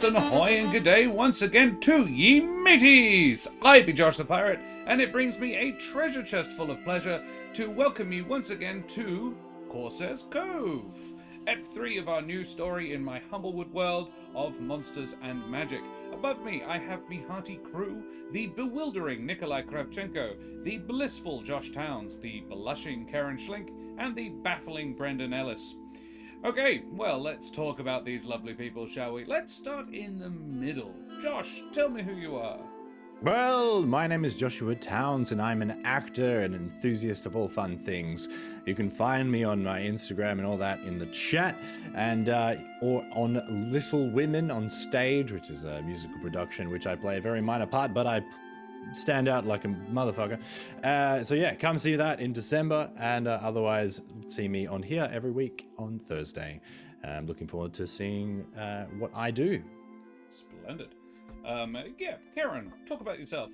and ahoy and good day once again to ye mateys! I be Josh the Pirate, and it brings me a treasure chest full of pleasure to welcome you once again to Corsair's Cove, Ep3 of our new story in my Humblewood world of monsters and magic. Above me, I have me hearty crew, the bewildering Nikolai Kravchenko, the blissful Josh Towns, the blushing Karen Schlink, and the baffling Brendan Ellis. Okay, well, let's talk about these lovely people, shall we? Let's start in the middle. Josh, tell me who you are. Well, my name is Joshua Towns, and I'm an actor and enthusiast of all fun things. You can find me on my Instagram and all that in the chat, and or on Little Women on Stage, which is a musical production which I play a very minor part, but I stand out like a motherfucker. So yeah, come see that in December, and otherwise see me on here every week on Thursday. I'm looking forward to seeing what I do. Splendid. Yeah, Karen, talk about yourself.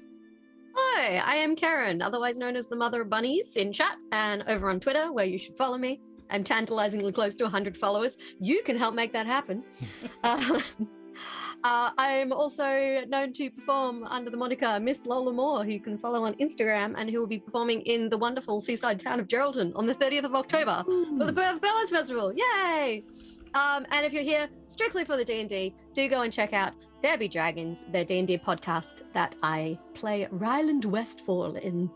Hi, I am Karen, otherwise known as the Mother of Bunnies in chat and over on Twitter, where you should follow me. I'm tantalizingly close to 100 followers. You can help make that happen. I'm also known to perform under the moniker Miss Lola Moore, who you can follow on Instagram, and who will be performing in the wonderful seaside town of Geraldton on the 30th of October for the Birth of Bellas Festival. Yay! And if you're here strictly for the D&D, do go and check out There Be Dragons, their D&D podcast that I play Ryland Westfall in.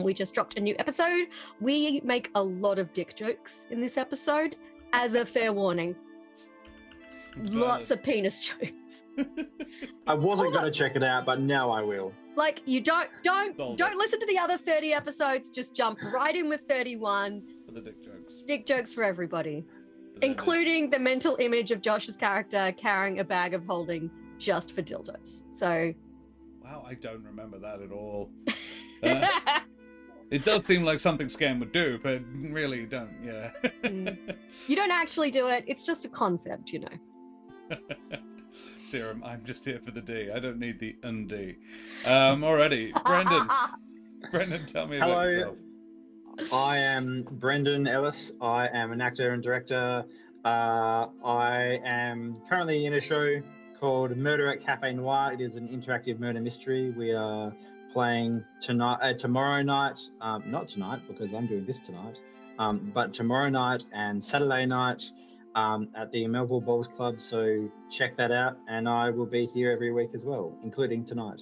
We just dropped a new episode. We make a lot of dick jokes in this episode, as a fair warning. Lots of penis jokes. I wasn't going to check it out, but now I will. Like, you don't listen to the other 30 episodes. Just jump right in with 31. For the dick jokes. Dick jokes for everybody, including the mental image of Josh's character carrying a bag of holding just for dildos. So, wow, I don't remember that at all. It does seem like something Scam would do, but really you don't, yeah. You don't actually do it. It's just a concept, you know. Serum, I'm just here for the D. I don't need the und. Alrighty, Brendan. Brendan, tell me about yourself. I am Brendan Ellis. I am an actor and director. I am currently in a show called Murder at Cafe Noir. It is an interactive murder mystery. We are playing tomorrow night, not tonight because I'm doing this tonight, but tomorrow night and Saturday night at the Melville Bowls Club. So check that out, and I will be here every week as well, including tonight.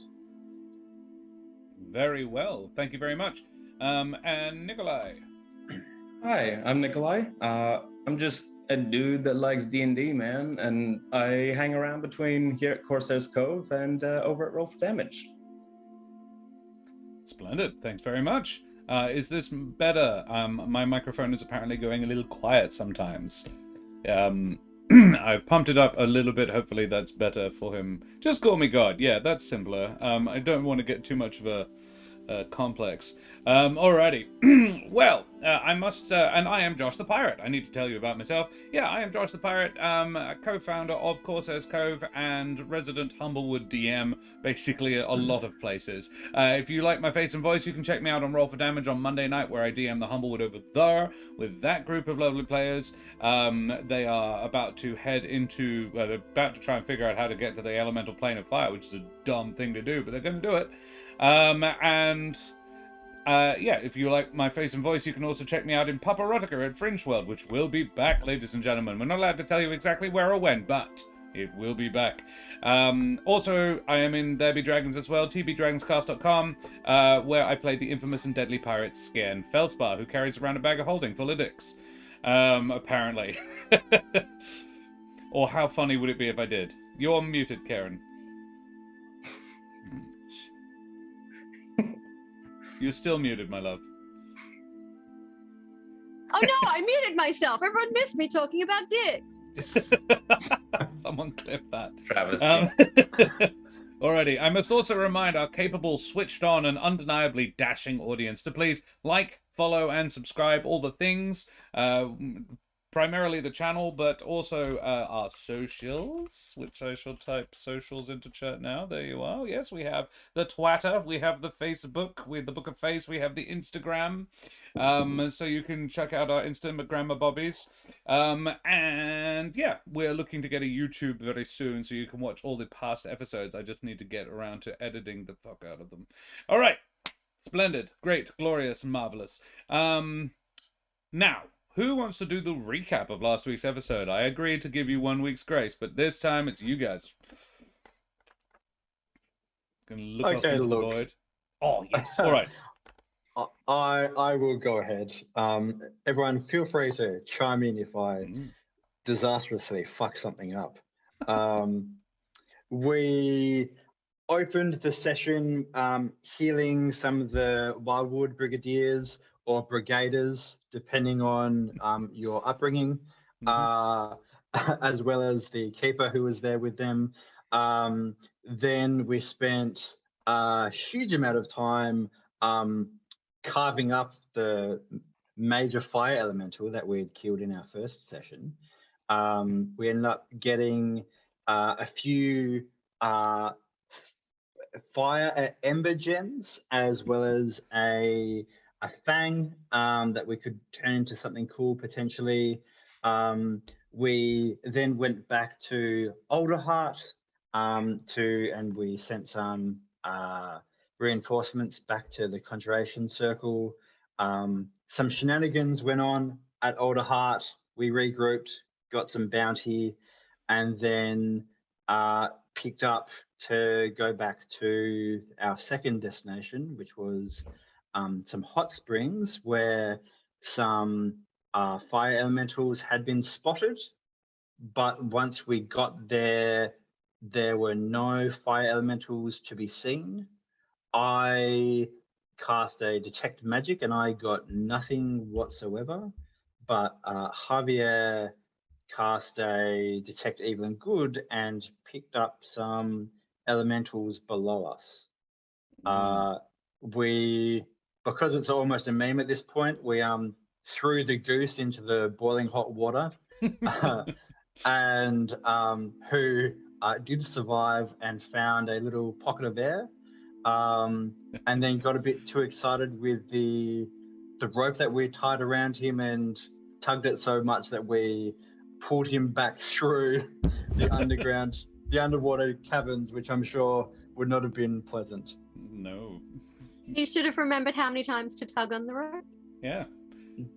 Very well, thank you very much. And Nikolai. Hi, I'm Nikolai. I'm just a dude that likes D&D, man, and I hang around between here at Corsair's Cove and over at Roll for Damage. Splendid, thanks very much. Is this better? My microphone is apparently going a little quiet sometimes. I've pumped it up a little bit. Hopefully that's better for him. Just call me God. Yeah, that's simpler. I don't want to get too much of a complex. Alrighty. Well, I must, and I am Josh the Pirate. I need to tell you about myself. Yeah, I am Josh the Pirate, co-founder of Corsair's Cove and resident Humblewood DM, basically a lot of places. If you like my face and voice, you can check me out on Roll for Damage on Monday night, where I DM the Humblewood over there with that group of lovely players. They are about to head into, they're about to try and figure out how to get to the elemental plane of fire, which is a dumb thing to do, but they're going to do it. Yeah, if you like my face and voice, you can also check me out in Paparotica at Fringe World, which will be back, ladies and gentlemen. We're not allowed to tell you exactly where or when, but it will be back. Also, I am in There Be Dragons as well, tbdragonscast.com, where I play the infamous and deadly pirate Skern Felspar, who carries around a bag of holding full of dicks. Apparently. Or how funny would it be if I did? You're muted, Karen. You're still muted, my love. Oh no, I muted myself. Everyone missed me talking about dicks. Someone clip that. Travis. Alrighty, I must also remind our capable, switched on, and undeniably dashing audience to please like, follow, and subscribe, all the things. primarily the channel, but also our socials, which I shall type socials into chat now. There you are. Yes, we have the Twitter, we have the Facebook, with the Book of Face, we have the Instagram. So you can check out our Instagram bobbies. And yeah, we're looking to get a YouTube very soon, so you can watch all the past episodes. I just need to get around to editing the fuck out of them. All right. Splendid, great, glorious, marvelous. Now, who wants to do the recap of last week's episode? I agreed to give you 1 week's grace, but this time it's you guys. Gonna look up into the void. Oh yes, all right. I will go ahead. Everyone, feel free to chime in if I disastrously fuck something up. We opened the session healing some of the Wildwood Brigadiers or Brigaders, depending on your upbringing, as well as the Keeper who was there with them. Then we spent a huge amount of time carving up the major fire elemental that we had killed in our first session. We ended up getting a few fire ember gems, as well as a fang that we could turn into something cool potentially. We then went back to Alderheart and we sent some reinforcements back to the Conjuration Circle. Some shenanigans went on at Alderheart. We regrouped, got some bounty, and then picked up to go back to our second destination, which was some hot springs where some fire elementals had been spotted. But once we got there, there were no fire elementals to be seen. I cast a detect magic and I got nothing whatsoever. But Javier cast a detect evil and good and picked up some elementals below us. Because it's almost a meme at this point, we threw the goose into the boiling hot water, and who did survive and found a little pocket of air, and then got a bit too excited with the rope that we tied around him and tugged it so much that we pulled him back through the underwater caverns, which I'm sure would not have been pleasant. No. You should have remembered how many times to tug on the rope. Yeah.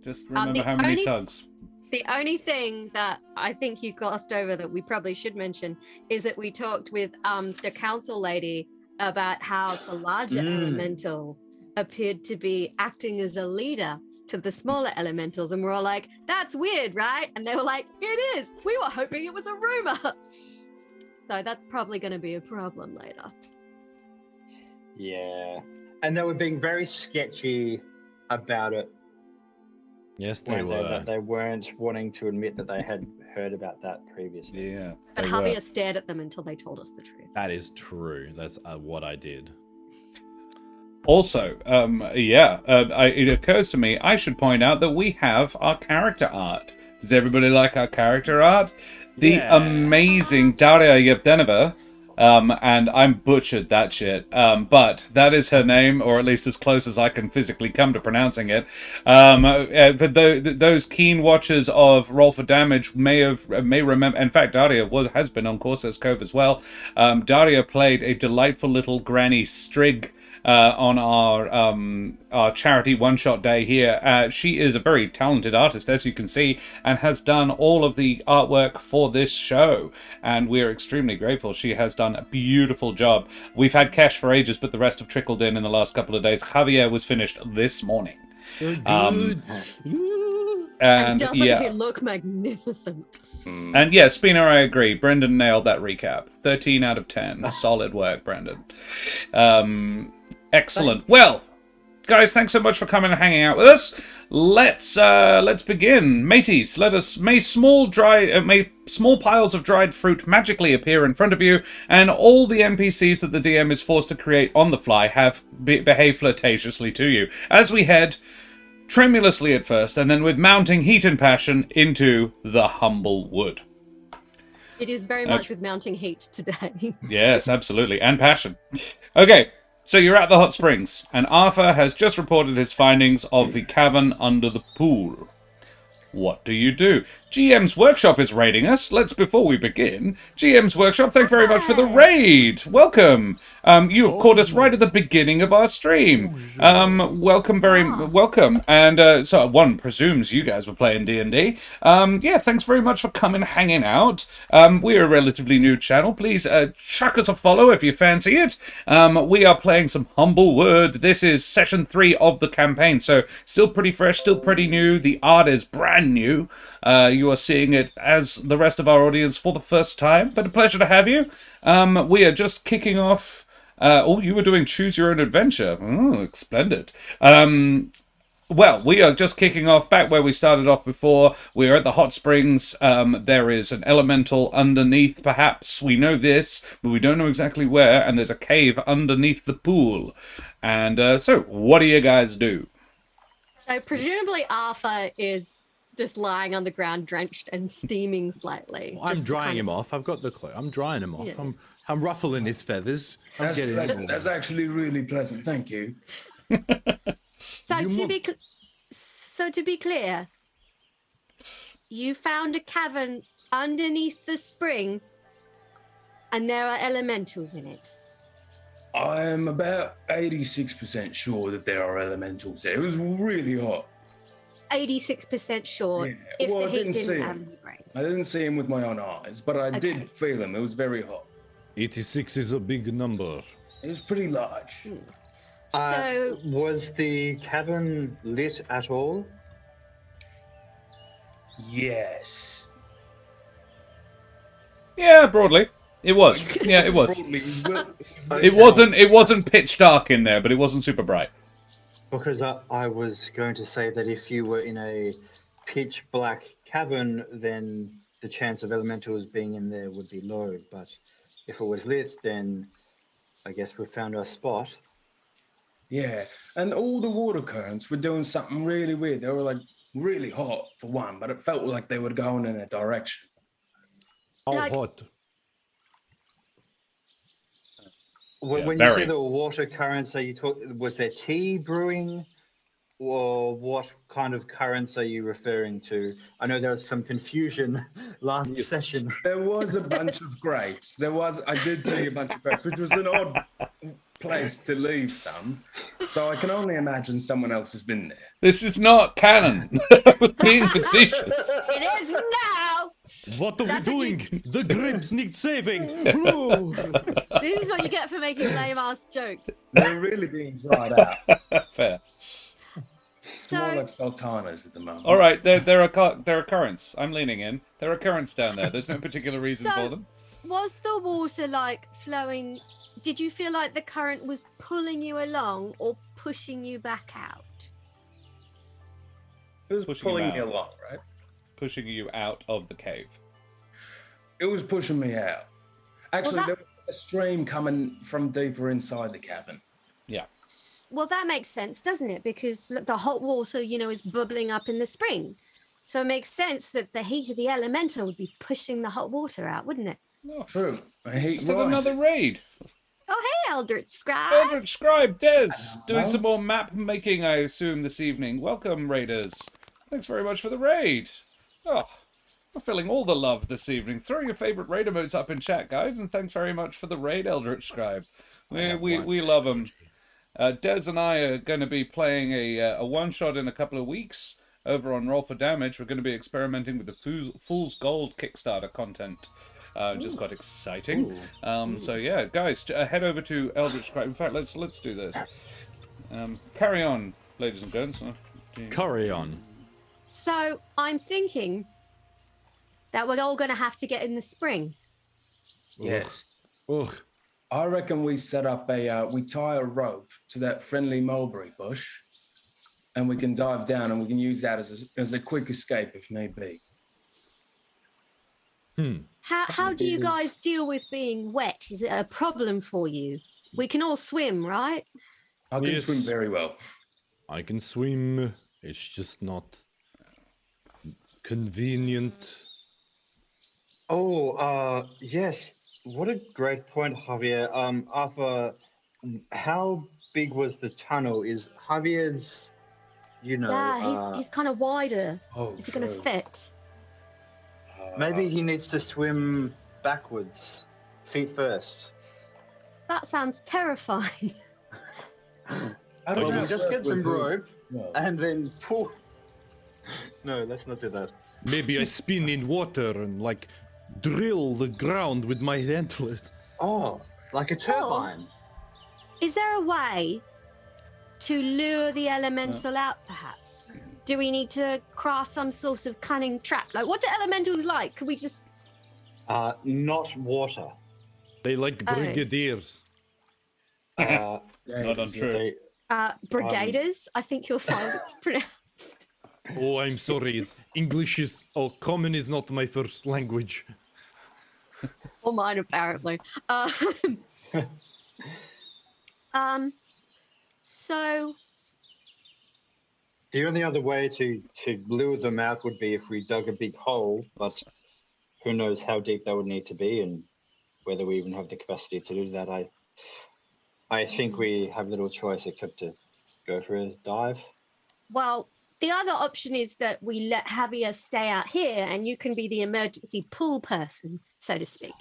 Just remember how many tugs. The only thing that I think you glossed over that we probably should mention is that we talked with the council lady about how the larger elemental appeared to be acting as a leader to the smaller elementals, and we're all like, that's weird, right? And they were like, it is. We were hoping it was a rumor. So that's probably going to be a problem later. Yeah. And they were being very sketchy about it. Yes, they were. They weren't wanting to admit that they had heard about that previously. Yeah. But Javier stared at them until they told us the truth. That is true. That's what I did. Also, it occurs to me, I should point out that we have our character art. Does everybody like our character art? The amazing Daria Yevdenova, and I'm butchered that shit, but that is her name, or at least as close as I can physically come to pronouncing it. For those keen watchers of Roll for Damage may remember, in fact, Daria has been on Corsair's Cove as well. Daria played a delightful little Granny Strigg on our charity one-shot day here. She is a very talented artist, as you can see, and has done all of the artwork for this show, and we're extremely grateful. She has done a beautiful job. We've had Kesh for ages, but the rest have trickled in the last couple of days. Javier was finished this morning. Good. And doesn't he look magnificent? And yeah, Spina, I agree. Brendan nailed that recap. 13 out of 10. Solid work, Brendan. Excellent. Well, guys, thanks so much for coming and hanging out with us. Let's begin. Mateys, may small piles of dried fruit magically appear in front of you, and all the NPCs that the DM is forced to create on the fly behave flirtatiously to you. As we head tremulously at first, and then with mounting heat and passion into the Humblewood. It is very much with mounting heat today. Yes, absolutely, and passion. Okay, so you're at the hot springs, and Arthur has just reported his findings of the cavern under the pool. What do you do? GM's Workshop is raiding us. Before we begin, GM's Workshop, thank you very much for the raid. Welcome. You have caught us right at the beginning of our stream. Welcome. And so one presumes you guys were playing D&D. Yeah, thanks very much for coming and hanging out. We're a relatively new channel. Please chuck us a follow if you fancy it. We are playing some Humblewood. This is session 3 of the campaign, so still pretty fresh, still pretty new. The art is brand new. You are seeing it as the rest of our audience for the first time, but a pleasure to have you. We are just kicking off. You were doing Choose Your Own Adventure. Oh, splendid. Well, we are just kicking off back where we started off before. We are at the hot springs. There is an elemental underneath, perhaps. We know this, but we don't know exactly where. And there's a cave underneath the pool. And so, what do you guys do? So presumably Arthur is just lying on the ground, drenched and steaming slightly. I'm drying him off. I've got the clothes. I'm drying him off. Yeah. I'm ruffling his feathers. That's pleasant. That's actually really pleasant. Thank you. So to be clear, you found a cavern underneath the spring, and there are elementals in it. I'm about 86% sure that there are elementals there. It was really hot. 86% sure. Yeah. If Well, the I heat didn't see didn't him. have the brains. I didn't see him with my own eyes, but I did feel him. It was very hot. 86 is a big number. It was pretty large. So Was the cavern lit at all? Yes. Yeah, broadly. It was. Yeah, it was. Broadly, well, It wasn't pitch dark in there, but it wasn't super bright. Because I was going to say that if you were in a pitch black cavern, then the chance of elementals being in there would be low. But if it was lit, then I guess we found our spot. Yeah, and all the water currents were doing something really weird. They were like really hot for one, but it felt like they were going in a direction. How Like- hot? When you say there were water currents, was there tea brewing, or what kind of currents are you referring to? I know there was some confusion last session. There was a bunch of grapes. I did see a bunch of grapes, which was an odd place to leave some. So I can only imagine someone else has been there. This is not canon. Being facetious. it is now. What are we That's what you- doing? The grapes need saving. Whoa. This is what you get for making lame ass jokes. They're really being dried out. Fair. It's more like sultanas at the moment. All right, there are currents. I'm leaning in. There are currents down there. There's no particular reason for them. Was the water like flowing? Did you feel like the current was pulling you along or pushing you back out? It was Pushing pulling you me out. along, right? Pushing you out of the cave. It was pushing me out. Actually, that- there was a stream coming from deeper inside the cabin. Yeah. Well, that makes sense, doesn't it? Because look, the hot water, is bubbling up in the spring. So it makes sense that the heat of the elemental would be pushing the hot water out, wouldn't it? True. I hate Let's have another raid. Oh, hey, Eldritch Scribe. Eldritch Scribe, Des, doing some more map making, I assume, this evening. Welcome, raiders. Thanks very much for the raid. Oh, we're feeling all the love this evening. Throw your favorite raid emotes up in chat, guys, and thanks very much for the raid, Eldritch Scribe. We love them. Des and I are going to be playing a one-shot in a couple of weeks over on Roll for Damage. We're going to be experimenting with the Fool's Gold Kickstarter content. Just got exciting. So yeah, guys, head over to Eldritch Scribe. In fact, let's do this. Carry on, ladies and gents. Carry on. So I'm thinking that we're all going to have to get in the spring. Yes. Ugh. I reckon we set up we tie a rope to that friendly mulberry bush, and we can dive down and we can use that as a quick escape if need be. How do you guys deal with being wet? Is it a problem for you? We can all swim, right? I can Yes. swim very well. I can swim It's just not convenient. Oh, yes. What a great point, Javier. Arthur, how big was the tunnel? Is Javier's, Yeah, he's kind of wider. Oh, Is it going to true. fit? maybe he needs to swim backwards, feet first. That sounds terrifying. How does Well, that we'll just work get some with hooves? rope No. and then pull. No, let's not do that. Maybe I spin in water and like drill the ground with my antlers. Oh, like a turbine. Is there a way to lure the elemental out, perhaps? Do we need to craft some sort of cunning trap? Like, what do elementals like? Could we just... Not water. They like Oh. brigadiers. Uh, Not untrue. they, brigaders? I think you'll find it's pronounced. Oh, I'm sorry. English is common is not my first language. Or mine, apparently. So... the only other way to lure them out would be if we dug a big hole, but who knows how deep that would need to be and whether we even have the capacity to do that. I think we have little choice except to go for a dive. Well, the other option is that we let Javier stay out here and you can be the emergency pool person, so to speak.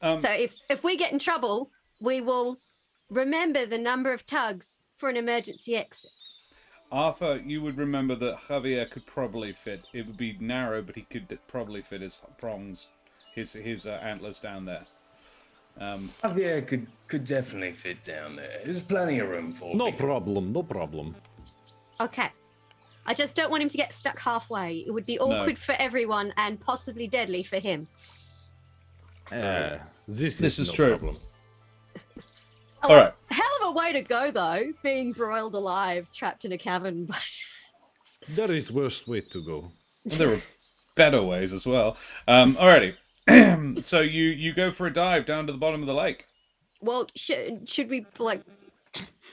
So if we get in trouble, we will remember the number of tugs for an emergency exit. Arthur, you would remember that Javier could probably fit. It would be narrow, but he could probably fit his prongs, his antlers down there. Javier could definitely fit down there. There's plenty of room for No big- problem, no problem. Okay. I just don't want him to get stuck halfway. It would be awkward for everyone and possibly deadly for him. This is no true. problem. All right. Hell of a way to go, though, being broiled alive, trapped in a cavern. There is worst way to go. There are better ways as well. Alrighty. So you go for a dive down to the bottom of the lake. Well, should we, like,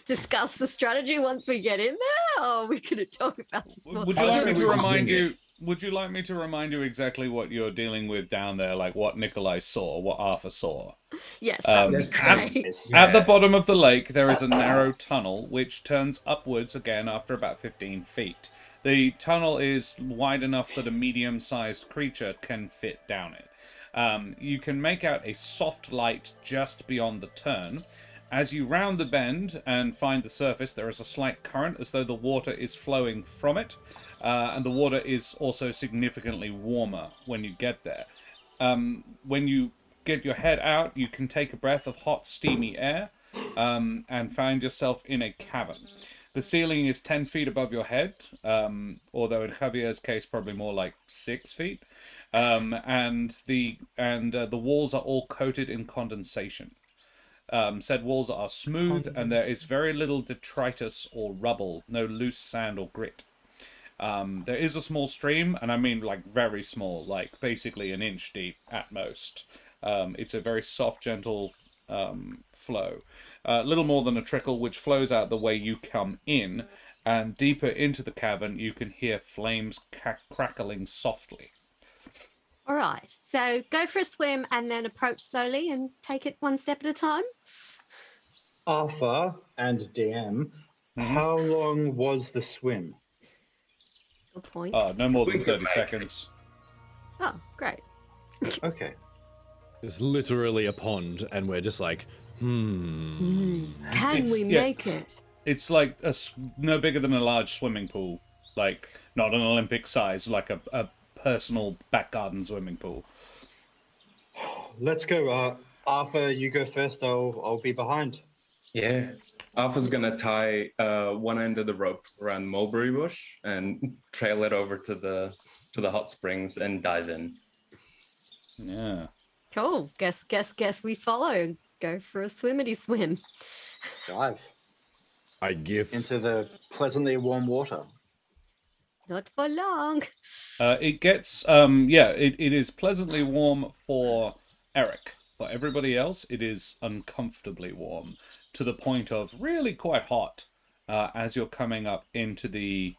discuss the strategy once we get in there? Or are we going to talk about this more? Would you like me we to just remind wing it. you? Would you like me to remind you exactly what you're dealing with down there, like what Nikolai saw, what Arthur saw? Yes, that would Yes, be great. At the bottom of the lake, there is a narrow tunnel which turns upwards again after about 15 feet. The tunnel is wide enough that a medium-sized creature can fit down it. You can make out a soft light just beyond the turn. As you round the bend and find the surface, there is a slight current as though the water is flowing from it. And the water is also significantly warmer when you get there. When you get your head out, you can take a breath of hot, steamy air and find yourself in a cavern. The ceiling is 10 feet above your head, although in Javier's case, probably more like 6 feet. And the walls are all coated in condensation. Said walls are smooth, and there is very little detritus or rubble, no loose sand or grit. There is a small stream, and I mean like very small, like basically an inch deep at most. It's a very soft, gentle flow. Little more than a trickle, which flows out the way you come in, and deeper into the cavern you can hear flames crackling softly. All right, so go for a swim and then approach slowly and take it one step at a time. Arthur and DM, how long was the swim? Good point. No more We than can 30 make it. seconds. Oh, great. Okay. It's literally a pond, and we're just like, Can It's- we yeah. make it? It's like no bigger than a large swimming pool. Like, not an Olympic size, like a personal back garden swimming pool. Let's go. Arthur, you go first. I'll be behind. Yeah. Arthur's gonna tie one end of the rope around the mulberry bush and trail it over to the hot springs and dive in. Yeah. Cool. Guess we follow and go for a swimmity swim. Dive I guess. into the pleasantly warm water. Not for long. It gets, it is pleasantly warm for Eric. For everybody else, it is uncomfortably warm to the point of really quite hot as you're coming up into the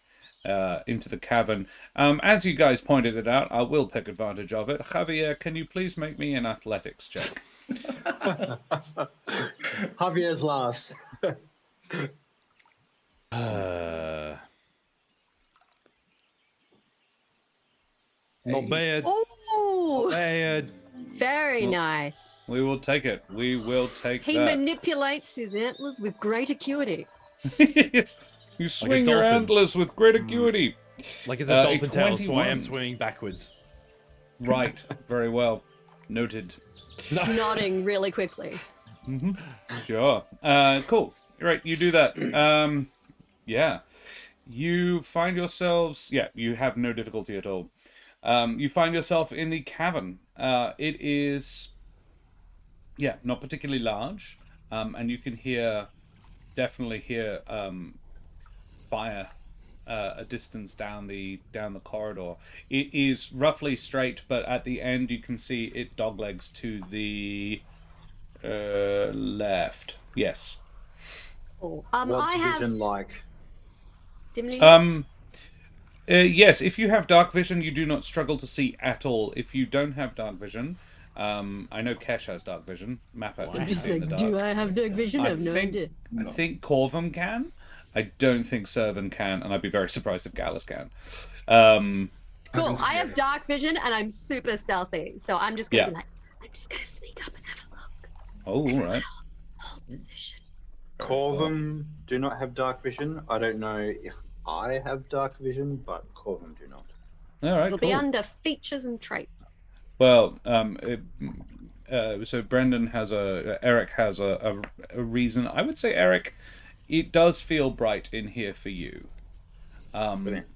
into the cavern. As you guys pointed it out, I will take advantage of it. Javier, can you please make me an athletics check? Javier's last. Not bad. Oh, Bad. very nice. We will take it. We will take He that. manipulates his antlers with great acuity. Yes. You swing your dolphin. antlers with great acuity. Like it's a dolphin tail, so I 21. am swimming backwards. Right. Very well. Noted. Nodding really quickly. Sure. Cool. Right, you do that. Yeah. You find yourselves... Yeah, you have no difficulty at all. You find yourself in the cavern. It is... Yeah, not particularly large. And you can definitely hear fire a distance down the corridor. It is roughly straight, but at the end you can see it doglegs to the left. Yes. Cool. What's I have vision like? dimly lit. Yes, if you have dark vision, you do not struggle to see at all. If you don't have dark vision, I know Kesh has dark vision. Map out I'm just see in like, the do dark. I have dark vision? I have no idea. I think Corvum can. I don't think Servan can, and I'd be very surprised if Gallus can. Cool. I have dark vision and I'm super stealthy, so I'm just gonna Yeah. be like, I'm just gonna sneak up and have a look. Oh, all right. Hold position. Corvum do not have dark vision. I don't know if I have dark vision, but Corvum do not. All right, It'll cool. be under features and traits. Well, so Brendan has Eric has a reason. I would say, Eric, it does feel bright in here for you. Brilliant.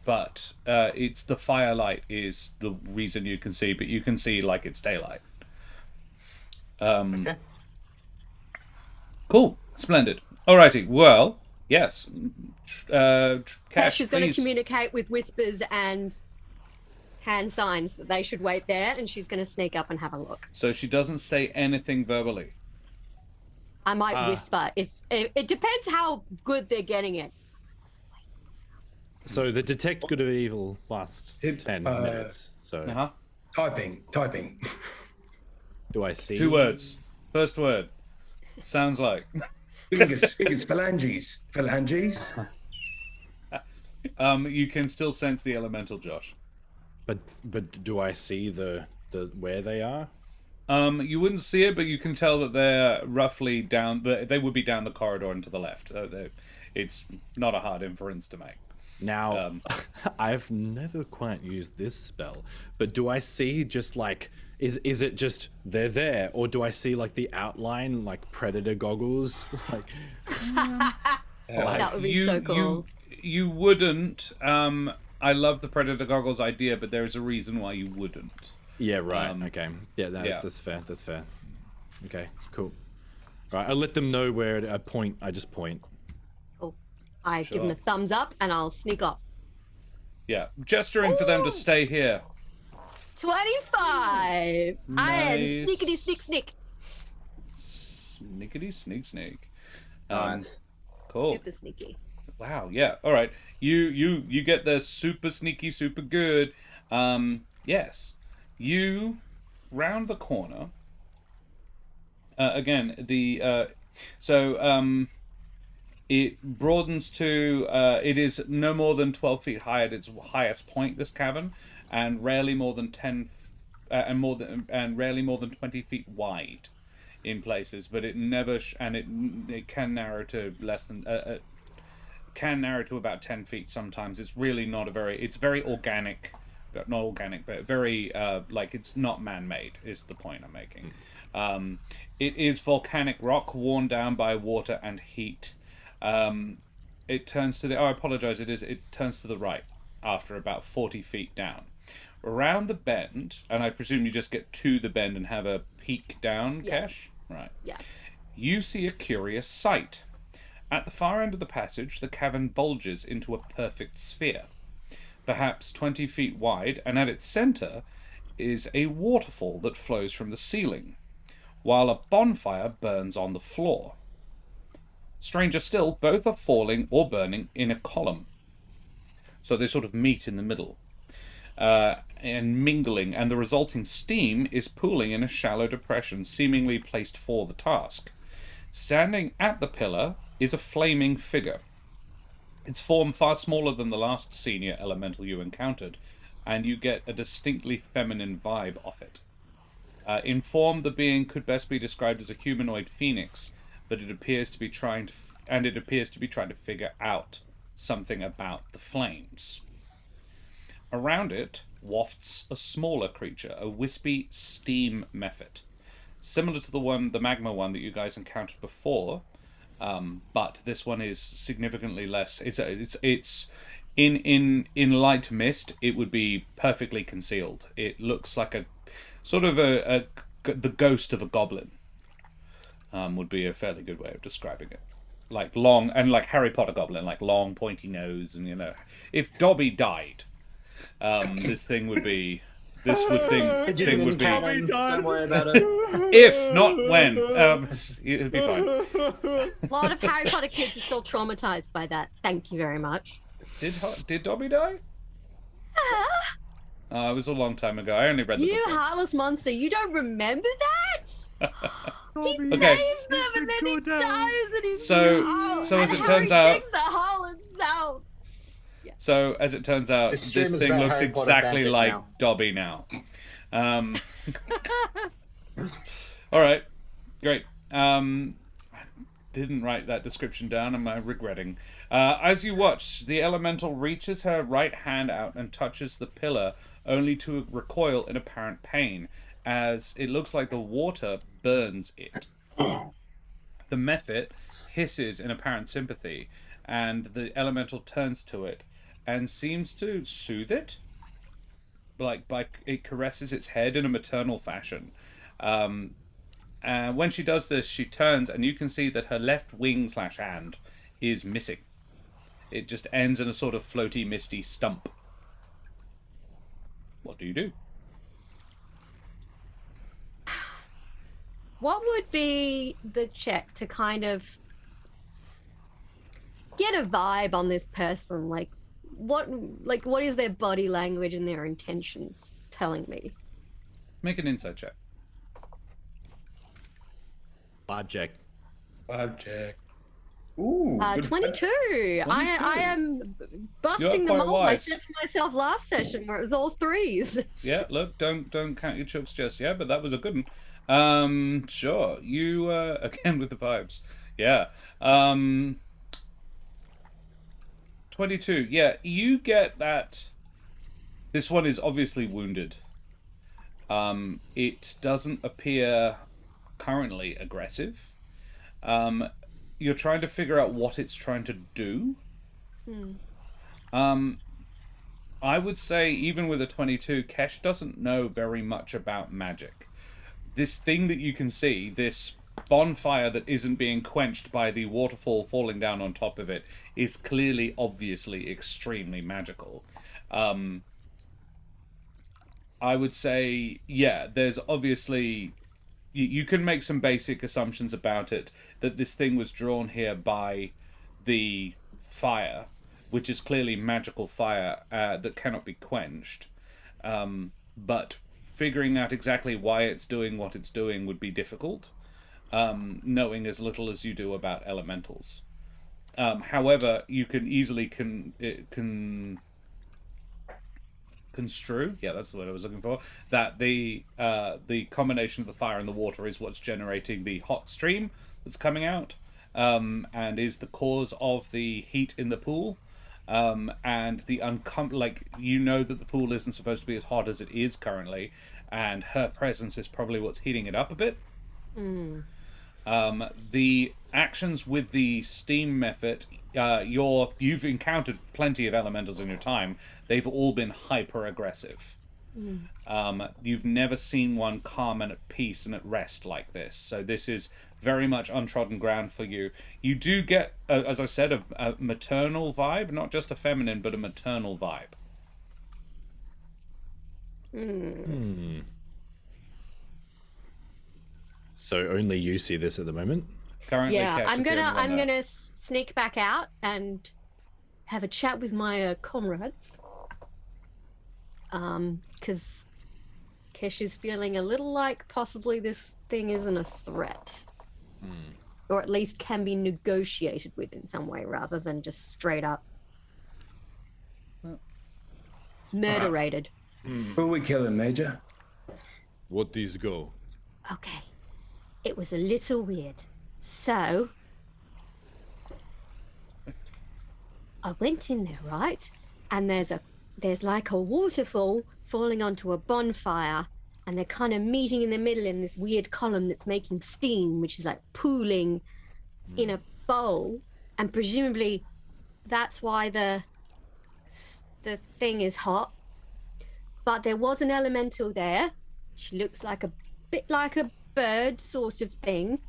But it's the firelight is the reason you can see, but you can see like it's daylight. Okay. Cool, splendid. Alrighty, well, yes. Kesh is going to please. communicate with whispers and hand signs that they should wait there, and she's going to sneak up and have a look. So she doesn't say anything verbally. I might whisper if it depends how good they're getting it. So the detect good or evil lasts 10 minutes. So Uh-huh. Typing. do I see 2 words. First word. Sounds like. Fingers, phalanges. You can still sense the elemental, Josh. But do I see the where they are? You wouldn't see it, but you can tell that they're roughly down. They would be down the corridor and to the left. It's not a hard inference to make. Now, I've never quite used this spell, but do I see just like is it just they're there, or do I see like the outline like predator goggles? Like That would be so cool. You wouldn't. I love the predator goggles idea, but there is a reason why you wouldn't. yeah, right. Okay. Yeah, that's fair. That's fair. Okay, cool. Right, I let them know where I point. I just point. Cool. I give them a thumbs up and I'll sneak off. Yeah, gesturing for them to stay here. 25. And Nice. sneakity sneak sneak. Sneakity sneak. Nice. Cool. Super sneaky. Wow. Yeah. All right. You get the super sneaky, super good. Yes. You round the corner. Again, it broadens to. It is no more than 12 feet high at its highest point. This cavern, and rarely more than 10, and rarely more than 20 feet wide, in places. But it never it can narrow to less than. Can narrow to about 10 feet sometimes. It's really not it's very organic, but not organic, but very like it's not man-made is the point I'm making. It is volcanic rock worn down by water and heat. It turns to I apologize, it turns to the right after about 40 feet down. Around the bend, and I presume you just get to the bend and have a peek down, Yeah. Kesh? Right. Yeah. You see a curious sight. At the far end of the passage, the cavern bulges into a perfect sphere, perhaps 20 feet wide, and at its center is a waterfall that flows from the ceiling, while a bonfire burns on the floor. Stranger still, both are falling or burning in a column. So they sort of meet in the middle. And mingling, and the resulting steam is pooling in a shallow depression seemingly placed for the task. Standing at the pillar is a flaming figure. Its form far smaller than the last senior elemental you encountered, and you get a distinctly feminine vibe off it. In form, the being could best be described as a humanoid phoenix, but it appears to be trying to figure out something about the flames. Around it wafts a smaller creature, a wispy steam mephit, similar to the magma one that you guys encountered before, but this one is significantly less. It's in light mist. It would be perfectly concealed. It looks like a sort of the ghost of a goblin. Would be a fairly good way of describing it. Like long and like Harry Potter goblin, like long pointy nose, and if Dobby died. This thing would be. This would thing would be. Don't worry about it. If not when, it'd be fine. A lot of Harry Potter kids are still traumatized by that. Thank you very much. Did Dobby die? It was a long time ago. I only read the You book. heartless monster! You don't remember that? He Okay. saves them and then he dies and he's So as it turns out- takes the Harlan South. So, as it turns out, This stream this is thing about looks Harry Potter exactly fanfic like now. Dobby now. All right, great. I didn't write that description down. I'm regretting. As you watch, the elemental reaches her right hand out and touches the pillar, only to recoil in apparent pain, as it looks like the water burns it. The mephit hisses in apparent sympathy, and the elemental turns to it and seems to soothe it. It caresses its head in a maternal fashion. And when she does this, she turns, and you can see that her left wing / hand is missing. It just ends in a sort of floaty, misty stump. What do you do? What would be the check to kind of get a vibe on this person? Like what is their body language and their intentions telling me? Make an insight check. Vibe check. Ooh. good 22. I am busting the quite mold I wise. set for myself last session where it was all threes. Yeah, look, don't count your chips just yet, but that was a good one. Sure. You again with the vibes. Yeah. 22. Yeah, you get that this one is obviously wounded. It doesn't appear currently aggressive. You're trying to figure out what it's trying to do. I would say, even with a 22, Kesh doesn't know very much about magic. This thing that you can see, this bonfire that isn't being quenched by the waterfall falling down on top of it, is clearly, obviously, extremely magical. I would say, yeah, there's obviously... You can make some basic assumptions about it, that this thing was drawn here by the fire, which is clearly magical fire that cannot be quenched. But figuring out exactly why it's doing what it's doing would be difficult, knowing as little as you do about elementals. However, you can easily construe, yeah, that's the word I was looking for, that the combination of the fire and the water is what's generating the hot stream that's coming out, and is the cause of the heat in the pool, and the you know that the pool isn't supposed to be as hot as it is currently, and her presence is probably what's heating it up a bit. The actions with the steam method, you've encountered plenty of elementals in your time. They've all been hyper aggressive. You've never seen one calm and at peace and at rest like this. So this is very much untrodden ground for you. You do get, as I said, a maternal vibe, not just a feminine, but a maternal vibe. So only you see this at the moment? Currently, Yeah, Kesh I'm is the only one gonna there. sneak back out and have a chat with my comrades. Because Kesh is feeling a little like possibly this thing isn't a threat. Or at least can be negotiated with in some way rather than just straight up murderated. Who are we killing, Major? What these go? Okay. It was a little weird. So I went in there, right? And there's like a waterfall falling onto a bonfire, and they're kind of meeting in the middle in this weird column that's making steam, which is like pooling in a bowl, and presumably that's why the thing is hot. But there was an elemental there. She looks like a bit like a bird sort of thing,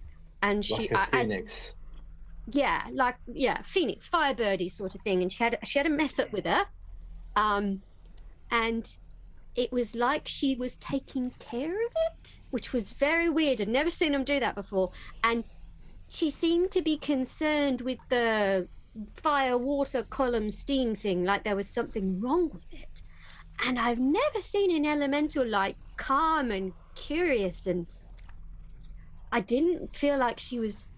and Like a phoenix. Phoenix, firebirdie sort of thing. And she had a method with her, and it was like she was taking care of it, which was very weird. I'd never seen them do that before. And she seemed to be concerned with the fire water column steam thing, like there was something wrong with it. And I've never seen an elemental like calm and curious, and I didn't feel like she was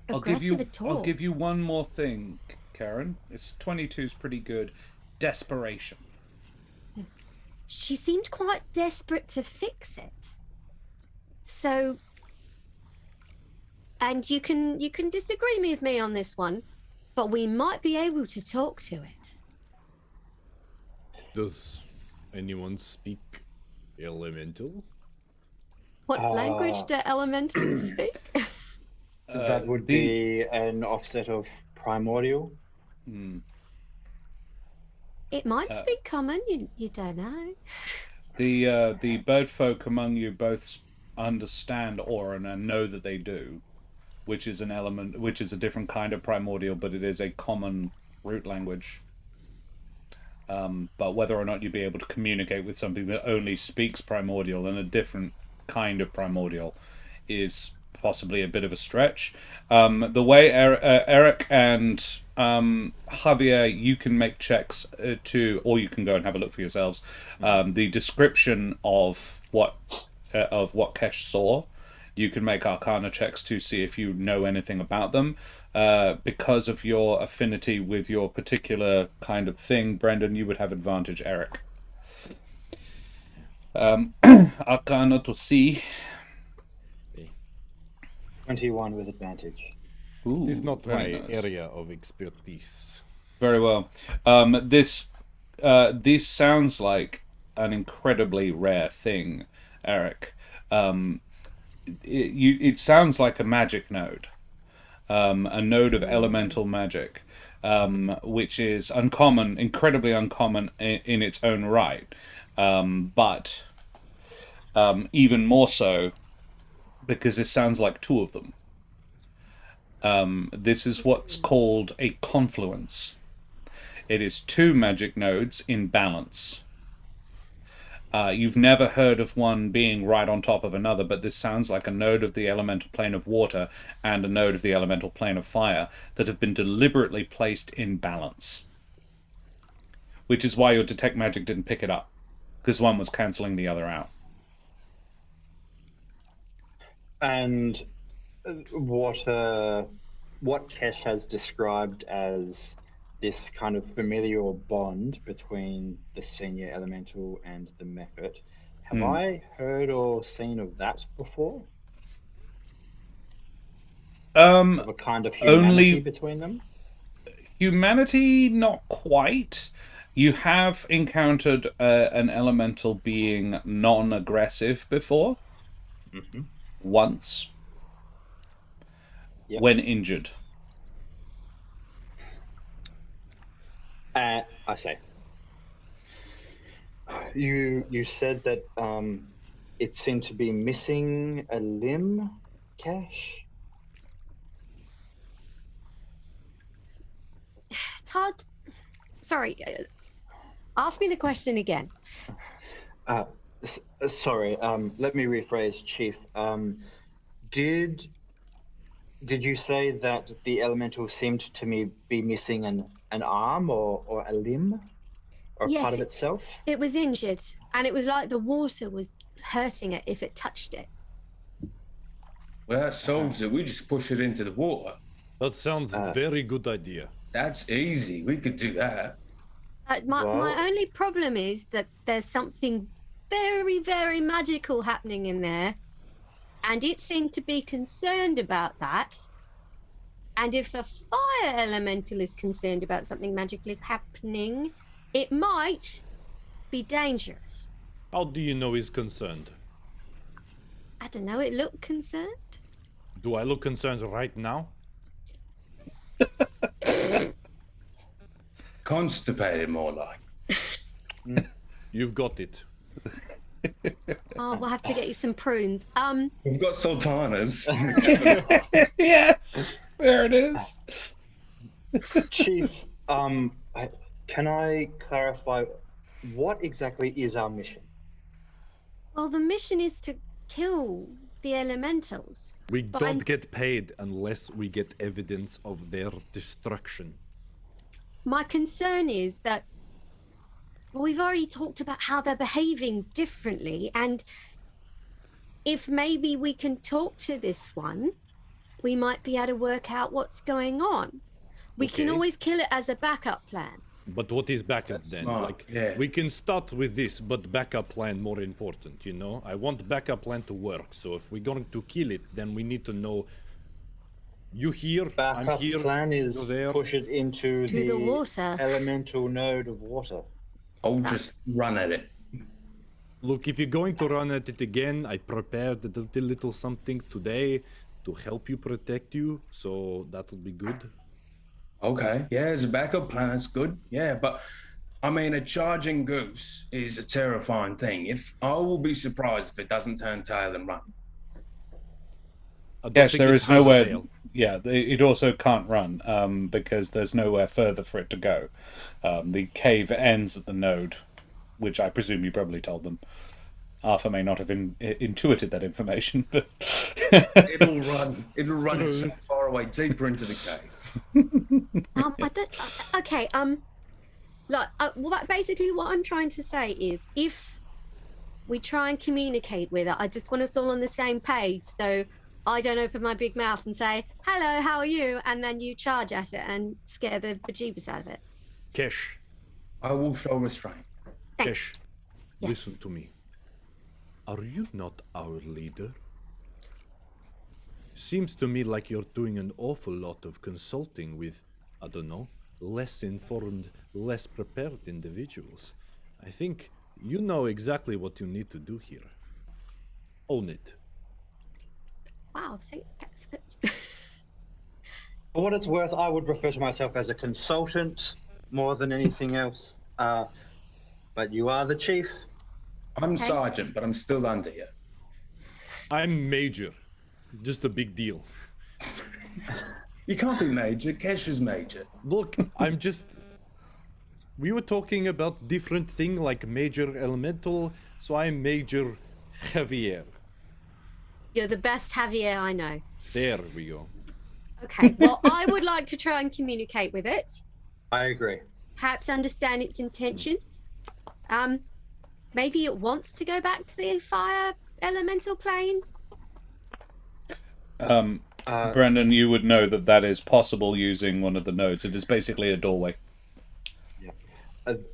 aggressive at all. I'll give you one more thing, Karen. It's 22's pretty good. Desperation. She seemed quite desperate to fix it. So, and you can disagree with me on this one, but we might be able to talk to it. Does anyone speak elemental? What language do elementals speak? That would be an offset of primordial. It might speak common. You don't know. The bird folk among you both understand Auran and know that they do, which is a different kind of primordial, but it is a common root language. But whether or not you'd be able to communicate with something that only speaks primordial and a different kind of primordial is possibly a bit of a stretch. The way Eric and Javier, you can make checks or you can go and have a look for yourselves. The description of what Kesh saw, you can make Arcana checks to see if you know anything about them. Because of your affinity with your particular kind of thing, Brendan, you would have advantage, Eric. Arcana to see. 21 with advantage. Ooh, It is not my very nice. area of expertise. Very well. This sounds like an incredibly rare thing, Eric. It sounds like a magic node. A node of elemental magic, which is uncommon, incredibly uncommon in its own right, but even more so because this sounds like two of them. This is what's called a confluence. It is two magic nodes in balance. You've never heard of one being right on top of another, but this sounds like a node of the elemental plane of water and a node of the elemental plane of fire that have been deliberately placed in balance. Which is why your detect magic didn't pick it up, because one was cancelling the other out. And what Kesh has described as this kind of familial bond between the senior elemental and the method. Have I heard or seen of that before? Of a kind of humanity between them? Humanity, not quite. You have encountered an elemental being non-aggressive before. Mm-hmm. Once. Yep. When injured. I say. You said that it seemed to be missing a limb, Kesh? Todd, sorry. Ask me the question again. Sorry. Let me rephrase, Chief. Did Did you say that the elemental seemed to me be missing an arm or a limb or Yes, part of itself? it was injured, and it was like the water was hurting it if it touched it. Well, that solves it. We just push it into the water. That sounds very good idea. That's easy. We could do that. My Well- only problem is that there's something very, very magical happening in there, and it seemed to be concerned about that. And if a fire elemental is concerned about something magically happening, it might be dangerous. How do you know he's concerned? I don't know, it looked concerned. Do I look concerned right now? Constipated, more like. You've got it. Oh, we'll have to get you some prunes. We've got sultanas. Yes, there it is. Chief, can I clarify what exactly is our mission? Well, the mission is to kill the elementals. We But don't I'm- get paid unless we get evidence of their destruction. My concern is that, well, we've already talked about how they're behaving differently, and if maybe we can talk to this one, we might be able to work out what's going on. We can Okay. always kill it as a backup plan. But what is backup That's then? smart, Like, yeah. we can start with this, but backup plan more important, you know? I want backup plan to work, so if we're going to kill it, then we need to know you here, I'm Backup here, plan is you're there. push it into To the water. elemental node of water. I'll just run at it. Look, if you're going to run at it again, I prepared a little something today to help you protect you, so that will be good. Okay. Yeah, as a backup plan, that's good. Yeah, but I mean, a charging goose is a terrifying thing. I will be surprised if it doesn't turn tail and run. I don't Yes, think there it is has a nowhere. tail. Yeah, it also can't run because there's nowhere further for it to go. The cave ends at the node, which I presume you probably told them. Arthur may not have intuited that information, but It'll run. It'll run so far away, deeper into the cave. I don't, okay, basically what I'm trying to say is if we try and communicate with it, I just want us all on the same page, so I don't open my big mouth and say, hello, how are you? And then you charge at it and scare the bejeebus out of it. Kesh, I will show restraint. Thanks. Kesh, Yes. listen to me. Are you not our leader? Seems to me like you're doing an awful lot of consulting with, I don't know, less informed, less prepared individuals. I think you know exactly what you need to do here. Own it. Wow, thank For what it's worth, I would refer to myself as a consultant more than anything else. But you are the chief. I'm sergeant, but I'm still under you. I'm major. Just a big deal. You can't be major. Kesh is major. Look, I'm just. We were talking about different thing like major elemental, so I'm Major Javier. You're the best Javier I know. There we go. Okay, well, I would like to try and communicate with it, I agree. perhaps understand its intentions. Maybe it wants to go back to the fire elemental plane. Brendan, you would know that is possible using one of the nodes. It is basically a doorway.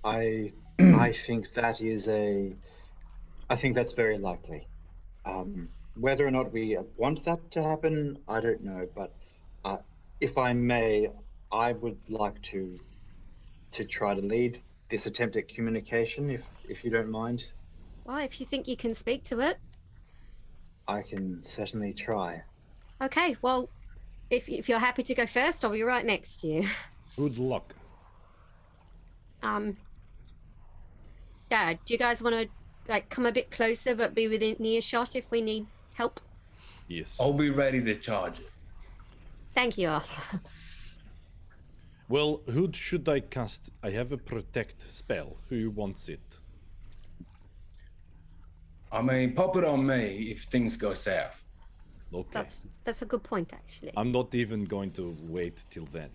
I think that is I think that's very likely. Whether or not we want that to happen, I don't know. But if I may, I would like to try to lead this attempt at communication, if you don't mind. Well, if you think you can speak to it. I can certainly try. Okay, well, if you're happy to go first, I'll be right next to you. Good luck. Dad, do you guys want to come a bit closer but be within earshot if we need help? Yes. I'll be ready to charge it. Thank you, Arthur. Well, who should I cast? I have a protect spell. Who wants it? I mean, pop it on me if things go south. Okay. That's a good point, actually. I'm not even going to wait till then.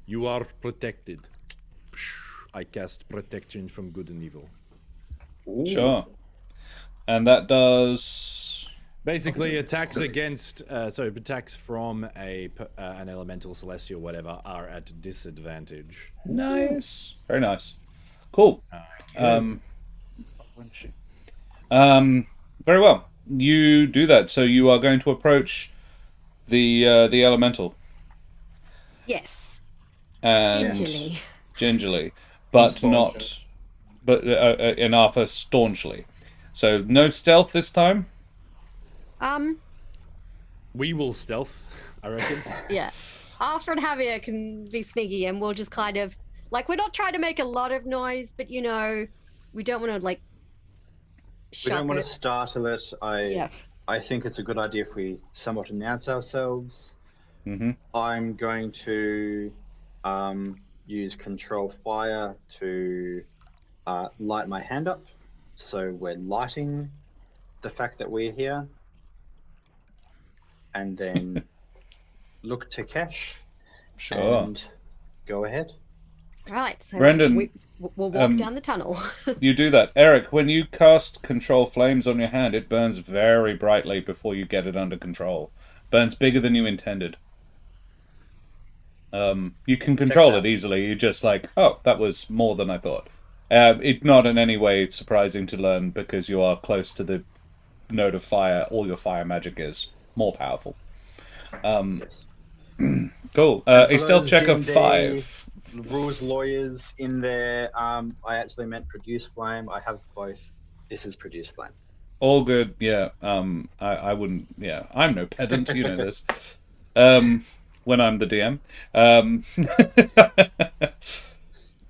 You are protected. I cast protection from good and evil. Sure. And that does... Basically, attacks against, attacks from an elemental, celestial, whatever, are at disadvantage. Nice. Very nice. Cool. Very well. You do that. So you are going to approach the elemental. Yes. And Gingerly. gingerly, but Staunchly. not. But in Arthur staunchly. So no stealth this time. We will stealth, I reckon. Yeah. Arthur and Javier can be sneaky, and we'll just kind of like, we're not trying to make a lot of noise, but we don't want to like. We don't want shock to it. startle it. Yeah. I think it's a good idea if we somewhat announce ourselves. Mm-hmm. I'm going to use control fire to light my hand up. So we're lighting the fact that we're here. And then look to Kesh Sure. and go ahead. Right. So Brendan, we'll walk down the tunnel. You do that. Eric, when you cast control flames on your hand, it burns very brightly before you get it under control. Burns bigger than you intended. You can control it easily. You're just like, oh, that was more than I thought. It's not in any way surprising to learn because you are close to the node of fire. All your fire magic is more powerful. Yes. Cool. And for A stealth those check of D&D 5. Rules lawyers in there. I actually meant produce flame. I have both. This is produce flame. All good. Yeah. I wouldn't. Yeah. I'm no pedant. You know this. When I'm the DM.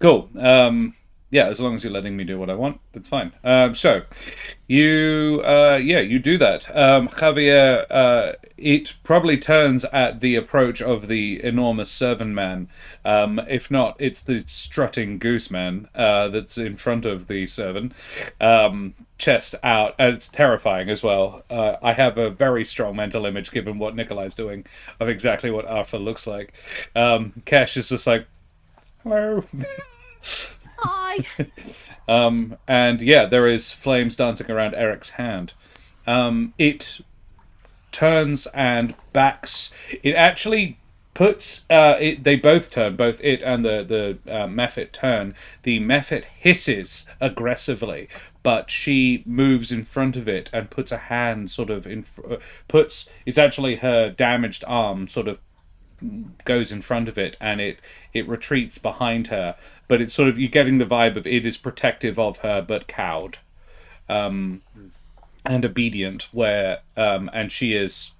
Cool. Yeah, as long as you're letting me do what I want, that's fine. So, you do that. Javier, it probably turns at the approach of the enormous servant man. If not, it's the strutting goose man that's in front of the servant, chest out, and it's terrifying as well. I have a very strong mental image, given what Nikolai's doing, of exactly what Arthur looks like. Kesh is just like, hello. Hi. And yeah, there is flames dancing around Eric's hand. It turns and backs. It actually puts. They both turn. Both it and the Mephit turn. The Mephit hisses aggressively, but she moves in front of it and puts a hand sort of in. Puts. It's actually her damaged arm sort of goes in front of it, and it retreats behind her, but it's sort of, you're getting the vibe of it is protective of her but cowed and obedient, where and she has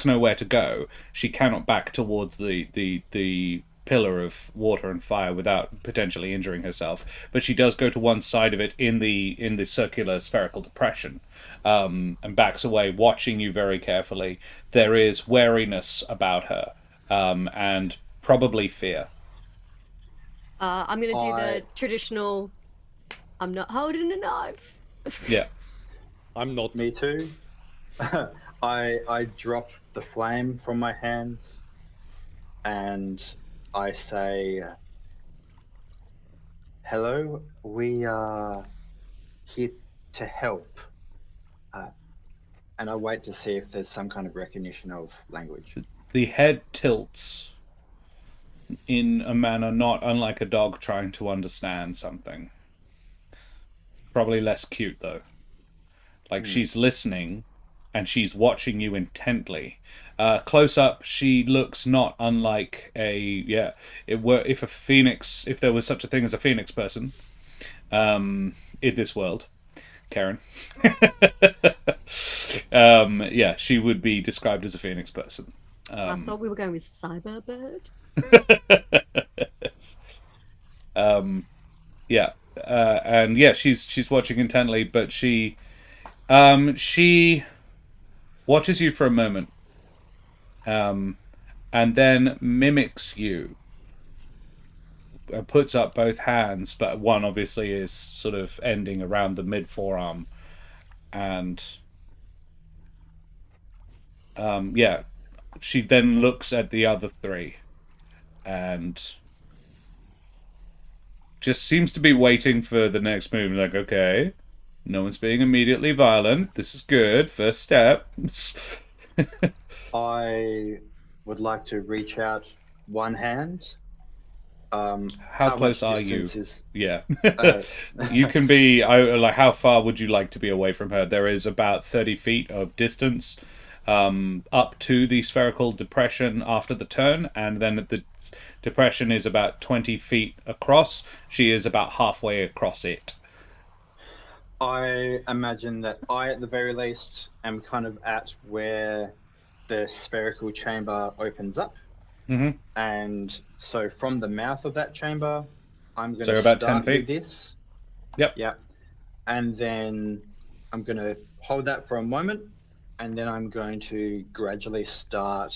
nowhere to go. She cannot back towards the pillar of water and fire without potentially injuring herself, but she does go to one side of it in the circular spherical depression, and backs away, watching you very carefully. There is wariness about her, and probably fear. I'm gonna do the traditional. I'm not holding a knife. Yeah. I'm not. Me too. I drop the flame from my hands and I say, hello, we are here to help. And I wait to see if there's some kind of recognition of language. The head tilts in a manner not unlike a dog trying to understand something. Probably less cute, though. Like, she's listening, and she's watching you intently. Close up, she looks not unlike if there was such a thing as a phoenix person, in this world, Karen. She would be described as a phoenix person. I thought we were going with Cyberbird. She's watching intently, but she watches you for a moment, and then mimics you. Puts up both hands, but one obviously is sort of ending around the mid forearm, And yeah, she then looks at the other three and just seems to be waiting for the next move. Like, okay, no one's being immediately violent. This is good. First step. I would like to reach out one hand. How close much are you? distance is- Yeah. Uh, You can be, like, how far would you like to be away from her? There is about 30 feet of distance up to the spherical depression after the turn, and then the depression is about 20 feet across. She is about halfway across it. I imagine that I, at the very least, am kind of at where the spherical chamber opens up. Mm-hmm. And so from the mouth of that chamber, I'm going So to about start 10 feet? with this. Yep. Yep. And then I'm going to hold that for a moment, and then I'm going to gradually start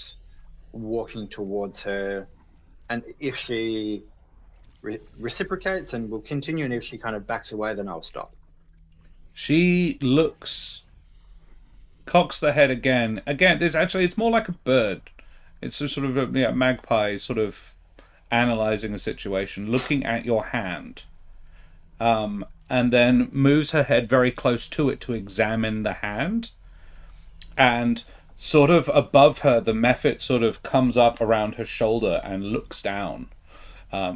walking towards her. And if she reciprocates, and will continue, and if she kind of backs away, then I'll stop. She cocks the head again. Again, it's more like a bird. It's a sort of a magpie sort of analyzing a situation, looking at your hand. And then moves her head very close to it to examine the hand. And sort of above her, the mephit sort of comes up around her shoulder and looks down,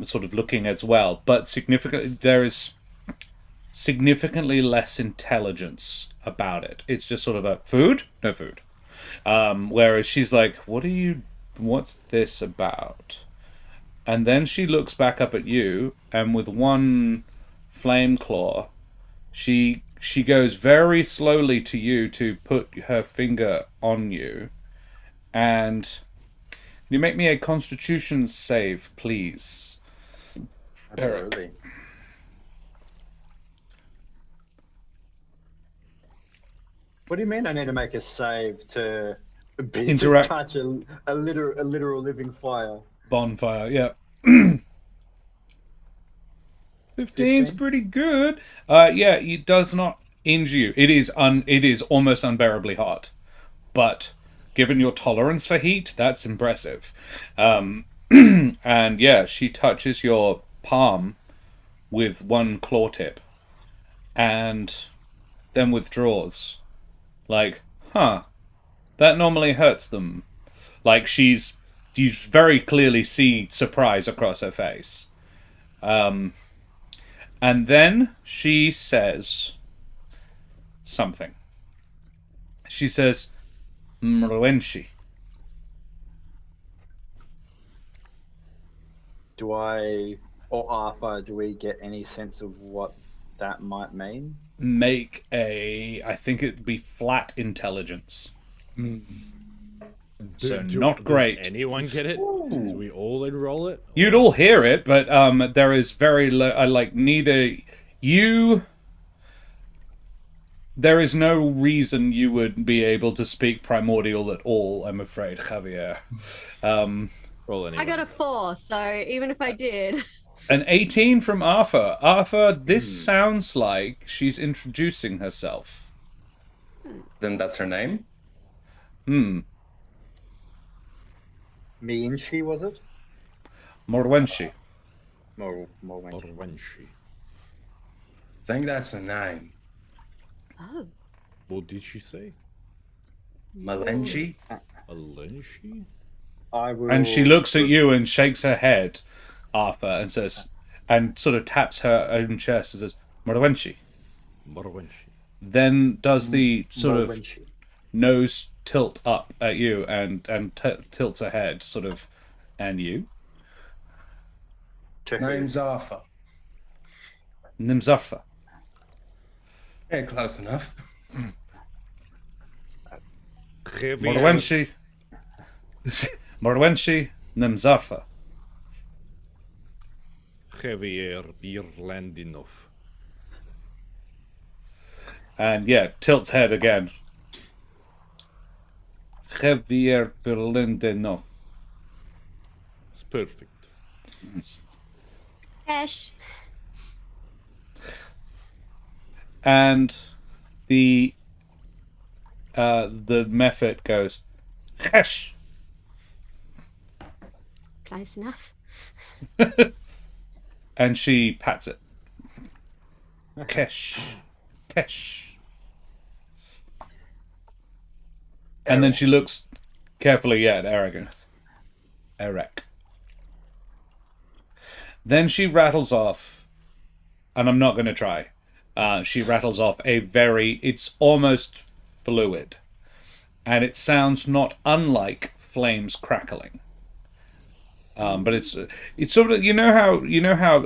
sort of looking as well. But there is significantly less intelligence about it. It's just sort of a food? No food. Whereas she's like, what's this about? And then she looks back up at you, and with one flame claw, she goes very slowly to you to put her finger on you. And can you make me a Constitution save, please? Absolutely. Eric. What do you mean I need to make a save to Interact- touch a literal living fire? Bonfire, yeah. 15's pretty good. Yeah, it does not injure you. It is almost unbearably hot. But given your tolerance for heat, that's impressive. And yeah, she touches your palm with one claw tip and then withdraws. Like, huh, that normally hurts them. Like, you very clearly see surprise across her face. And then she says something. She says, Mruenshi. Do I or Arthur, do we get any sense of what that might mean? Make I think it'd be flat intelligence. So not great. Does anyone get it? Do we all enroll it? You'd all hear it, but there is very neither you. There is no reason you would be able to speak primordial at all. I'm afraid, Javier. Roll anyone. I got a 4, so even if I did. An 18 from Arthur. Arthur, this sounds like she's introducing herself. Then that's her name? Me and she, was it? Morwenshi. More. Orwenshi. Think that's a name. Oh. What did she say? Malenji? Alenshi? I will. And she looks at you and shakes her head, Arthur, and says, and sort of taps her own chest and says, Morwenshi. Morwenshi. Then does the sort of Morwenshi. nose tilt up at you and tilts her head, sort of, and you? To who? Name's Arthur. Nimzarfa. Yeah, close enough. Morwenshi. Morwenshi Nimzarfa. Javier Birlandinov. And yeah, tilts head again. Javier Berlindeno. It's perfect. Kesh. And the the Mephit goes, Kesh! Close enough. And she pats it. Kesh. Kesh. And then she looks carefully at Eric. Eric. Then she rattles off, and I'm not going to try. She rattles off it's almost fluid. And it sounds not unlike flames crackling. But it's sort of, you know how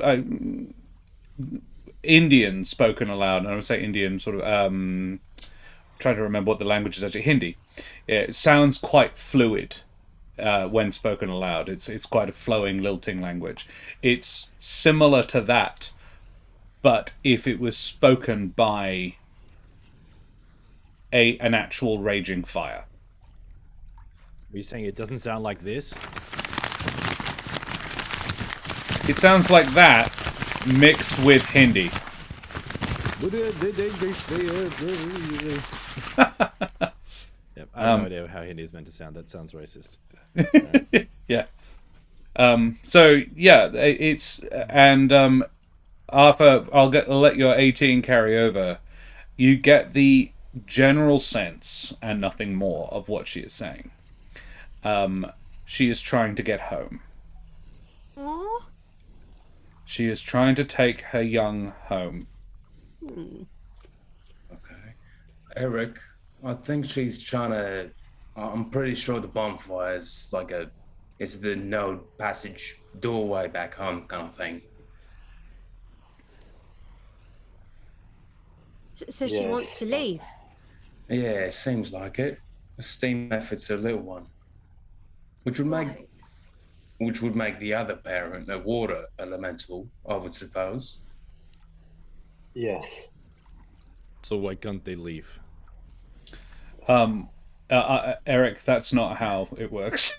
Indian spoken aloud, and I would say Indian sort of, trying to remember what the language is actually, Hindi. It sounds quite fluid when spoken aloud. It's quite a flowing, lilting language. It's similar to that, but if it was spoken by an actual raging fire. Are you saying it doesn't sound like this? It sounds like that mixed with Hindi. Yep, I have no idea how Hindi is meant to sound. That sounds racist. Yeah. So yeah, it's and Arthur, I'll let your 18 carry over. You get the general sense and nothing more of what she is saying. She is trying to get home. Aww. She is trying to take her young home. Okay. Eric, I think she's trying to... I'm pretty sure the bonfire is it's the no passage doorway back home kind of thing. So she wants to leave. Yeah, it seems like it. The steam method's a little one. Which would make the other parent a water elemental, I would suppose. Yes. So why can't they leave? Eric, that's not how it works.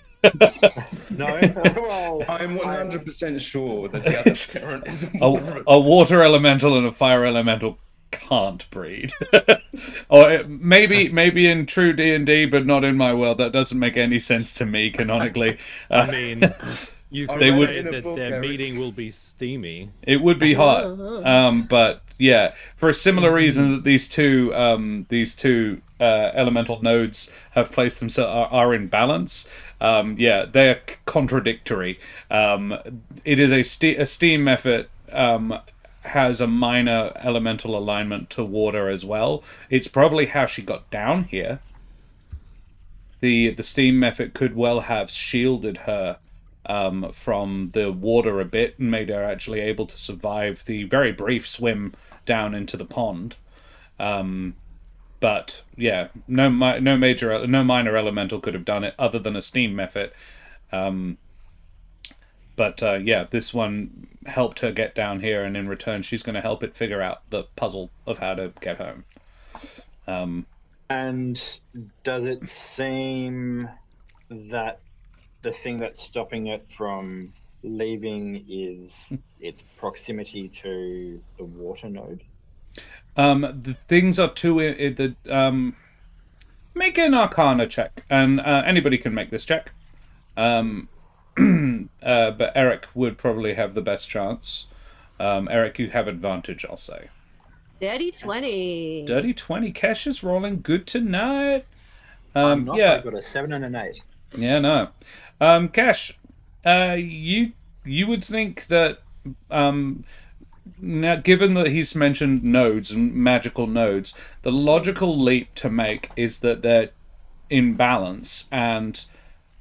No. Well, I'm 100% sure that the other parent is a water elemental and a fire elemental can't breed. Or maybe in true D&D, but not in my world. That doesn't make any sense to me canonically. I mean, you could They would- say that their meeting will be steamy. It would be hot, but yeah, for a similar reason that these two elemental nodes have placed themselves are in balance. Yeah, they're contradictory. It is a steam method. Has a minor elemental alignment to water as well. It's probably how she got down here. The steam method could well have shielded her from the water a bit and made her actually able to survive the very brief swim down into the pond. But yeah, no minor elemental could have done it other than a steam method. But yeah, this one helped her get down here, and in return, she's going to help it figure out the puzzle of how to get home. and does it seem that the thing that's stopping it from leaving is its proximity to the water node? The things are too... make an Arcana check, and anybody can make this check. But Eric would probably have the best chance. Eric, you have advantage, I'll say. Dirty 20. Dirty 20. Kesh is rolling good tonight. I'm not. Yeah. I've got a 7 and an 8. Yeah, no. Kesh, you would think that now, given that he's mentioned nodes and magical nodes, the logical leap to make is that they're in balance and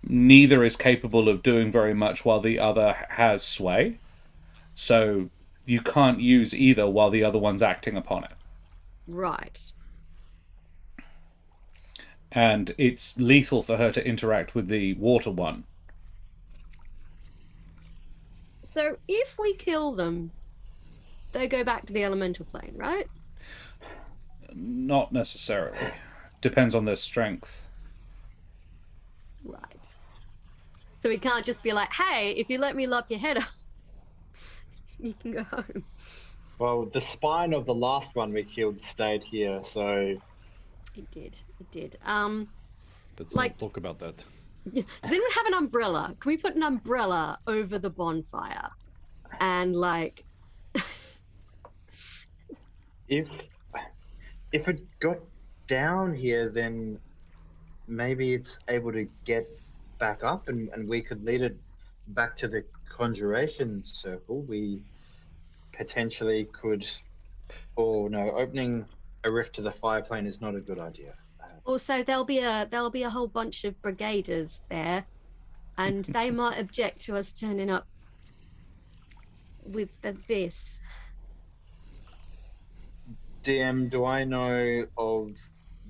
neither is capable of doing very much while the other has sway. So you can't use either while the other one's acting upon it. Right. And it's lethal for her to interact with the water one. So if we kill them, they go back to the elemental plane, right? Not necessarily. Depends on their strength. Right. So we can't just be like, hey, if you let me lop your head off, you can go home. Well, the spine of the last one we killed stayed here, so It did. It did. Let's Like- not talk about that. Does anyone have an umbrella? Can we put an umbrella over the bonfire? And like, If it got down here, then maybe it's able to get back up, and we could lead it back to the conjuration circle. We potentially could. Oh no, opening a rift to the fire plane is not a good idea. also there'll be a whole bunch of brigaders there, and they might object to us turning up with this. DM, do I know of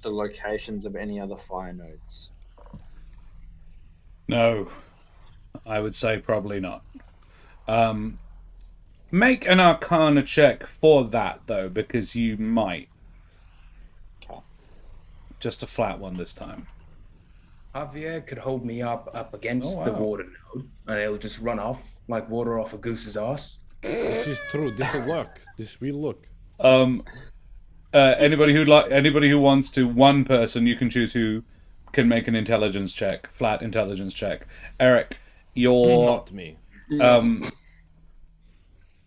the locations of any other fire nodes? No, I would say probably not. Make an Arcana check for that though, because you might. Okay. Just a flat one this time. Javier could hold me up against Oh, the wow. water node, and it'll just run off like water off a goose's ass. This is true. This will work. This will look. Anybody who wants to, one person you can choose who can make an intelligence check, flat intelligence check. Eric, you're Not me.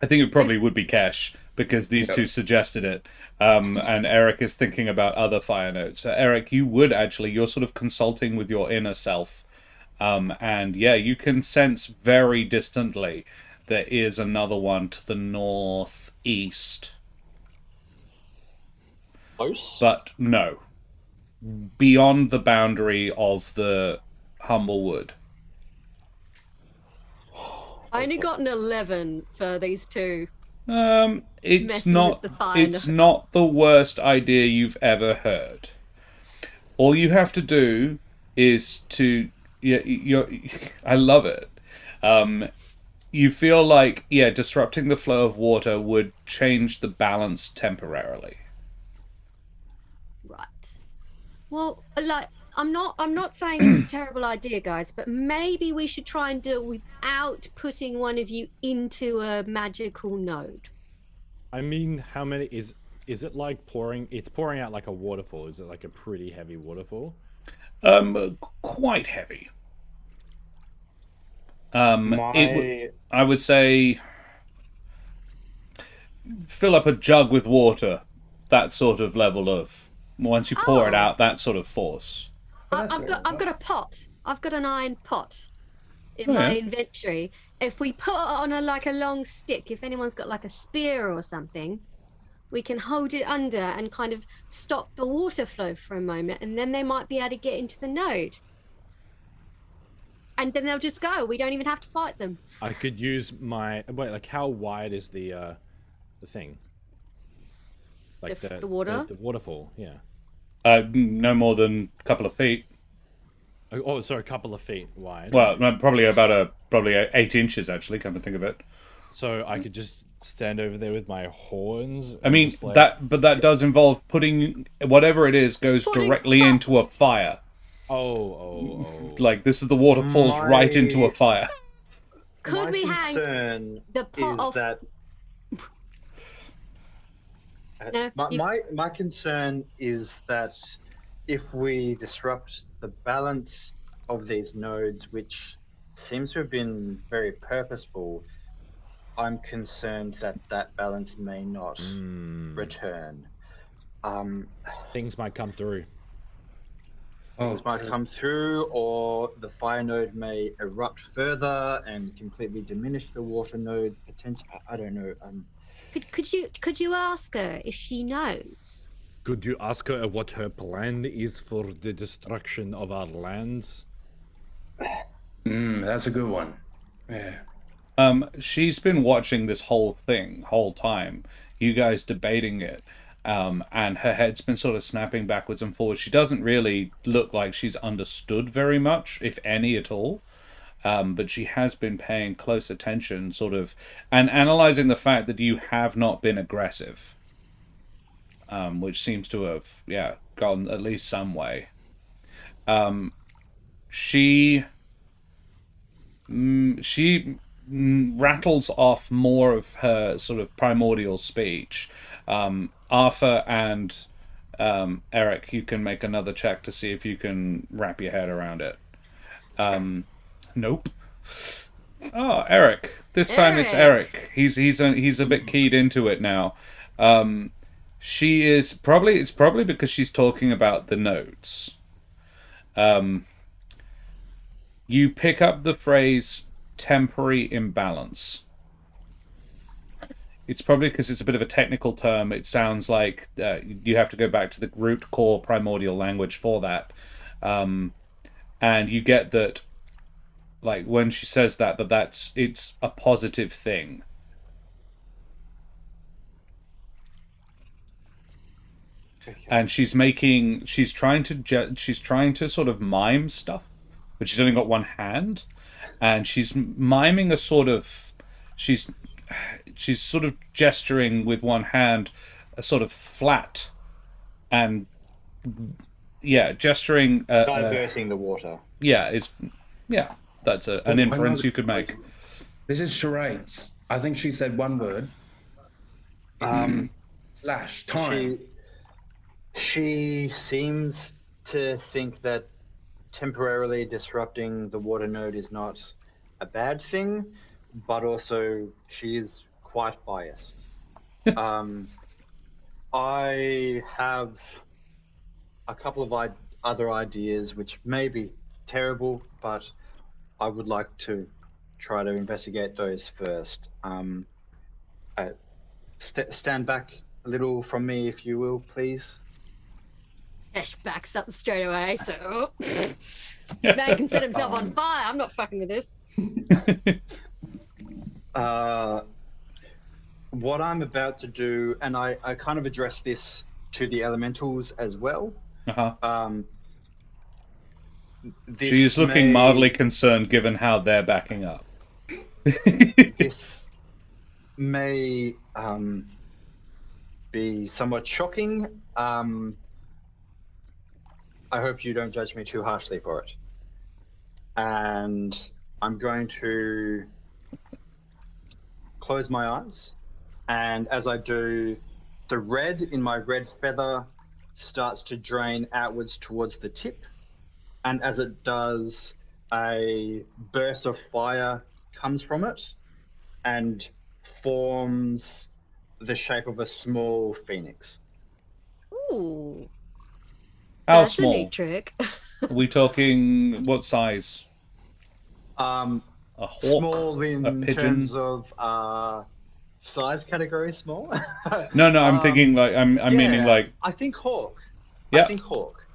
I think it probably would be Kesh because these two suggested it. And Eric is thinking about other fire notes. So Eric, you're sort of consulting with your inner self. And yeah, you can sense very distantly there is another one to the northeast. Close? But no. Beyond the boundary of the Humblewood. I only got an 11 for these two. It's Messing not with the fire it's note. not the worst idea you've ever heard. All you have to do is to I love it. You feel like disrupting the flow of water would change the balance temporarily. Right. Well, like, I'm not saying it's a terrible idea, guys, but maybe we should try and do it without putting one of you into a magical node. I mean, how many is it like pouring? It's pouring out like a waterfall. Is it like a pretty heavy waterfall? Quite heavy. My I would say fill up a jug with water. That sort of level of once you pour it Oh. out, that sort of force. I've got a pot. I've got an iron pot in Oh, my yeah. inventory. If we put it on a long stick, if anyone's got like a spear or something, we can hold it under and kind of stop the water flow for a moment, and then they might be able to get into the node. And then they'll just go. We don't even have to fight them. I could use my wait. Like, how wide is the thing? Like The water? the waterfall. Yeah. No more than a couple of feet. Oh, sorry, a couple of feet wide. Well, probably 8 inches actually. Come to think of it. So I could just stand over there with my horns. I mean just, like, that does involve putting whatever it is goes Putting directly fire- into a fire. Oh. Like this is the water falls right into a fire. Could my we hang concern the pot is off? that No, my concern is that if we disrupt the balance of these nodes, which seems to have been very purposeful, I'm concerned that that balance may not return. Things might come through. Things might come through, or the fire node may erupt further and completely diminish the water node potential. I don't know. Could you ask her if she knows? Could you ask her what her plan is for the destruction of our lands? That's a good one. Yeah. She's been watching this whole time. You guys debating it. And her head's been sort of snapping backwards and forwards. She doesn't really look like she's understood very much, if any at all. But she has been paying close attention, sort of, and analyzing the fact that you have not been aggressive. Which seems to have, gone at least some way. She rattles off more of her sort of primordial speech. Arthur and Eric, you can make another check to see if you can wrap your head around it. Nope. Oh, Eric. This time it's Eric. He's a bit keyed into it now. It's probably because she's talking about the notes. You pick up the phrase temporary imbalance. It's probably because it's a bit of a technical term. It sounds like you have to go back to the root core primordial language for that. And you get that, like, when she says it's a positive thing. And she's trying to sort of mime stuff, but she's only got one hand, and she's miming a sort of, she's sort of gesturing with one hand, a sort of flat, and gesturing. Diverting the water. That's an inference you could make. This is charades. I think she said one word. Slash time. She seems to think that temporarily disrupting the water node is not a bad thing, but also she is quite biased. I have a couple of other ideas which may be terrible, but I would like to try to investigate those first. Stand back a little from me, if you will, please. Kesh backs up straight away, so this man can set himself on fire. I'm not fucking with this. What I'm about to do, and I kind of address this to the elementals as well. She is looking mildly concerned given how they're backing up. This may be somewhat shocking. I hope you don't judge me too harshly for it. And I'm going to close my eyes. And as I do, the red in my red feather starts to drain outwards towards the tip. And as it does, a burst of fire comes from it and forms the shape of a small phoenix. Ooh. How That's small? a neat trick. Are we talking what size? A hawk? Small A in pigeon? terms of size category small. No, I'm thinking like I'm meaning like I think hawk. Yeah. I think hawk.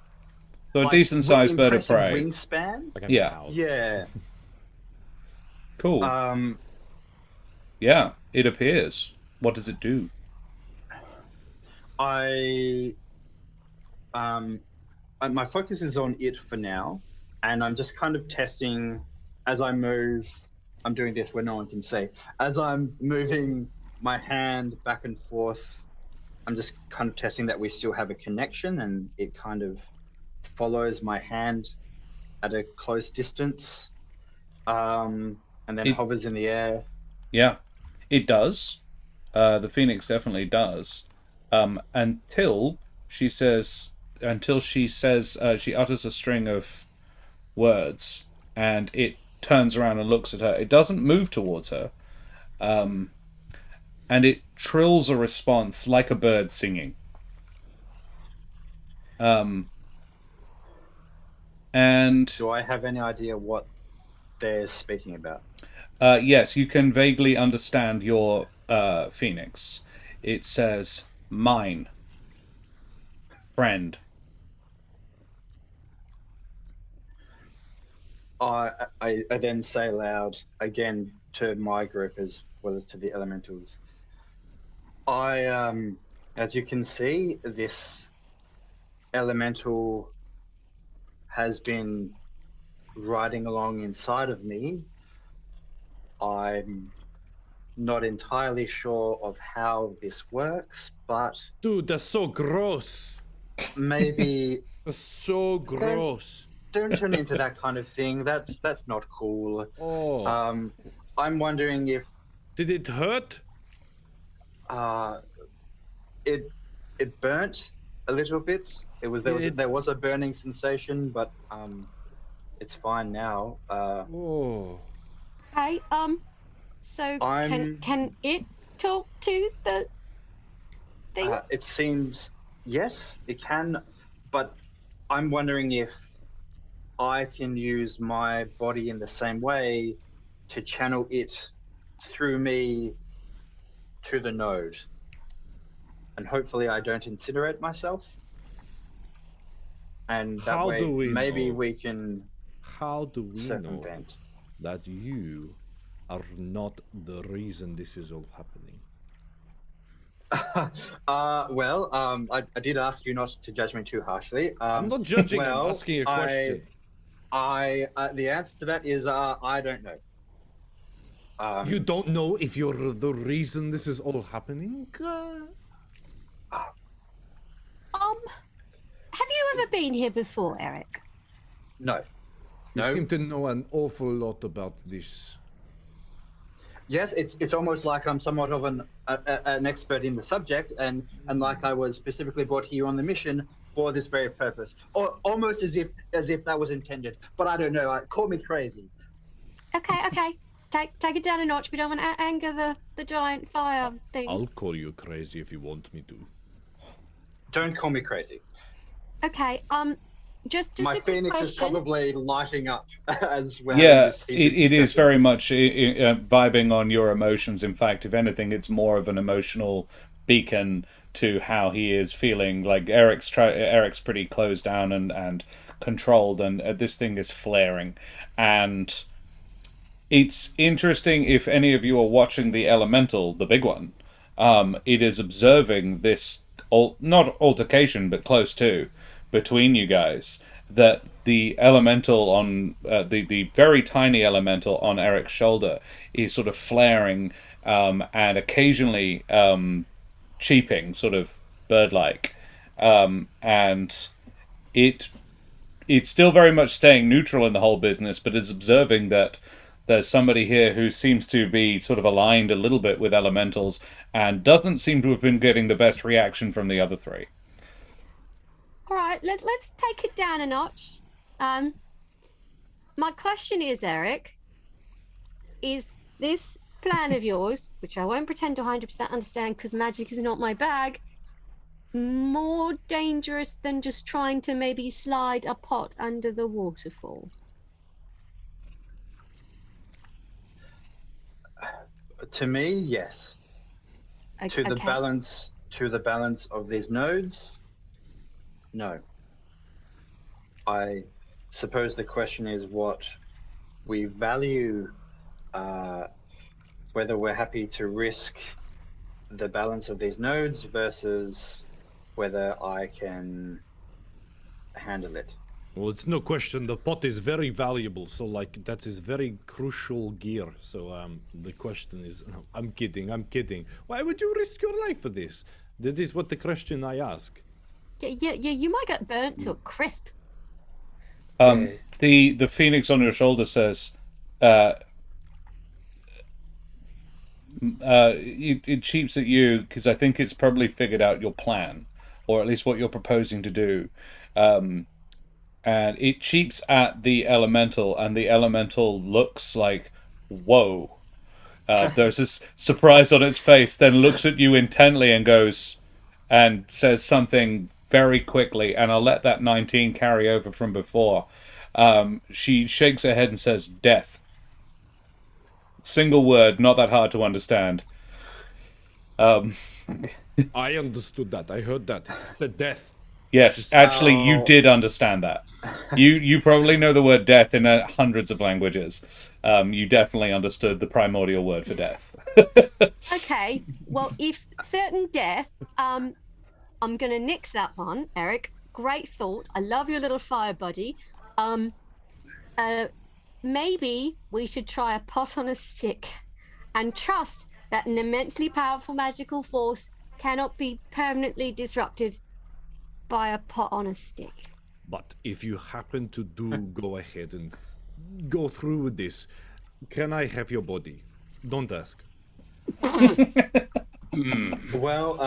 so a decent sized bird of impressive prey. Wingspan. Like Yeah. owl. Yeah. Cool. Yeah, it appears. What does it do? My focus is on it for now, and I'm just kind of testing as I move. I'm doing this where no one can see. As I'm moving my hand back and forth, I'm just kind of testing that we still have a connection, and it kind of follows my hand at a close distance, and then hovers in the air. Yeah, it does. The phoenix definitely does. Until she says, she utters a string of words, and it turns around and looks at her. It doesn't move towards her, and it trills a response like a bird singing. And Do I have any idea what they're speaking about? yes, you can vaguely understand your phoenix. It says, "Mine, friend." I then say aloud again to my group as well as to the elementals. As you can see, this elemental has been riding along inside of me. I'm not entirely sure of how this works, but Dude, that's so gross. maybe That's so gross. don't turn into that kind of thing. That's not cool. Oh. I'm wondering if Did it hurt? it burnt a little bit. There was a burning sensation, but it's fine now. Oh. Okay, so I'm. can it talk to the thing? It seems yes, it can, but I'm wondering if I can use my body in the same way to channel it through me to the node, and hopefully I don't incinerate myself. And that How way, do we maybe know? we can How do we know circumvent. that you are not the reason this is all happening? I did ask you not to judge me too harshly. I'm not judging, I'm well, asking a question. The answer to that is I don't know. You don't know if you're the reason this is all happening? Have you ever been here before, Eric? No. You No. seem to know an awful lot about this. Yes, it's almost like I'm somewhat of an expert in the subject, and like I was specifically brought here on the mission for this very purpose, or almost as if that was intended. But I don't know. Call me crazy. Okay. Take it down a notch. We don't want to anger the giant fire thing. I'll call you crazy if you want me to. Don't call me crazy. Okay. Just My a quick phoenix question. is probably lighting up as well. Yeah, it is very much vibing on your emotions. In fact, if anything, it's more of an emotional beacon to how he is feeling. Like Eric's pretty closed down and controlled, and this thing is flaring. And it's interesting if any of you are watching the elemental, the big one. It is observing this not altercation, but close to, between you guys, that the elemental on the very tiny elemental on Eric's shoulder is sort of flaring and occasionally cheeping, sort of bird-like, and it's still very much staying neutral in the whole business, but is observing that there's somebody here who seems to be sort of aligned a little bit with elementals and doesn't seem to have been getting the best reaction from the other three. All right, let's take it down a notch. My question is, Eric, is this plan of yours, which I won't pretend to 100% understand because magic is not my bag, more dangerous than just trying to maybe slide a pot under the waterfall? To me, yes. To the balance of these nodes, no. I suppose the question is what we value, whether we're happy to risk the balance of these nodes versus whether I can handle it. Well, it's no question the pot is very valuable, so like that is very crucial gear. So the question is, no, I'm kidding. Why would you risk your life for this? That is what the question I ask. Yeah, you might get burnt to a crisp. The phoenix on your shoulder says, it cheeps at you because I think it's probably figured out your plan, or at least what you're proposing to do. And it cheeps at the elemental, and the elemental looks like, whoa. There's this surprise on its face, then looks at you intently and goes, and says something very quickly, and I'll let that 19 carry over from before. She shakes her head and says, death. Single word, not that hard to understand. I understood that. I heard that. It said death. Yes, actually, you did understand that. You probably know the word death in hundreds of languages. You definitely understood the primordial word for death. Okay, well, if certain death, I'm going to nix that one, Eric. Great thought. I love your little fire buddy. Maybe we should try a pot on a stick and trust that an immensely powerful magical force cannot be permanently disrupted by a pot on a stick. But if you happen to go ahead and go through with this, can I have your body? Don't ask. Well,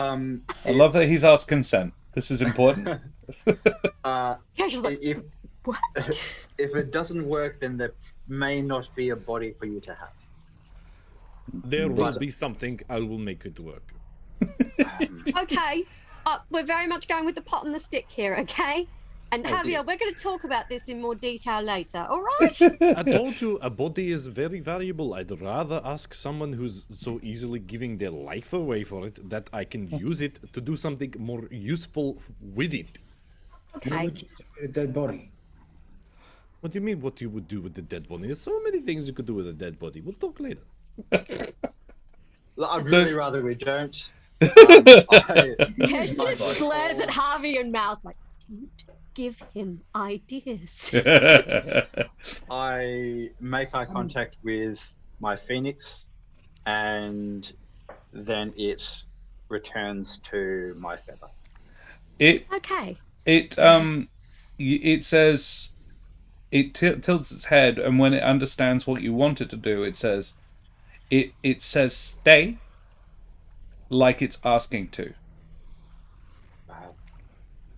I love that he's asked consent. This is important. Kesh is like, if what? if it doesn't work, then there may not be a body for you to have. There will But- be something. I will make it work. Okay, we're very much going with the pot and the stick here, okay? And Oh, Javier, dear. we're going to talk about this in more detail later, all right? I told you a body is very valuable. I'd rather ask someone who's so easily giving their life away for it that I can use it to do something more useful with it. What Okay. would you do with a dead body? What do you mean what you would do with the dead body? There's so many things you could do with a dead body. We'll talk later. I'd really rather we don't. Kesh just glares at Harvey and mouth like, don't give him ideas. I make eye contact with my phoenix, and then it returns to my feather. Okay. It says it tilts its head, and when it understands what you want it to do, it says stay, like it's asking to.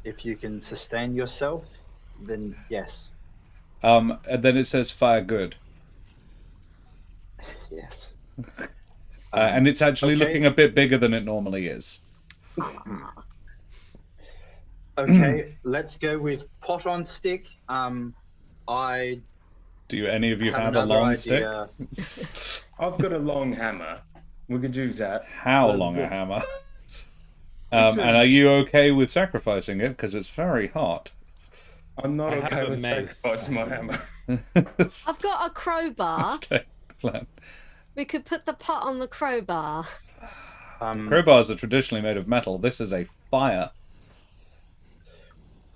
If you can sustain yourself, then yes. And then it says fire good. Yes. And it's actually okay. looking a bit bigger than it normally is. Okay, let's go with pot on stick. I Do any of you have have a another long idea. stick? I've got a long hammer. We could use that. How long a hammer? And are you okay with sacrificing it? Because it's very hot. I'm not I have okay a with mace. sacrificing my hammer. I've got a crowbar. Okay, plan. We could put the pot on the crowbar. Crowbars are traditionally made of metal. This is a fire.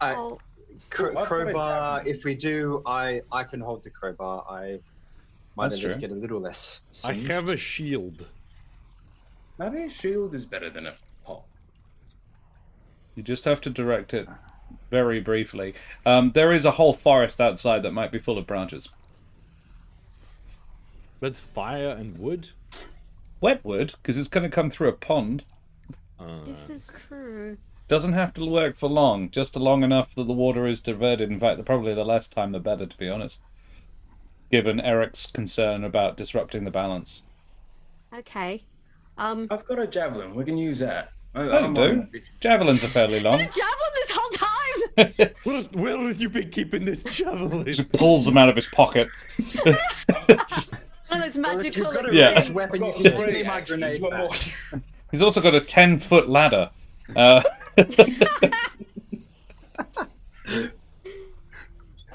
Oh, I've got a Crowbar. javelin. If we do, I can hold the crowbar. I might That's just true. get a little less. I singed. have a shield. Maybe a shield is better than a pot. You just have to direct it very briefly. There is a whole forest outside that might be full of branches. But fire and wood. Wet wood, because it's going to come through a pond. this is true. Doesn't have to work for long, just long enough that the water is diverted. In fact, probably the less time the better, to be honest. Given Eric's concern about disrupting the balance. Okay. I've got a javelin. We can use that. That'll do. Javelins are fairly long. Javelin this whole time! Where have you been keeping this javelin? Just pulls them out of his pocket. One of those Well, if you've magical got a Yeah. ranged weapon, you Got can three, give me my actually. grenade Do you want back. more? He's also got a 10-foot ladder.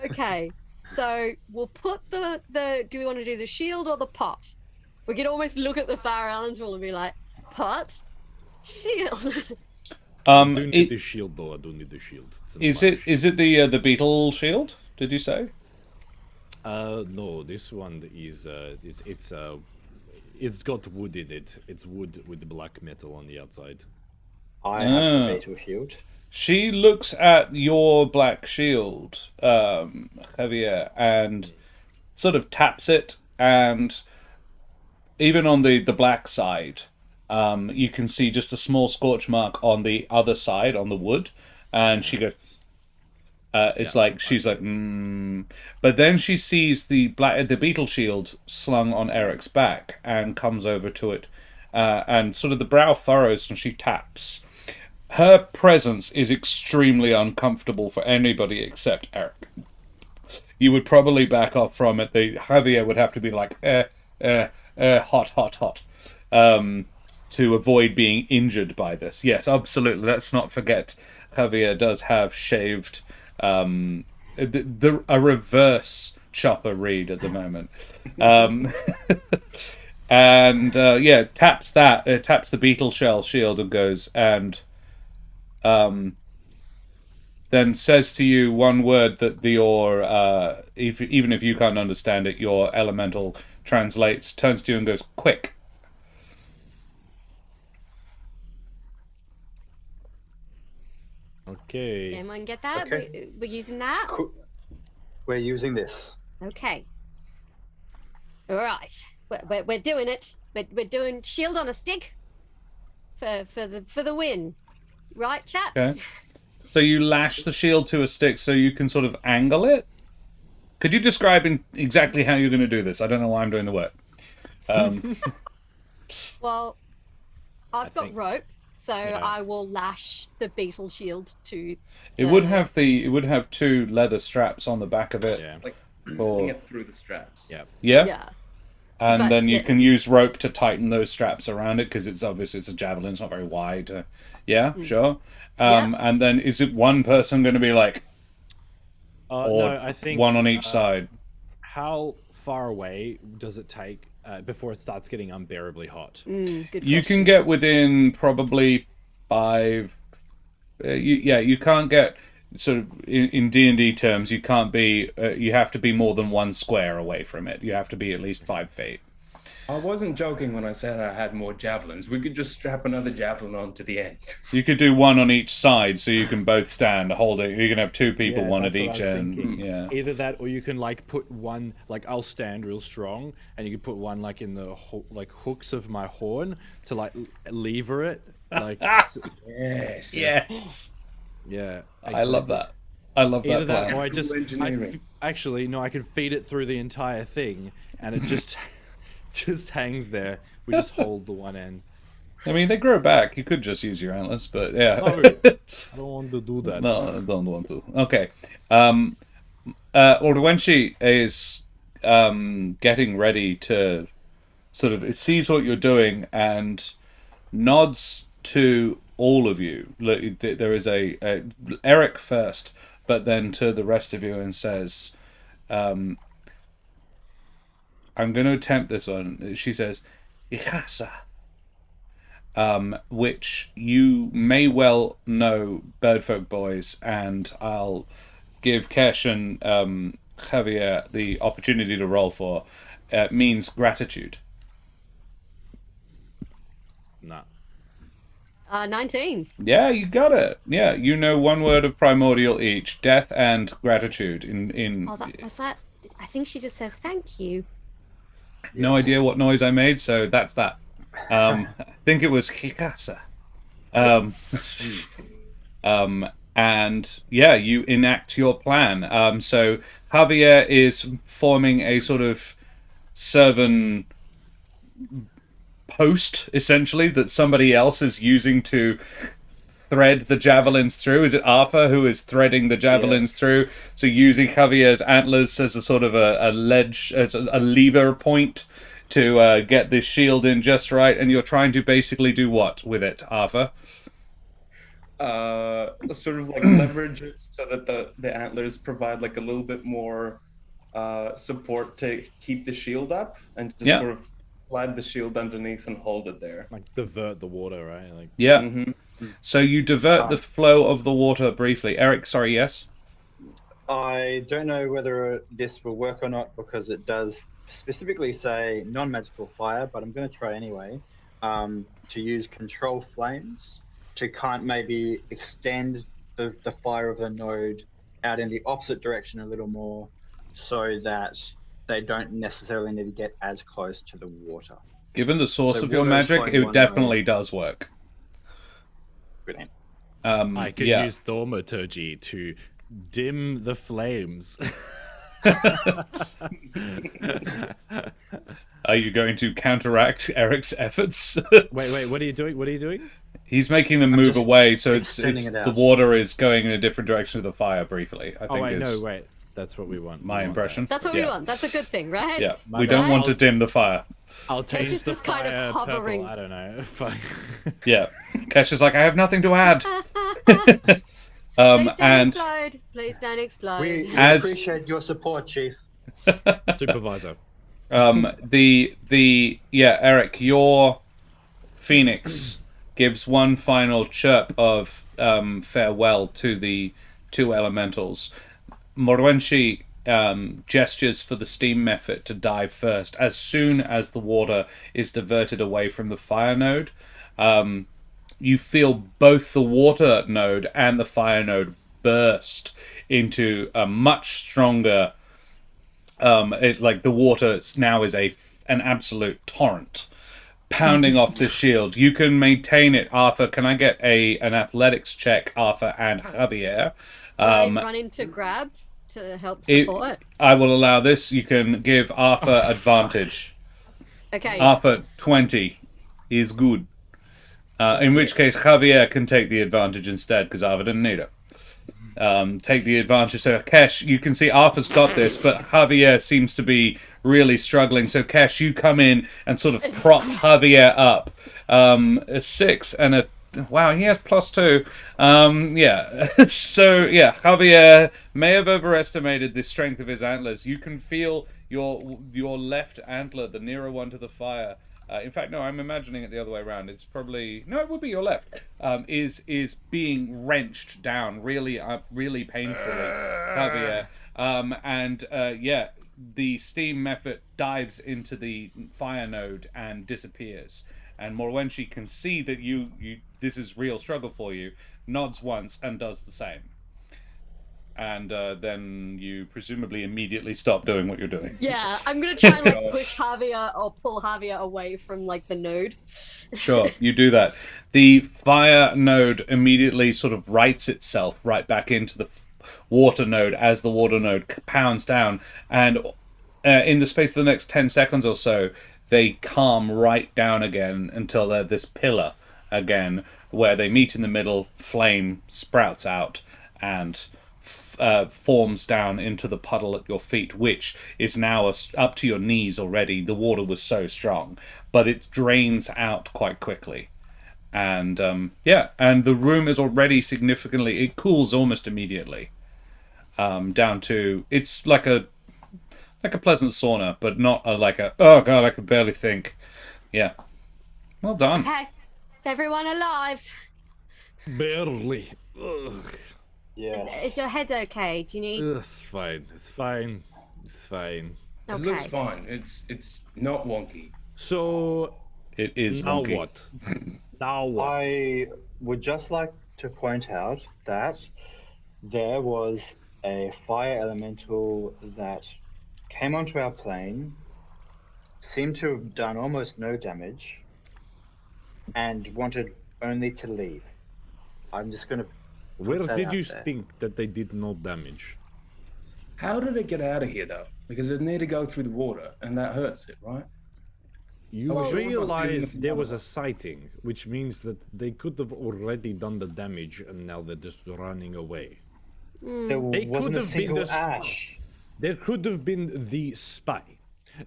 Okay, so we'll put the. Do we want to do the shield or the pot? We could almost look at the fire elemental and be like, pot, shield. I do need It, the shield, though. I do need the shield. It's in is my it the beetle shield? Did you say? No, this one is it's got wood in it. It's wood with black metal on the outside. I have Ah. the beetle shield. She looks at your black shield, Javier, and sort of taps it, and even on the black side, you can see just a small scorch mark on the other side, on the wood, and she goes, it's like, she's like, But then she sees the beetle shield slung on Eric's back, and comes over to it, and sort of the brow furrows, and she taps. Her presence is extremely uncomfortable for anybody except Eric. You would probably back off from it. The Javier would have to be like, hot, hot, hot, to avoid being injured by this. Yes, absolutely. Let's not forget, Javier does have shaved, a reverse Chopper Reed at the moment. And taps the beetle shell shield and goes, and then says to you one word that your even if you can't understand it, your elemental translates, turns to you and goes, quick. Okay. Anyone get that? Okay. We're using that? Cool. We're using this. Okay. All right. We're doing it. We're doing shield on a stick for the win. Right, chaps? Okay. So you lash the shield to a stick so you can sort of angle it? Could you describe exactly how you're going to do this? I don't know why I'm doing the work. Well, I've got think- rope, so yeah. I will lash the beetle shield to. It would have two leather straps on the back of it. Yeah. Like Or- sling it through the straps. Yeah. Yeah? Yeah. And But, then you yeah. can use rope to tighten those straps around it because it's obviously it's a javelin, it's not very wide. Yeah, sure. And then is it one person going to be like, or No, I think one on each side? How far away does it take before it starts getting unbearably hot? Good You question. can get within probably 5. You can't get sort of in D&D terms. You can't be. You have to be more than 1 square away from it. You have to be at least 5 feet. I wasn't joking when I said I had more javelins. We could just strap another javelin onto the end. You could do one on each side, so you can both stand holding. You can have 2 people, Yeah, one at that's what each I was end. thinking. Yeah. Either that, or you can like put one like I'll stand real strong, and you can put one like in the like hooks of my horn to like lever it. Like Yes. Yes. yeah, I love that. I love Either that that, plan. or I just Engineering. actually no, I can feed it through the entire thing, and it just just hangs there. We just hold the one end. I mean, they grow back. You could just use your antlers, but yeah. No, I don't want to do that. No, I don't want to. Okay. Or when she is getting ready to sort of, it sees what you're doing and nods to all of you. Look, there is a Eric first, but then to the rest of you and says, I'm going to attempt this one. She says, Ichasa. Which you may well know, Birdfolk boys, and I'll give Kesh and Javier the opportunity to roll for, means gratitude. No. 19. Yeah, you got it. Yeah, you know one word of primordial each, death and gratitude. Oh, that was that. I think she just said thank you. No idea what noise I made, so that's that. I think it was Hikasa. And yeah, you enact your plan. So Javier is forming a sort of servant post, essentially, that somebody else is using to thread the javelins through. Is it Arthur who is threading the javelins through? So using Javier's antlers as a sort of a ledge, as a lever point to get this shield in just right, and you're trying to basically do what with it, Arthur? Sort of like leverage it so that the antlers provide like a little bit more support to keep the shield up, and just sort of slide the shield underneath and hold it there. Like divert the water, right? Like Yeah. So you divert the flow of the water briefly. Eric, sorry, yes? I don't know whether this will work or not because it does specifically say non-magical fire, but I'm going to try anyway. To use control flames to maybe extend the fire of the node out in the opposite direction a little more, so that they don't necessarily need to get as close to the water. Given the source So of your water is magic, flowing it one definitely way. does work. Brilliant. I could yeah. use thaumaturgy to dim the flames. Are you going to counteract Eric's efforts? Wait, what are you doing? What are you doing? He's making them move just away, so it's extending it the out. water is going in a different direction of the fire briefly. I think Oh wait, is no, wait. That's what we want. my We want impression. That's what we Yeah. want. That's a good thing, right? Yeah, My we don't bad. want to dim the fire. that. I'll change is the just kind of fire hovering. purple. I don't know. Fuck. Yeah, Kesh is like, I have nothing to add. Please don't And explode. Please don't explode. We As- appreciate your support, Chief. Supervisor. Eric, your phoenix gives one final chirp of farewell to the 2 elementals. Morwenshi gestures for the steam method to dive first. As soon as the water is diverted away from the fire node, you feel both the water node and the fire node burst into a much stronger. It's like the water now is an absolute torrent pounding off the shield. You can maintain it, Arthur. Can I get an athletics check, Arthur and Javier? I run into grab to help support. I will allow this. You can give Arthur advantage. Okay. Arthur, 20 is good. In which case, Javier can take the advantage instead, because Arthur didn't need it. Take the advantage. So, Kesh, you can see Arthur's got this, but Javier seems to be really struggling. So, Kesh, you come in and sort of prop Javier up. A 6 and a... Wow, he has +2. Yeah. So, yeah, Javier may have overestimated the strength of his antlers. You can feel your left antler, the nearer one to the fire... in fact, no, I'm imagining it the other way around. It's probably... No, it would be your left. Is being wrenched down really painfully, Javier. Yeah, the steam method dives into the fire node and disappears. And Morwenshi can see that you this is real struggle for you, nods once and does the same. And then you presumably immediately stop doing what you're doing. Yeah, I'm gonna try and like push Javier or pull Javier away from like the node. Sure, you do that. The fire node immediately sort of rights itself right back into the water node as the water node pounds down, and in the space of the next 10 seconds or so, they calm right down again until they're this pillar again, where they meet in the middle, flame sprouts out, and forms down into the puddle at your feet, which is now up to your knees already. The water was so strong, but it drains out quite quickly. And and the room is already significantly, it cools almost immediately, down to, it's like a pleasant sauna, but not like a, oh god, I can barely think. Yeah. Well done. Okay, is everyone alive? Barely. Ugh. Yeah. Is your head okay? Do you need... It's fine. It's fine. It's fine. Okay. It looks fine. It's not wonky. So It is now wonky. what? Now what? I would just like to point out that there was a fire elemental that came onto our plane, seemed to have done almost no damage, and wanted only to leave. I'm just going to... Where did you there. think that they did no damage? How did it get out of here though? Because it need to go through the water, and that hurts it, right? You Well, realize well, there was a sighting, which means that they could have already done the damage and now they're just running away. There They wasn't could a have been single the ash. There could have been the spy.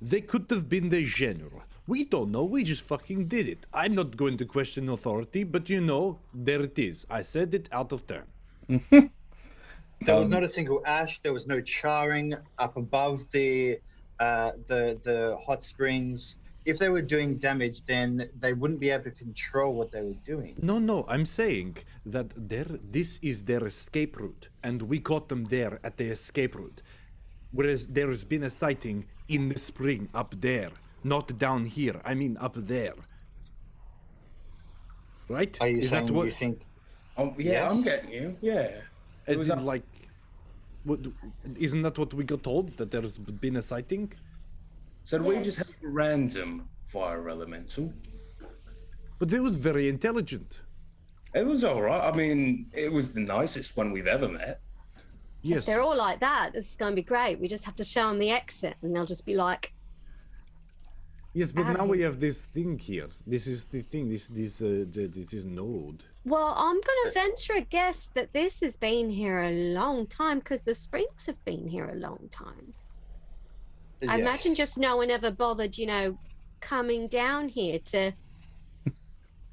They could have been the general. We don't know. We just fucking did it. I'm not going to question authority, but you know, there it is. I said it out of turn. There was not a single ash. There was no charring up above the hot springs. If they were doing damage, then they wouldn't be able to control what they were doing. No, I'm saying that this is their escape route, and we caught them there at the escape route. Whereas there's been a sighting in the spring up there, not down here. I mean up there. Right? Are you is saying that what? you think... Oh yeah, Yes. I'm getting you. Yeah. It As was in, up- like, what? Isn't that what we got told? That there's been a sighting? So we just have a random fire elemental. But it was very intelligent. It was all right. I mean, it was the nicest one we've ever met. Yes. If they're all like that, this is going to be great. We just have to show them the exit and they'll just be like, Yes, but now we have this thing here. This is the thing. This is node. well, I'm going to venture a guess that this has been here a long time because the springs have been here a long time. I Yes. imagine just no one ever bothered, coming down here to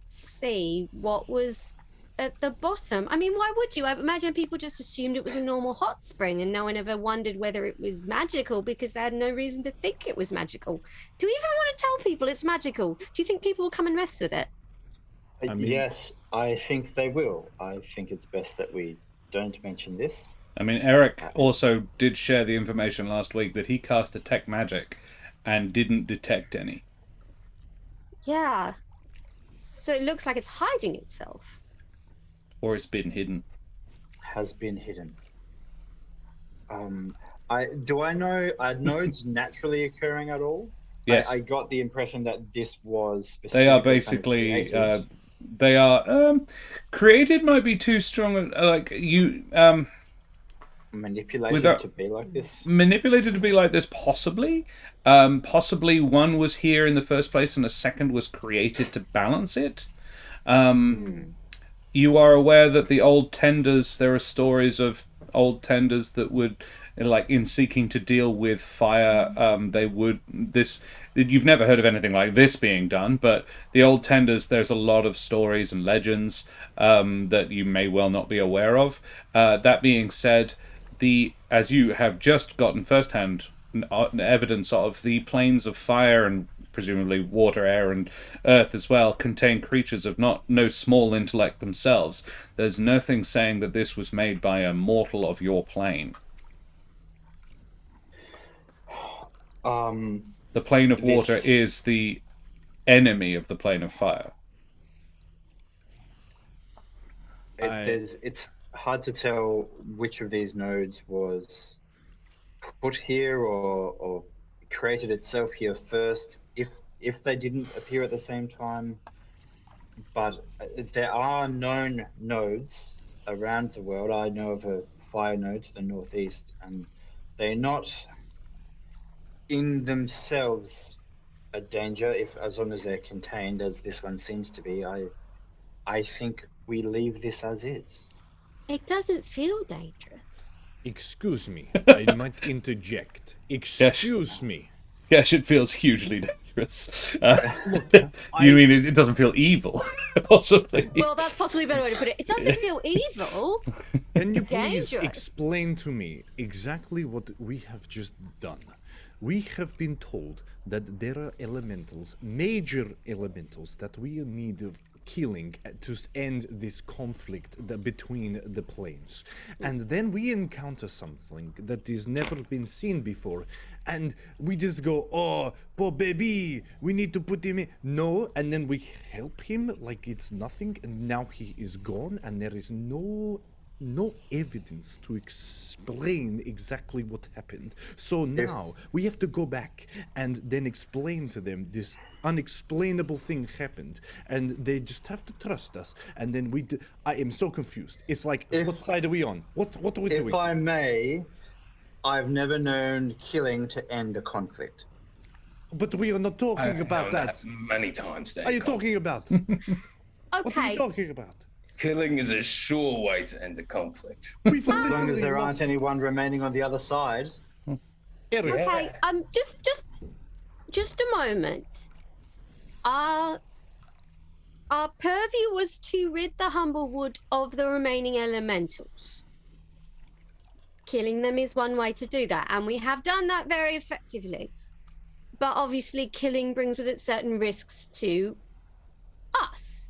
see what was at the bottom. I mean, why would you? I imagine people just assumed it was a normal hot spring and no one ever wondered whether it was magical because they had no reason to think it was magical. Do you even want to tell people it's magical? Do you think people will come and mess with it? I mean- Yes, I think they will. I think it's best that we don't mention this. I mean, Eric also did share the information last week that he cast detect magic and didn't detect any. Yeah. So it looks like it's hiding itself. Or it's been hidden. Has been hidden. Are nodes naturally occurring at all? Yes. I got the impression that this was They are specifically basically kind of created. they are created might be too strong. Like you Manipulated without to be like this. manipulated to be like this, possibly. Possibly one was here in the first place, and a second was created to balance it. You are aware that the old tenders. There are stories of old tenders that would, like, in seeking to deal with fire, they would this. You've never heard of anything like this being done, but the old tenders. There's a lot of stories and legends that you may well not be aware of. That being said, as you have just gotten firsthand evidence of, the planes of fire and presumably water, air, and earth as well contain creatures of no small intellect themselves. There's nothing saying that this was made by a mortal of your plane. The plane of water is the enemy of the plane of fire. It's hard to tell which of these nodes was put here or created itself here first, if they didn't appear at the same time. But there are known nodes around the world. I know of a fire node to the northeast, and they're not in themselves a danger, as long as they're contained, as this one seems to be. I think we leave this as is. It doesn't feel dangerous. Excuse me, I might interject. Excuse me. Yes, it feels hugely dangerous. You mean it doesn't feel evil, possibly? Well, that's possibly a better way to put it. It doesn't feel evil. Can you please Dangerous. explain to me exactly what we have just done? We have been told that there are elementals, major elementals, that we need of killing to end this conflict between the planes. And then we encounter something that has never been seen before, and we just go, oh, poor baby, we need to put him in. No, and then we help him like it's nothing, and now he is gone, and there is no evidence to explain exactly what happened. So now we have to go back and then explain to them this unexplainable thing happened, and they just have to trust us. And then I am so confused. It's like, what side are we on? What are we doing? If I may, I've never known killing to end a conflict. But we are not talking about that. Many times. Are you talking about? What are you Okay. talking about? Killing is a sure way to end a conflict. We've As long as literally there lost aren't anyone remaining on the other side. Eric. Okay. Just a moment. Our purview was to rid the Humblewood of the remaining elementals. Killing them is one way to do that, and we have done that very effectively. But obviously, killing brings with it certain risks to us.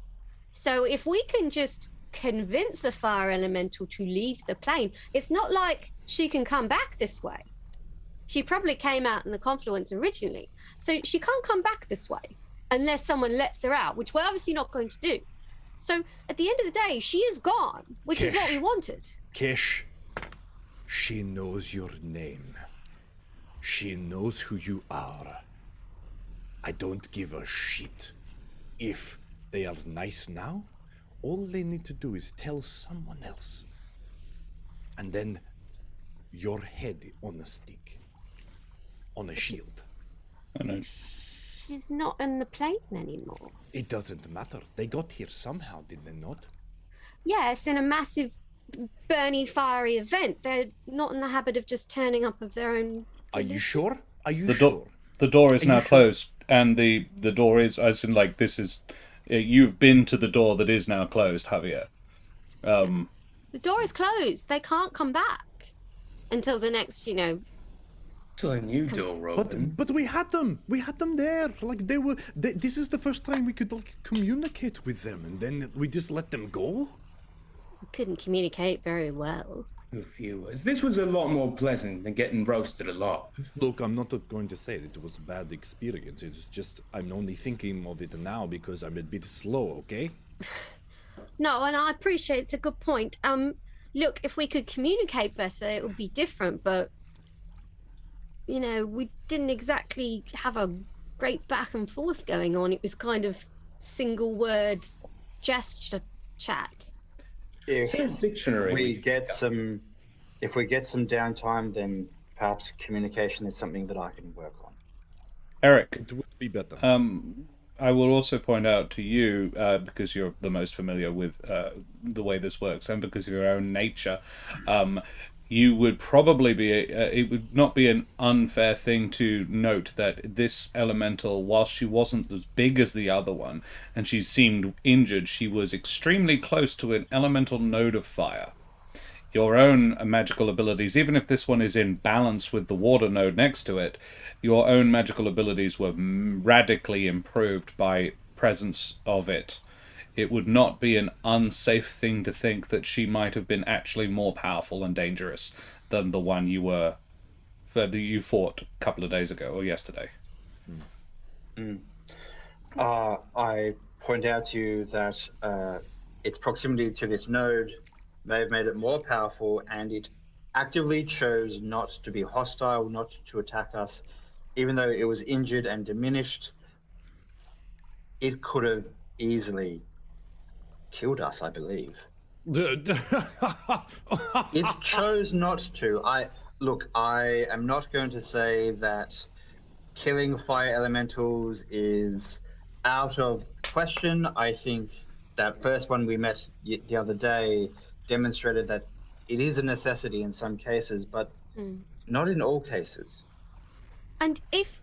So if we can just convince a fire elemental to leave the plane, it's not like she can come back this way. She probably came out in the confluence originally, so she can't come back this way unless someone lets her out, which we're obviously not going to do. So at the end of the day, she is gone, which is what we wanted. Kesh, she knows your name. She knows who you are. I don't give a shit. If they are nice now, all they need to do is tell someone else. And then your head on a stick. On a shield. I know. She's not in the plane anymore. It doesn't matter. They got here somehow, did they not? Yes, in a massive, burny, fiery event. They're not in the habit of just turning up of their own. Are you sure? Are you The sure? door is Are now you sure? closed, and the door is, as in, like, this is. You've been to the door that is now closed, Javier. The door is closed. They can't come back until the next, Till a new door open. But we had them. We had them there. Like this is the first time we could communicate with them, and then we just let them go. We couldn't communicate very well. Viewers, this was a lot more pleasant than getting roasted alive. Look, I'm not going to say that it was a bad experience. It's just I'm only thinking of it now because I'm a bit slow. Okay. No, and I appreciate it's a good point. Look, if we could communicate better, it would be different. But we didn't exactly have a great back and forth going on. It was kind of single word gesture chat. If See a dictionary. we get some, if we get some downtime, then perhaps communication is something that I can work on. Eric, It would be better. I will also point out to you, because you're the most familiar with the way this works, and because of your own nature, you would probably be. It would not be an unfair thing to note that this elemental, whilst she wasn't as big as the other one, and she seemed injured, she was extremely close to an elemental node of fire. Your own magical abilities, even if this one is in balance with the water node next to it, your own magical abilities were radically improved by presence of it. It would not be an unsafe thing to think that she might have been actually more powerful and dangerous than the one that you fought a couple of days ago or yesterday. I point out to you that its proximity to this node may have made it more powerful, and it actively chose not to be hostile, not to attack us. Even though it was injured and diminished, it could have easily killed us, I believe. It chose not to. I am not going to say that killing fire elementals is out of the question. I think that first one we met the other day demonstrated that it is a necessity in some cases, but not in all cases. And if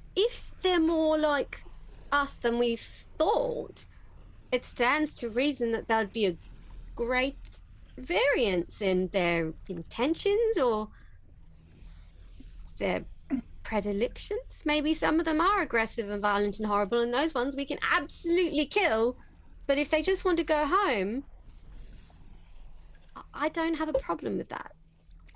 they're more like us than we've thought, it stands to reason that there'd be a great variance in their intentions or their predilections. Maybe some of them are aggressive and violent and horrible, and those ones we can absolutely kill. But if they just want to go home, I don't have a problem with that.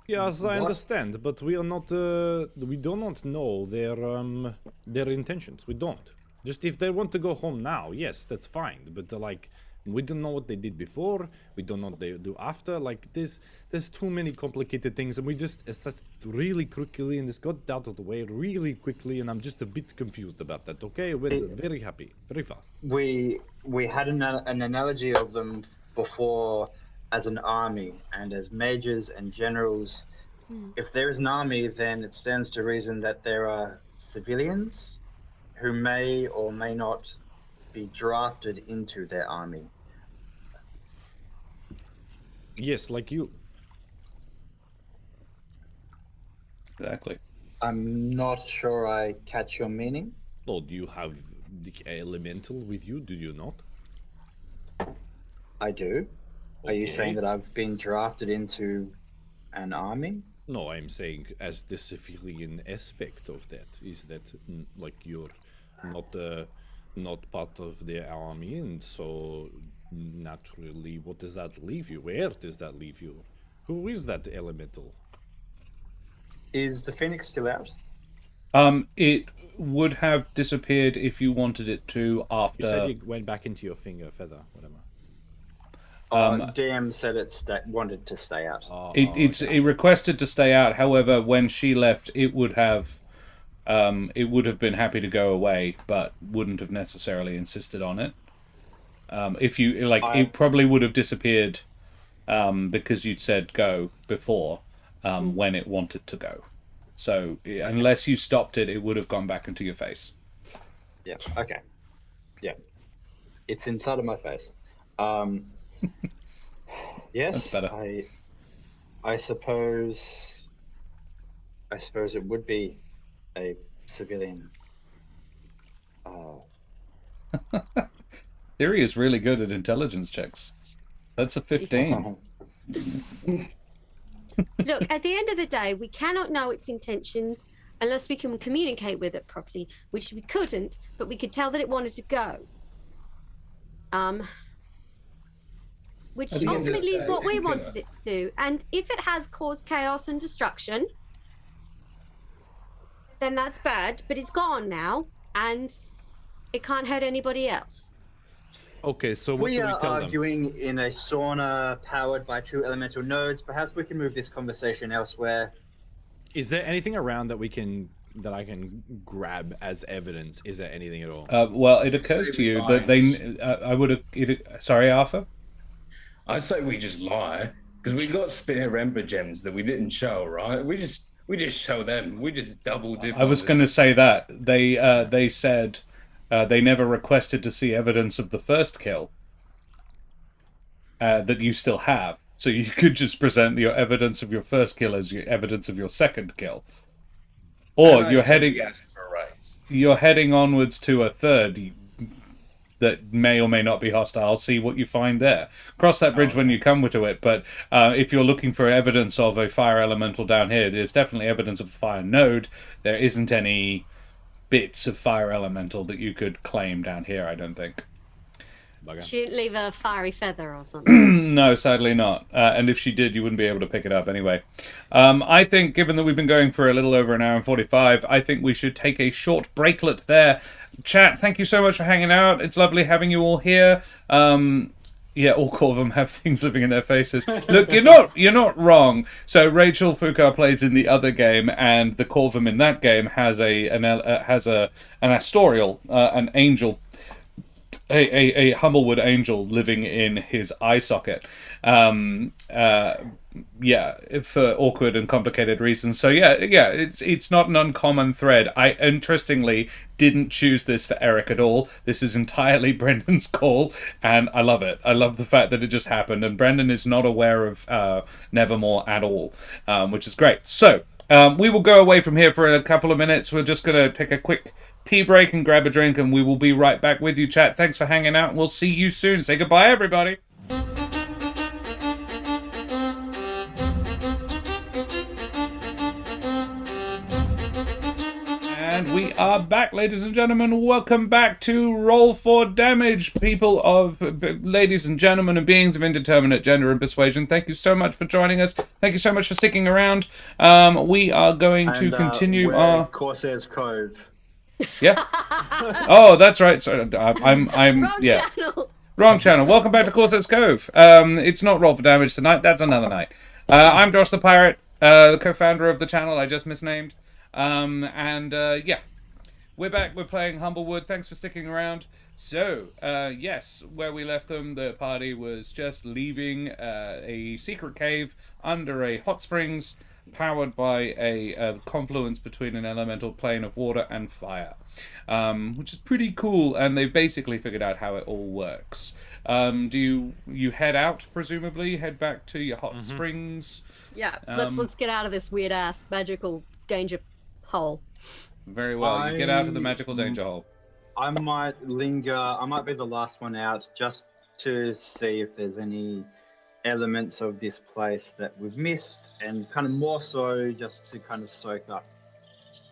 Yes, I understand, but we are not. We do not know their intentions. We don't. Just if they want to go home now, yes, that's fine. But like, we don't know what they did before. We don't know what they do after. Like, there's too many complicated things, and we just assessed really quickly, and this got out of the way really quickly, and I'm just a bit confused about that. Okay, we're very happy, very fast. We had an analogy of them before as an army, and as majors and generals. If there is an army, then it stands to reason that there are civilians who may or may not be drafted into their army. Yes, like you. Exactly. I'm not sure I catch your meaning. Oh, do you have the elemental with you? Do you not? I do. Are you Okay. saying that I've been drafted into an army? No, I'm saying as the civilian aspect of that is that like you're not part of the army, and so naturally, what does that leave you? Where does that leave you? Who is that elemental? Is the Phoenix still out? It would have disappeared if you wanted it to after. You said you went back into your finger feather, whatever. DM said it wanted to stay out. It requested to stay out. However, when she left, it would have been happy to go away, but wouldn't have necessarily insisted on it. If you like, it probably would have disappeared because you'd said go before when it wanted to go. So unless you stopped it, it would have gone back into your face. Yeah. Okay. Yeah. It's inside of my face. Yes. That's better. I suppose it would be a civilian. Theory is really good at intelligence checks. That's a 15. Look, at the end of the day, we cannot know its intentions unless we can communicate with it properly, which we couldn't, but we could tell that it wanted to go. Which At the end of the ultimately is day, what we you know. wanted it to do. And if it has caused chaos and destruction, then that's bad, but it's gone now, and it can't hurt anybody else. Okay, so what We do we are tell them? arguing in a sauna powered by 2 elemental nodes. Perhaps we can move this conversation elsewhere. Is there anything around that we can that I can grab as evidence? Is there anything at all? Well, it occurs to you that they. I would. Sorry, Arthur. I say we just lie because we got spare ember gems that we didn't show, right? We just show them. We just double dip. I was going to say that they said they never requested to see evidence of the first kill that you still have, so you could just present your evidence of your first kill as your evidence of your second kill, or you're heading onwards to a third that may or may not be hostile. See what you find there. Cross that bridge when you come to it. But if you're looking for evidence of a fire elemental down here, there's definitely evidence of a fire node. There isn't any bits of fire elemental that you could claim down here, I don't think. She didn't leave a fiery feather or something. No, sadly not. And if she did, you wouldn't be able to pick it up anyway. I think, given that we've been going for a little over an hour and 45, I think we should take a short breaklet there. Chat, thank you so much for hanging out. It's lovely having you all here. Yeah, all four of them have things living in their faces. Look, you're not wrong. So Rachel Fukar plays in the other game, and the Corvum in that game has an Astorial, an angel. A Humblewood angel living in his eye socket. Yeah, for awkward and complicated reasons. So yeah, it's not an uncommon thread. I interestingly didn't choose this for Eric at all. This is entirely Brendan's call, and I love it. I love the fact that it just happened, and Brendan is not aware of Nevermore at all, which is great. So we will go away from here for a couple of minutes. We're just going to take a quick pee break and grab a drink, and we will be right back with you, chat. Thanks for hanging out, and we'll see you soon. Say goodbye, everybody. And we are back, ladies and gentlemen. Welcome back to Roll for Damage, people of ladies and gentlemen and beings of indeterminate gender and persuasion. Thank you so much for joining us. Thank you so much for sticking around. We are going to continue our Corsair's Cove. Yeah. Oh, that's right. Sorry, I'm Wrong yeah. channel. Wrong channel. Welcome back to Corsair's Cove. It's not Roll for Damage tonight. That's another night. I'm Josh the Pirate, the co-founder of the channel I just misnamed. Yeah, we're back. We're playing Humblewood. Thanks for sticking around. So, yes, where we left them, the party was just leaving a secret cave under a hot springs powered by a confluence between an elemental plane of water and fire, which is pretty cool, and they've basically figured out how it all works. Do you head out, presumably? Head back to your hot springs? Yeah, let's get out of this weird-ass magical danger hole. Very well. You get out of the magical danger hole. I might linger. I might be the last one out just to see if there's any elements of this place that we've missed, and kind of more so just to kind of soak up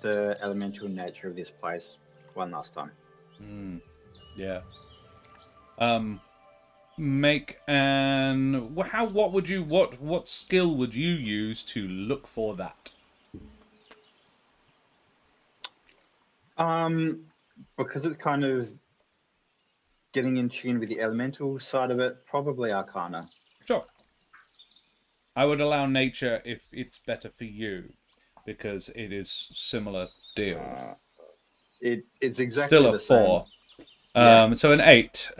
the elemental nature of this place one last time. Yeah. Make an what skill would you use to look for that? Because it's kind of getting in tune with the elemental side of it, probably Arcana. Sure. I would allow nature if it's better for you, because it is similar deal. It's exactly still a the same. 4. Yeah. So an 8.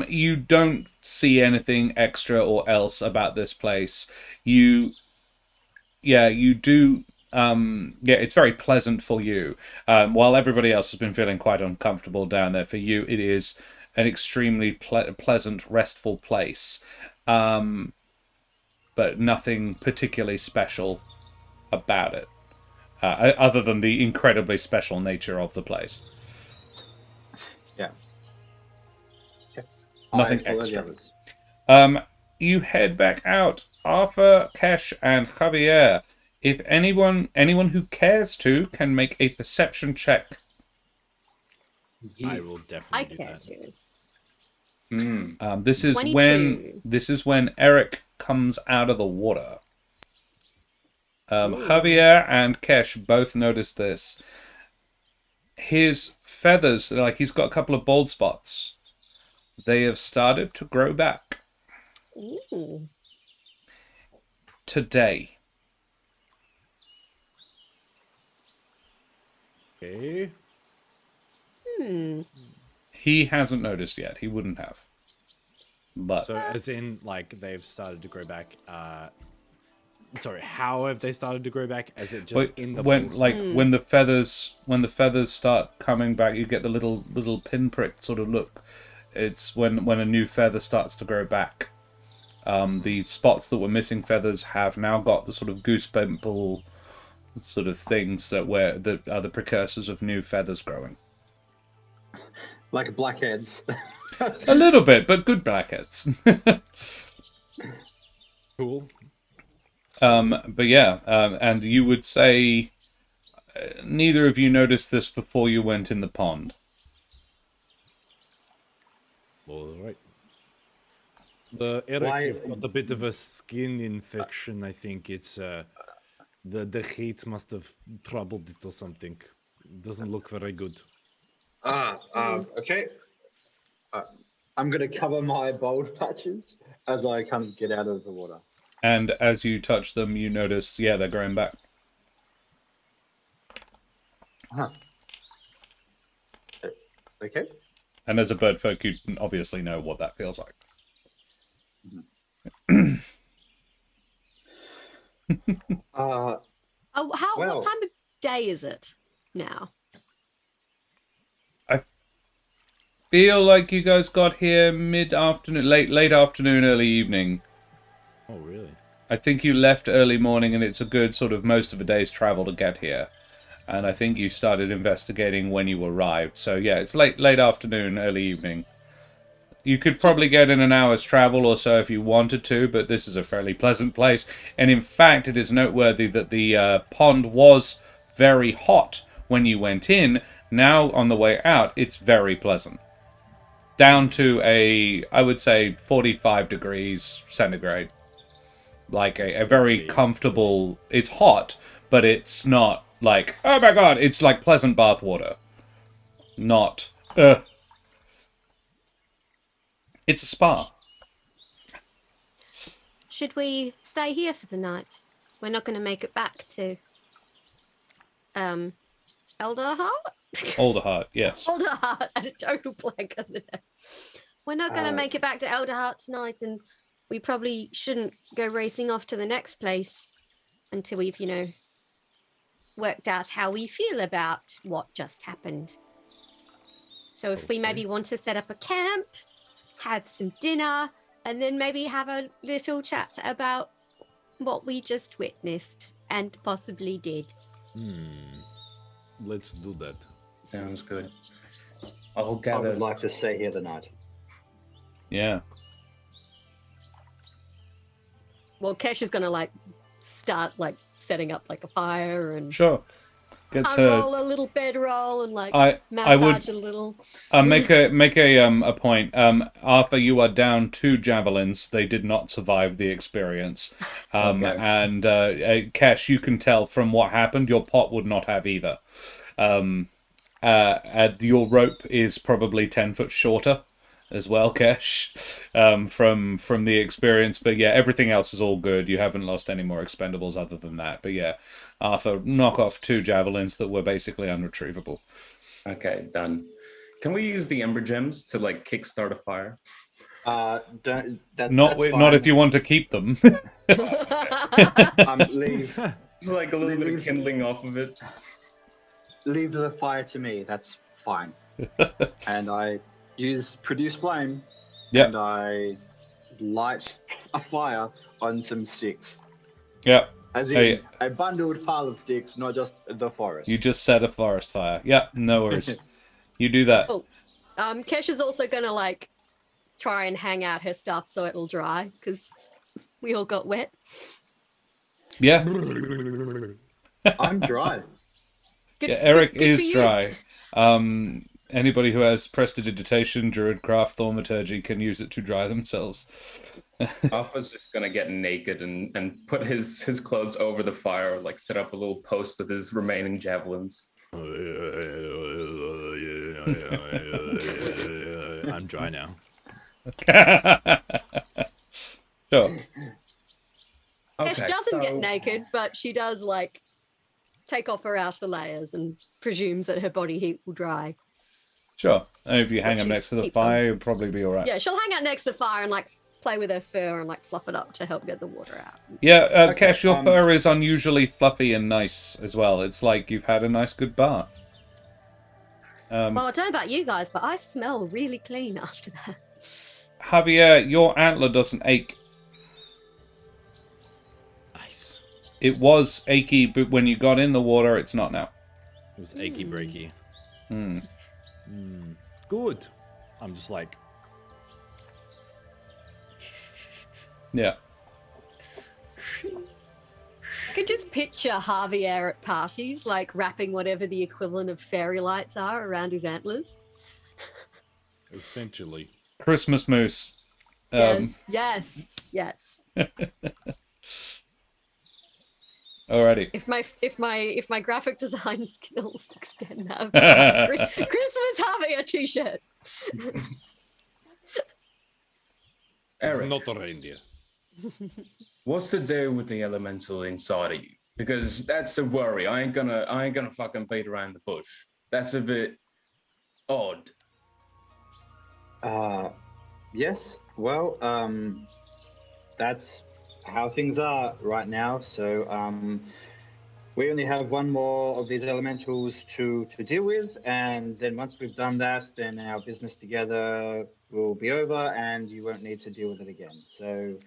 You don't see anything extra or else about this place. You do. It's very pleasant for you. While everybody else has been feeling quite uncomfortable down there, for you it is an extremely pleasant, restful place. But nothing particularly special about it, other than the incredibly special nature of the place. Yeah. Nothing extra. You head back out. Arthur, Kesh, and Javier. If anyone who cares to can make a perception check. I will definitely do that. This is 22. when Eric comes out of the water. Javier and Kesh both notice this. His feathers, like he's got a couple of bald spots. They have started to grow back. Ooh. Today. Okay. He hasn't noticed yet. He wouldn't have. But So, as in, like, they've started to grow back. Sorry, how have they started to grow back? Is it just in the when balls? like when the feathers start coming back, you get the little pinprick sort of look. It's when a new feather starts to grow back. The spots that were missing feathers have now got the sort of goose pimple sort of things that are the precursors of new feathers growing. Like blackheads. A little bit, but good blackheads. Cool. But yeah, and you would say neither of you noticed this before you went in the pond. All right. Eric, you've got a bit of a skin infection. I think it's the heat must have troubled it or something. Doesn't look very good. Okay. I'm gonna cover my bald patches as I kind of get out of the water. And as you touch them, you notice, yeah, they're growing back. Huh. Okay. And as a bird folk, you obviously know what that feels like. What Well- time of day is it now? Feel like you guys got here mid-afternoon, late afternoon, early evening. Oh, really? I think you left early morning, and it's a good sort of most of a day's travel to get here. And I think you started investigating when you arrived. So yeah, it's late afternoon, early evening. You could probably get in an hour's travel or so if you wanted to, but this is a fairly pleasant place. And in fact, it is noteworthy that the pond was very hot when you went in. Now, on the way out, it's very pleasant. Down to I would say, 45 degrees centigrade. Like a very comfortable... It's hot, but it's not like, oh my god, it's like pleasant bath water. Not, It's a spa. Should we stay here for the night? We're not going to make it back to Elderheart? Alderheart, yes. Elderheart and a total blank on the name. We're not going to make it back to Elderheart tonight, and we probably shouldn't go racing off to the next place until we've, worked out how we feel about what just happened. So if we maybe want to set up a camp, have some dinner, and then maybe have a little chat about what we just witnessed and possibly did. Let's do that. Sounds good. I'll I gather. would like to stay here tonight. Yeah. Well, Kesh is going to start setting up a fire and Sure. Gets her... unroll a little bedroll and I massage would a little. make a point. Arthur, you are down 2 javelins. They did not survive the experience. Okay. And Kesh, you can tell from what happened, your pot would not have either. Your rope is probably 10 foot shorter as well, Kesh, from the experience. But yeah, everything else is all good. You haven't lost any more expendables other than that. But yeah, Arthur, knock off 2 javelins that were basically unretrievable. Okay, done. Can we use the ember gems to kickstart a fire? Don't. That's Not fine. if you want to keep them. Leave A little bit of kindling off of it. leave the fire to me. That's fine. And I produce flame. Yeah. And I light a fire on some sticks. Yeah. As in a bundled pile of sticks, not just the forest. You just set a forest fire. Yeah, no worries. You do that. Oh, Kesh is also going to try and hang out her stuff so it'll dry because we all got wet. Yeah. I'm dry. Good, Yeah, Eric good for is you. dry. Anybody who has prestidigitation, druidcraft, thaumaturgy can use it to dry themselves. Alpha's just gonna get naked and put his clothes over the fire, set up a little post with his remaining javelins. I'm dry now. Sure. Kesh doesn't get naked, but she does take off her outer layers and presumes that her body heat will dry. Sure. And if you hang But them she's next to the keeps on. fire, you'll probably be all right. Yeah, she'll hang out next to the fire and like play with her fur and like fluff it up to help get the water out. Yeah, Okay, Kesh, your fur is unusually fluffy and nice as well. It's like you've had a nice, good bath. Well, I don't know about you guys, but I smell really clean after that. Javier, your antler doesn't ache. Nice. It was achy, but when you got in the water, it's not now. It was achy breaky. Hmm. Good. I'm just like, Yeah. I could just picture Javier at parties, like wrapping whatever the equivalent of fairy lights are around Um, his antlers. essentially. Christmas moose. Yes. Alrighty. If my graphic design skills extend, I've got Christmas Javier t-shirt. Eric, Not a reindeer. what's the deal with the elemental inside of you? Because that's a worry. I ain't gonna fucking beat around the bush. That's a bit odd. Yes. Well, that's how things are right now. So, we only have one more of these elementals to deal with, and then once we've done that, then our business together will be over, and you won't need to deal with it again. So,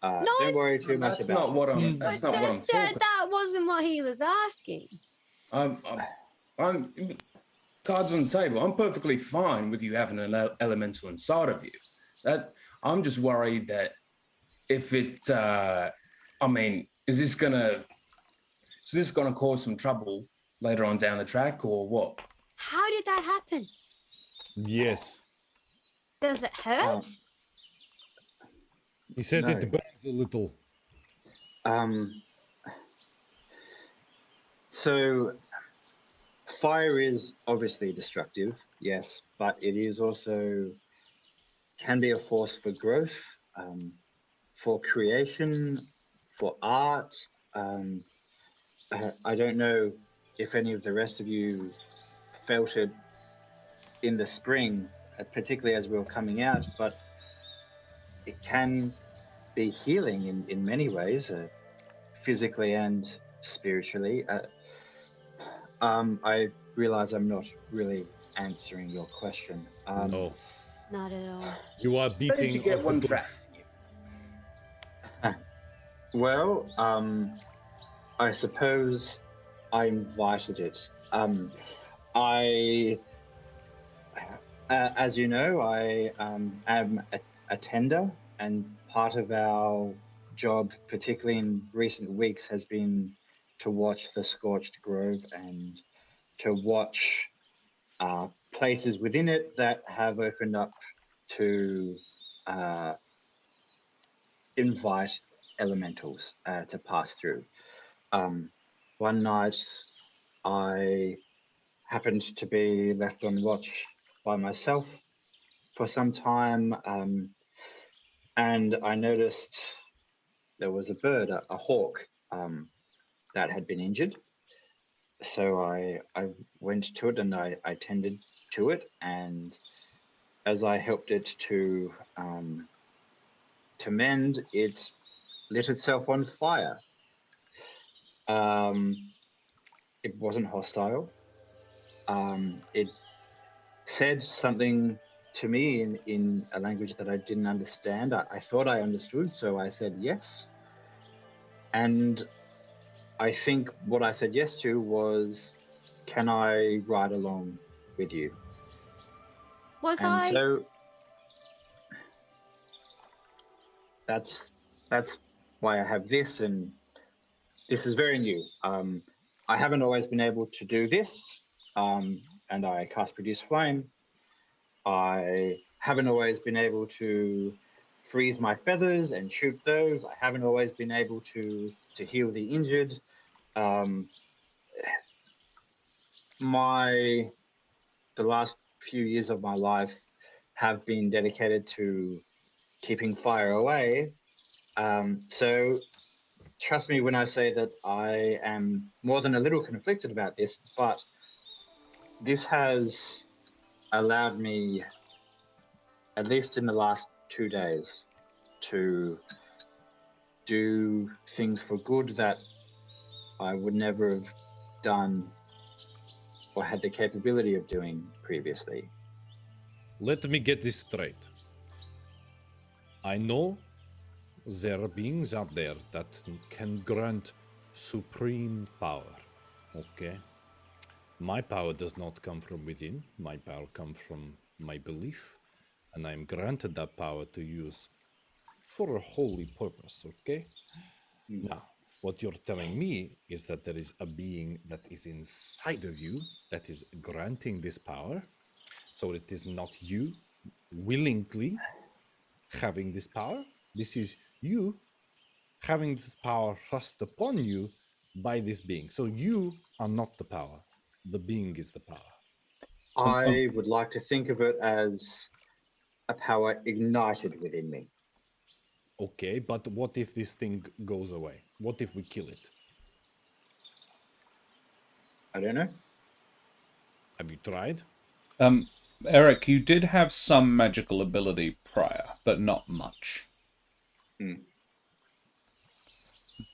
don't worry too much That's about not what I'm. it. That's not what I'm talking. That wasn't what he was asking. I'm cards on the table. I'm perfectly fine with you having an elemental inside of you. That I'm just worried that if it, is this gonna cause some trouble later on down the track or what? How did that happen? Yes. Does it hurt? He said No. it burns a little. So fire is obviously destructive, yes, but it is also can be a force for growth, for creation, for art. I don't know if any of the rest of you felt it in the spring, particularly as we were coming out, but it can be healing in many ways, physically and spiritually. I realize I'm not really answering your question. No. Not at all. You are How beating did you get off one the bush. trapped? Well, I suppose I invited it. As you know, I am a tender, and part of our job, particularly in recent weeks, has been to watch the Scorched Grove and to watch places within it that have opened up to invite elementals to pass through. One night I happened to be left on watch by myself for some time, and I noticed there was a bird, a hawk, that had been injured. So I went to it and I tended to it, and as I helped it to mend, it lit itself on fire. It wasn't hostile. It said something to me in a language that I didn't understand. I thought I understood, so I said yes. And I think what I said yes to was, can I ride along with you? So that's why I have this, and this is very new. I haven't always been able to do this, and I cast Produce Flame. I haven't always been able to freeze my feathers and shoot those. I haven't always been able to heal the injured. The last few years of my life have been dedicated to keeping fire away. So trust me when I say that I am more than a little conflicted about this, but this has allowed me, at least in the last 2 days, to do things for good that I would never have done or had the capability of doing previously. Let me get this straight. I know there are beings out there that can grant supreme power. Okay? My power does not come from within. My power comes from my belief. And I'm granted that power to use for a holy purpose, okay? Now, what you're telling me is that there is a being that is inside of you that is granting this power. So it is not you willingly having this power. This is you having this power thrust upon you by this being. So you are not the power. The being is the power. I would like to think of it as a power ignited within me. Okay, but what if this thing goes away? What if we kill it? I don't know. Have you tried? Eric, you did have some magical ability prior, but not much.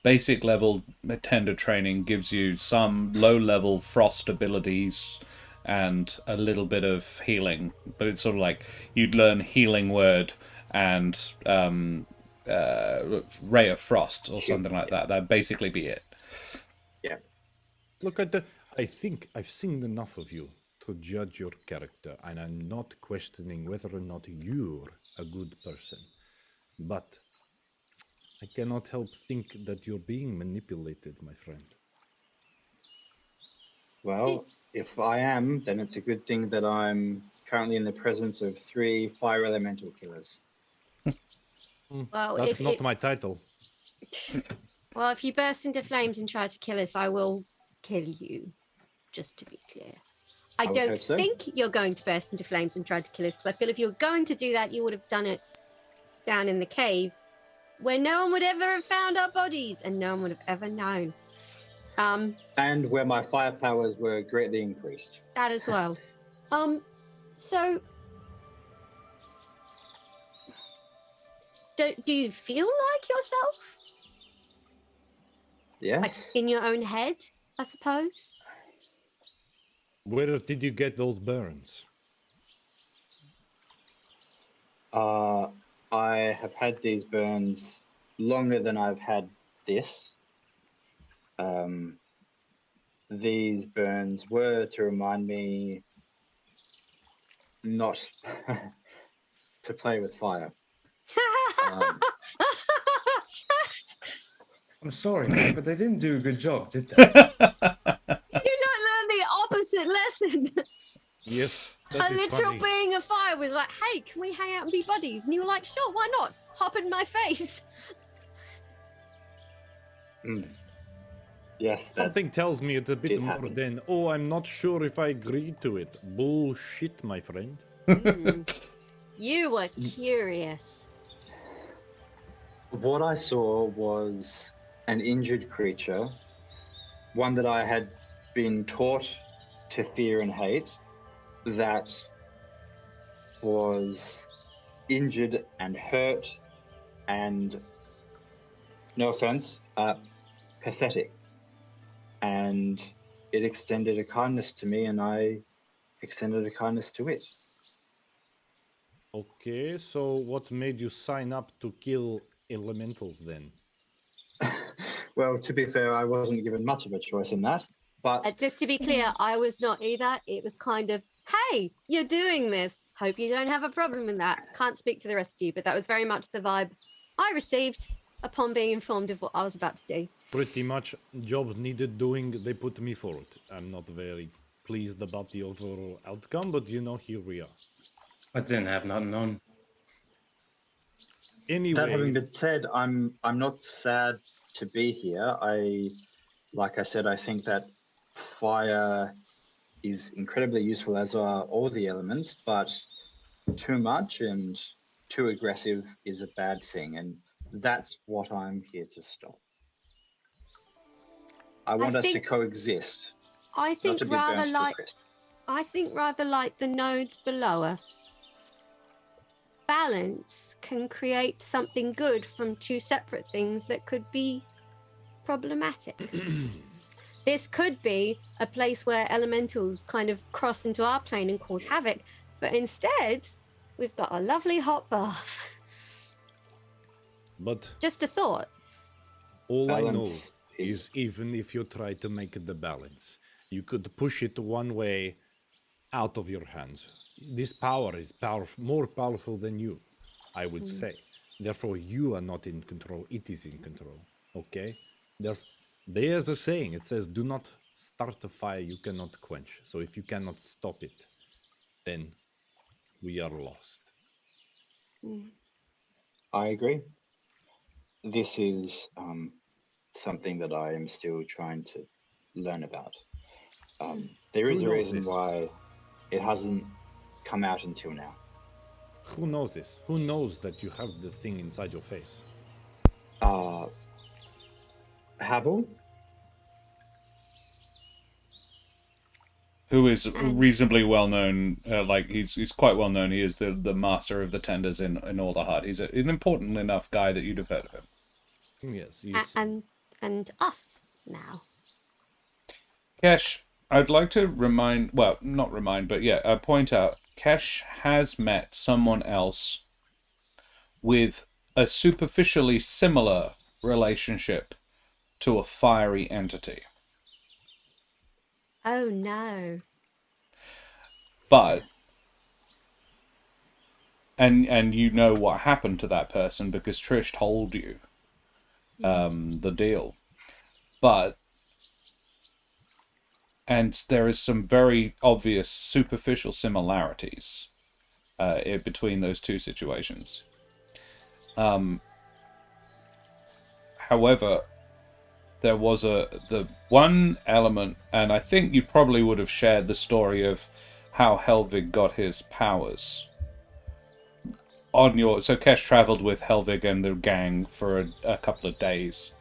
Basic level tender training gives you some low-level frost abilities and a little bit of healing, but it's sort of like you'd learn healing word and ray of frost or something like that. That'd basically be it. Yeah. Look I think I've seen enough of you to judge your character, and I'm not questioning whether or not you're a good person. But I cannot help think that you're being manipulated, my friend. Well, if I am, then it's a good thing that I'm currently in the presence of 3 fire elemental killers. Well, That's not my title. Well, if you burst into flames and try to kill us, I will kill you. Just to be clear. I would don't hope so. think you're going to burst into flames and try to kill us, because I feel if you were going to do that, you would have done it down in the cave, where no one would ever have found our bodies, and no one would have ever known. And where my fire powers were greatly increased. That as well. So do you feel like yourself? Yes. Like in your own head, I suppose? Where did you get those burns? I have had these burns longer than I've had this. These burns were to remind me not to play with fire. I'm sorry, man, but they didn't do a good job, did they? You not learn the opposite lesson. Yes. A literal being of fire was like, hey, can we hang out and be buddies? And you were like, sure, why not? Hop in my face. Yes. Something tells me it's a bit did more happen. than, oh, I'm not sure if I agree to it. Bullshit, my friend. You were curious. What I saw was an injured creature, one that I had been taught to fear and hate, that was injured and hurt and, no offense, pathetic. And it extended a kindness to me, and I extended a kindness to it. Okay, so what made you sign up to kill elementals then? Well, to be fair, I wasn't given much of a choice in that, but Just to be clear, I was not either. It was kind of, hey, you're doing this. Hope you don't have a problem with that. Can't speak for the rest of you, but that was very much the vibe I received upon being informed of what I was about to do. Pretty much job needed doing, they put me forward. I'm not very pleased about the overall outcome, but here we are. I didn't have nothing on. Anyway, that having been said, I'm not sad to be here. Like I said, I think that fire is incredibly useful, as are all the elements, but too much and too aggressive is a bad thing, and that's what I'm here to stop. I want us to think- coexist. I Not think to be burnt to a rather like the nodes below us. Balance can create something good from two separate things that could be problematic. This could be a place where elementals kind of cross into our plane and cause havoc, but instead, we've got a lovely hot bath. But Just a thought. all I know Balance is even if you try to make the balance, you could push it one way out of your hands. This power is more powerful than you, I would say. Therefore, you are not in control. It is in control. Okay? There's a saying. It says, do not start a fire you cannot quench. So if you cannot stop it, then we are lost. I agree. This is something that I am still trying to learn about. There is Who a knows reason this? why it hasn't come out until now. Who knows this? Who knows that you have the thing inside your face? Havel? Who is reasonably well known, he's quite well known. He is the master of the tenders in Alderheart. He's an important enough guy that you'd have heard of him. Yes. And us now. Kesh, I'd like to point out, Kesh has met someone else with a superficially similar relationship to a fiery entity. Oh no. But, and you know what happened to that person because Trish told you the deal. And there is some very obvious superficial similarities between those two situations. However, there was the one element, and I think you probably would have shared the story of how Helvig got his powers. So Kesh travelled with Helvig and the gang for a couple of days.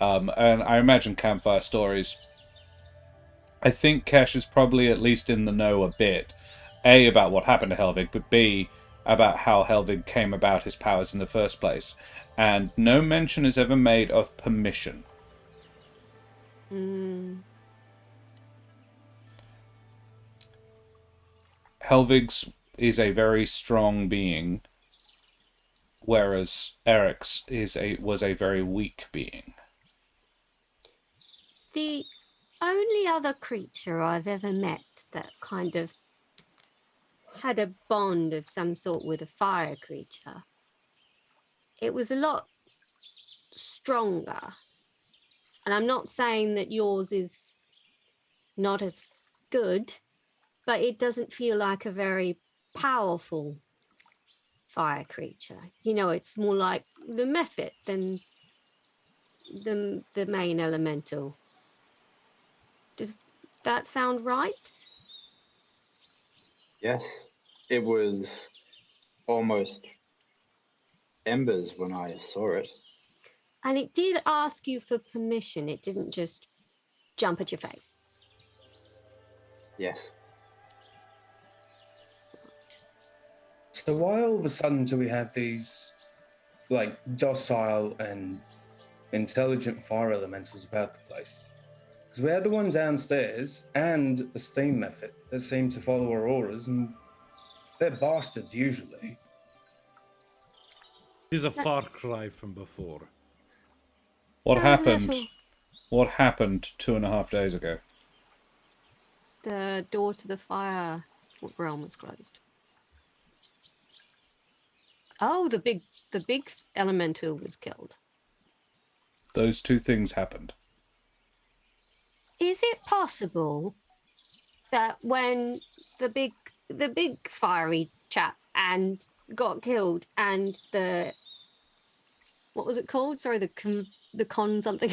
And I imagine campfire stories. I think Kesh is probably at least in the know a bit. A, about what happened to Helvig, but B, about how Helvig came about his powers in the first place. And no mention is ever made of permission. Helvig's is a very strong being, whereas Eric's was a very weak being. The only other creature I've ever met that kind of had a bond of some sort with a fire creature, it was a lot stronger. And I'm not saying that yours is not as good, but it doesn't feel like a very powerful fire creature. You know, it's more like the Mephit than the main elemental. Does that sound right? Yes. It was almost embers when I saw it. And it did ask you for permission. It didn't just jump at your face. Yes. So why all of a sudden do we have these, like, docile and intelligent fire elementals about the place? Because we had the one downstairs and the steam method that seem to follow our orders, and they're bastards usually. It is a far cry from before. What That was happened? little. What happened 2.5 days ago? The door to the fire realm was closed. Oh, the big elemental was killed. Those two things happened. Is it possible that when the big fiery chap and got killed and the, what was it called? Sorry, the con something.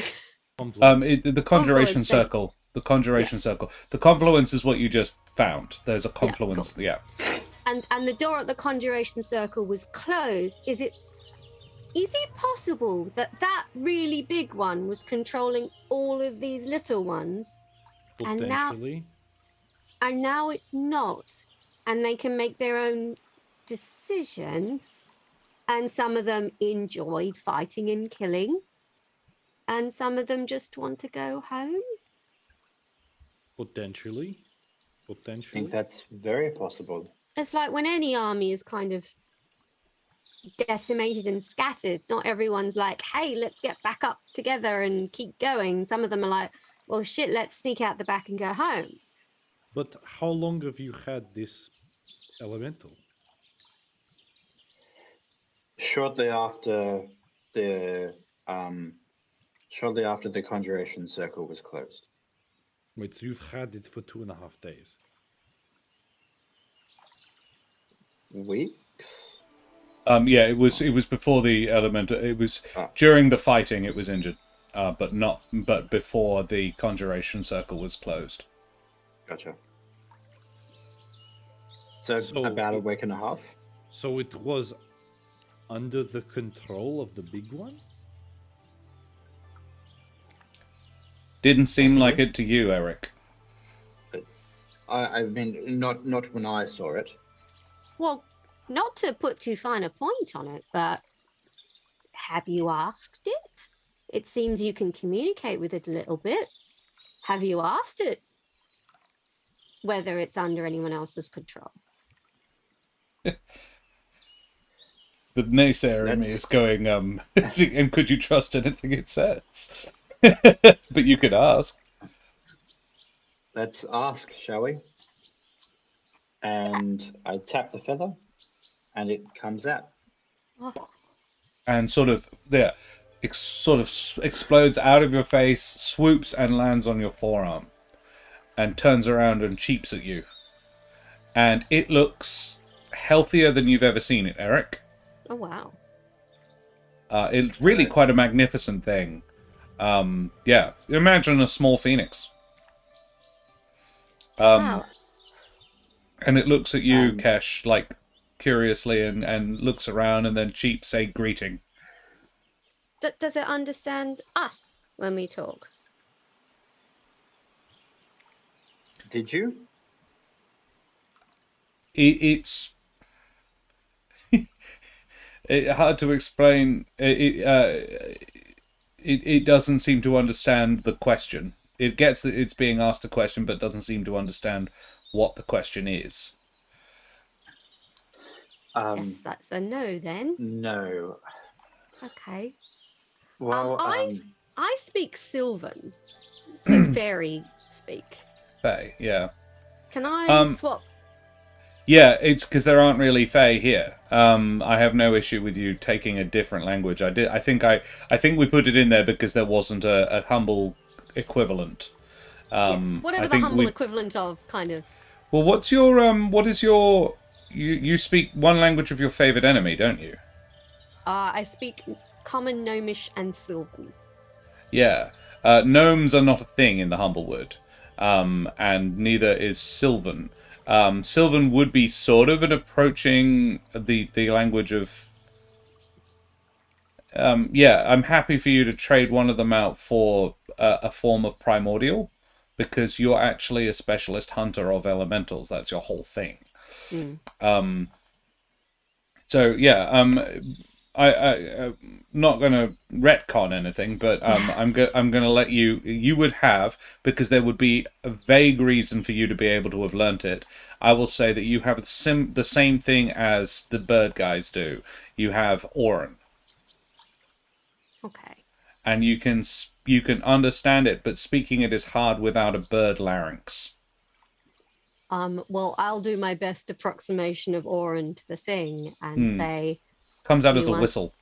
The conjuration Confluence, circle. The conjuration Yes. circle. The confluence is what you just found. There's a confluence. cool. Yeah. And the door at the conjuration circle was closed. Is is it possible that that really big one was controlling all of these little ones? Potentially. And now it's not, and they can make their own decisions, and some of them enjoy fighting and killing, and some of them just want to go home. Potentially. I think that's very possible. It's like when any army is kind of decimated and scattered, not everyone's like, hey, let's get back up together and keep going. Some of them are like, well, shit, let's sneak out the back and go home. But how long have you had this elemental? Shortly after the conjuration circle was closed. Wait, so you've had it for 2.5 days? Weeks? Yeah, it was before the elemental. It was during the fighting. It was injured, but before the conjuration circle was closed. Gotcha. So about a week and a half. So it was under the control of the big one? Didn't seem like it to you, Eric. I mean, not when I saw it. Well, not to put too fine a point on it, but have you asked it? It seems you can communicate with it a little bit. Have you asked it whether it's under anyone else's control? The naysayer in me is going, and could you trust anything it says? But you could ask. Let's ask, shall we? And I tap the feather, and it comes out. And sort of explodes out of your face, swoops and lands on your forearm, and turns around and cheeps at you. And it looks healthier than you've ever seen it, Eric. Oh, wow. It's really quite a magnificent thing. Yeah, imagine a small phoenix. Wow. And it looks at you, Kesh, like curiously, and looks around, and then cheeps a greeting. Does it understand us when we talk? Did you? It's hard to explain. It doesn't seem to understand the question. It gets that it's being asked a question, but doesn't seem to understand what the question is. Yes, that's a no then. No. Okay. Well, I speak Sylvan, so fairy speak. Fae, yeah. Can I swap? Yeah, it's because there aren't really Fae here. I have no issue with you taking a different language. I think we put it in there because there wasn't a humble equivalent. Yes, whatever the humble equivalent of, kind of. Well, what is your you speak one language of your favorite enemy, don't you? I speak Common, Gnomish, and Sylvan. Yeah. Gnomes are not a thing in the Humblewood, and neither is Sylvan. Sylvan would be sort of an approaching the language of... yeah, I'm happy for you to trade one of them out for a form of primordial, because you're actually a specialist hunter of elementals. That's your whole thing. So, yeah, I'm not going to retcon anything, but I'm going to let you would have, because there would be a vague reason for you to be able to have learnt it. I will say that you have the same thing as the bird guys do. You have Orin. Okay. And you can understand it, but speaking it is hard without a bird larynx. Well, I'll do my best approximation of Orin to the thing and say... Comes out as a whistle.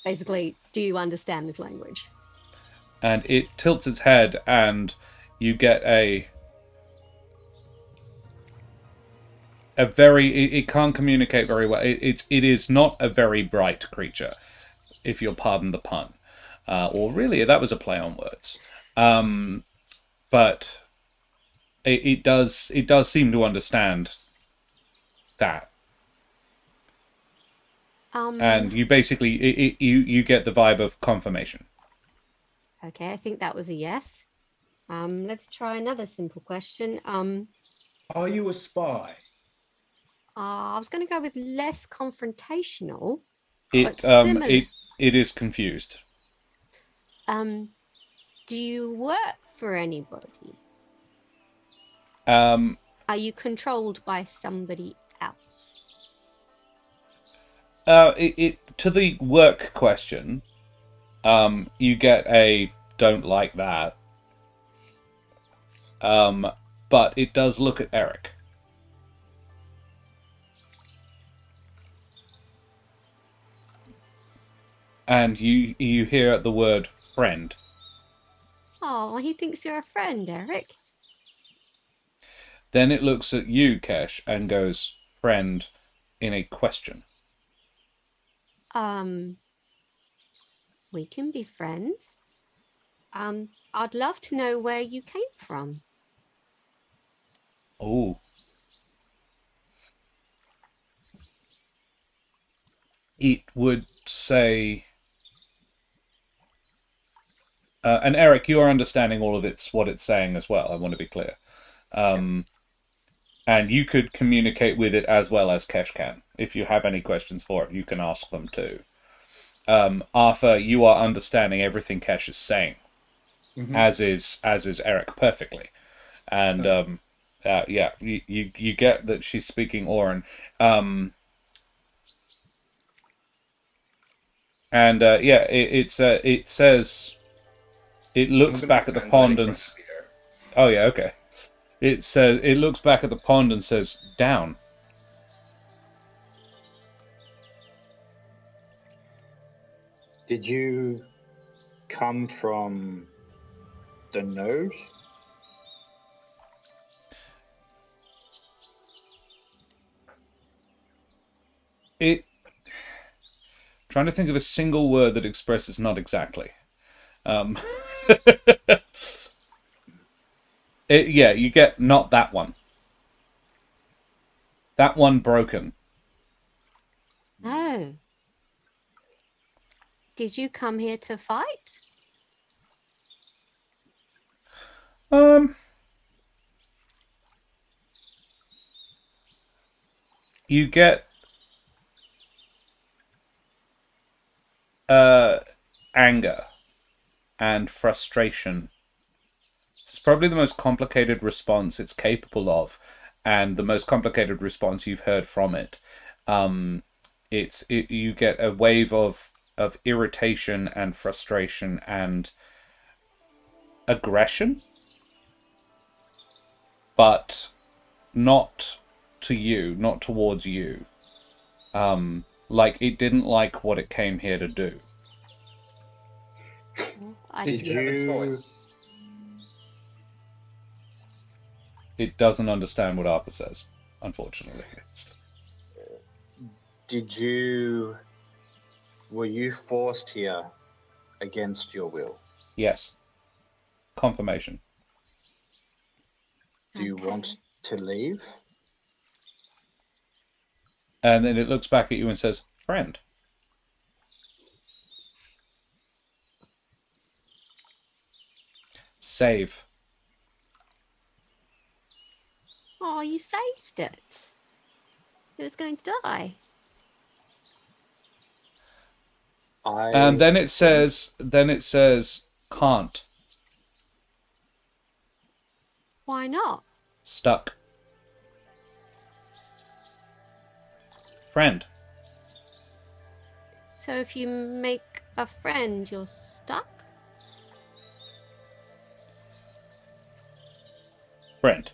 Basically, do you understand this language? And it tilts its head, and you get a very... It can't communicate very well. It is not a very bright creature, if you'll pardon the pun. Or really, that was a play on words. But it does seem to understand that. And you basically you get the vibe of confirmation. Okay, I think that was a yes. Let's try another simple question. Are you a spy? I was going to go with less confrontational, It but similar. it is confused. Do you work for anybody? Um, Are you controlled by somebody else? it to the work question, you get a don't like that. But it does look at Eric. And you hear the word friend. Oh, he thinks you're a friend, Eric. Then it looks at you, Kesh, and goes, friend, in a question. We can be friends. I'd love to know where you came from. Oh. It would say... and Eric, you are understanding all of what it's saying as well, I want to be clear. And you could communicate with it as well as Kesh can. If you have any questions for it, you can ask them too. Arthur, you are understanding everything Kesh is saying, as is Eric perfectly, and yeah, you get that she's speaking Oran, and yeah, it says it looks back at the pond and oh yeah, okay. It says it looks back at the pond and says down. Did you come from the node? Trying to think of a single word that expresses not exactly. Yeah, you get not that one. That one broken. Oh. Did you come here to fight? You get anger and frustration. It's probably the most complicated response it's capable of, and the most complicated response you've heard from it. You get a wave of irritation and frustration and aggression, but not to you, not towards you. Like it didn't like what it came here to do. Did you have a choice? It doesn't understand what Arthur says, unfortunately. Were you forced here against your will? Yes. Confirmation. Do you want to leave? And then it looks back at you and says, friend. Save. Oh, you saved it. It was going to die. And then it says, can't. Why not? Stuck. Friend. So if you make a friend, you're stuck? Friend.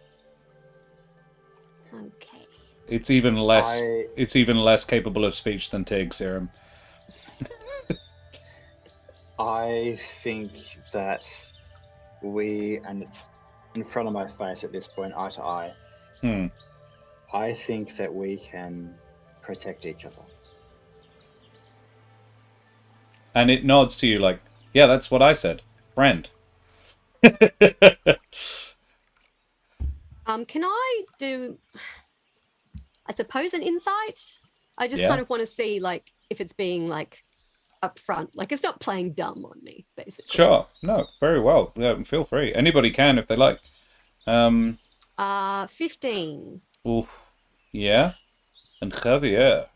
Okay. It's even less capable of speech than Tig Serum. I think that and it's in front of my face at this point, eye to eye. I think that we can protect each other. And it nods to you like, yeah, that's what I said. Friend. Can I do, I suppose, an insight? I just Yeah. kind of want to see like if it's being like upfront, like it's not playing dumb on me, basically. Sure. No, very well. Yeah, feel free. Anybody can if they like. 15. Oof. Yeah. And Javier.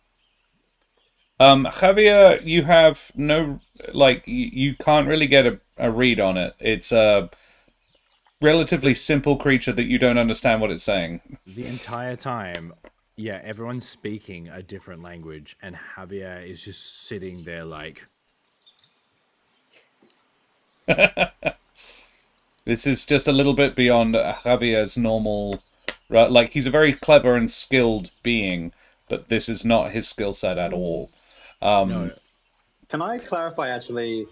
Javier, you have no, like, you can't really get a read on it. It's a relatively simple creature that you don't understand what it's saying. The entire time, yeah, everyone's speaking a different language, and Javier is just sitting there like, This is just a little bit beyond Javier's normal, right? Like, he's a very clever and skilled being, but this is not his skill set at all. no. Can I clarify actually,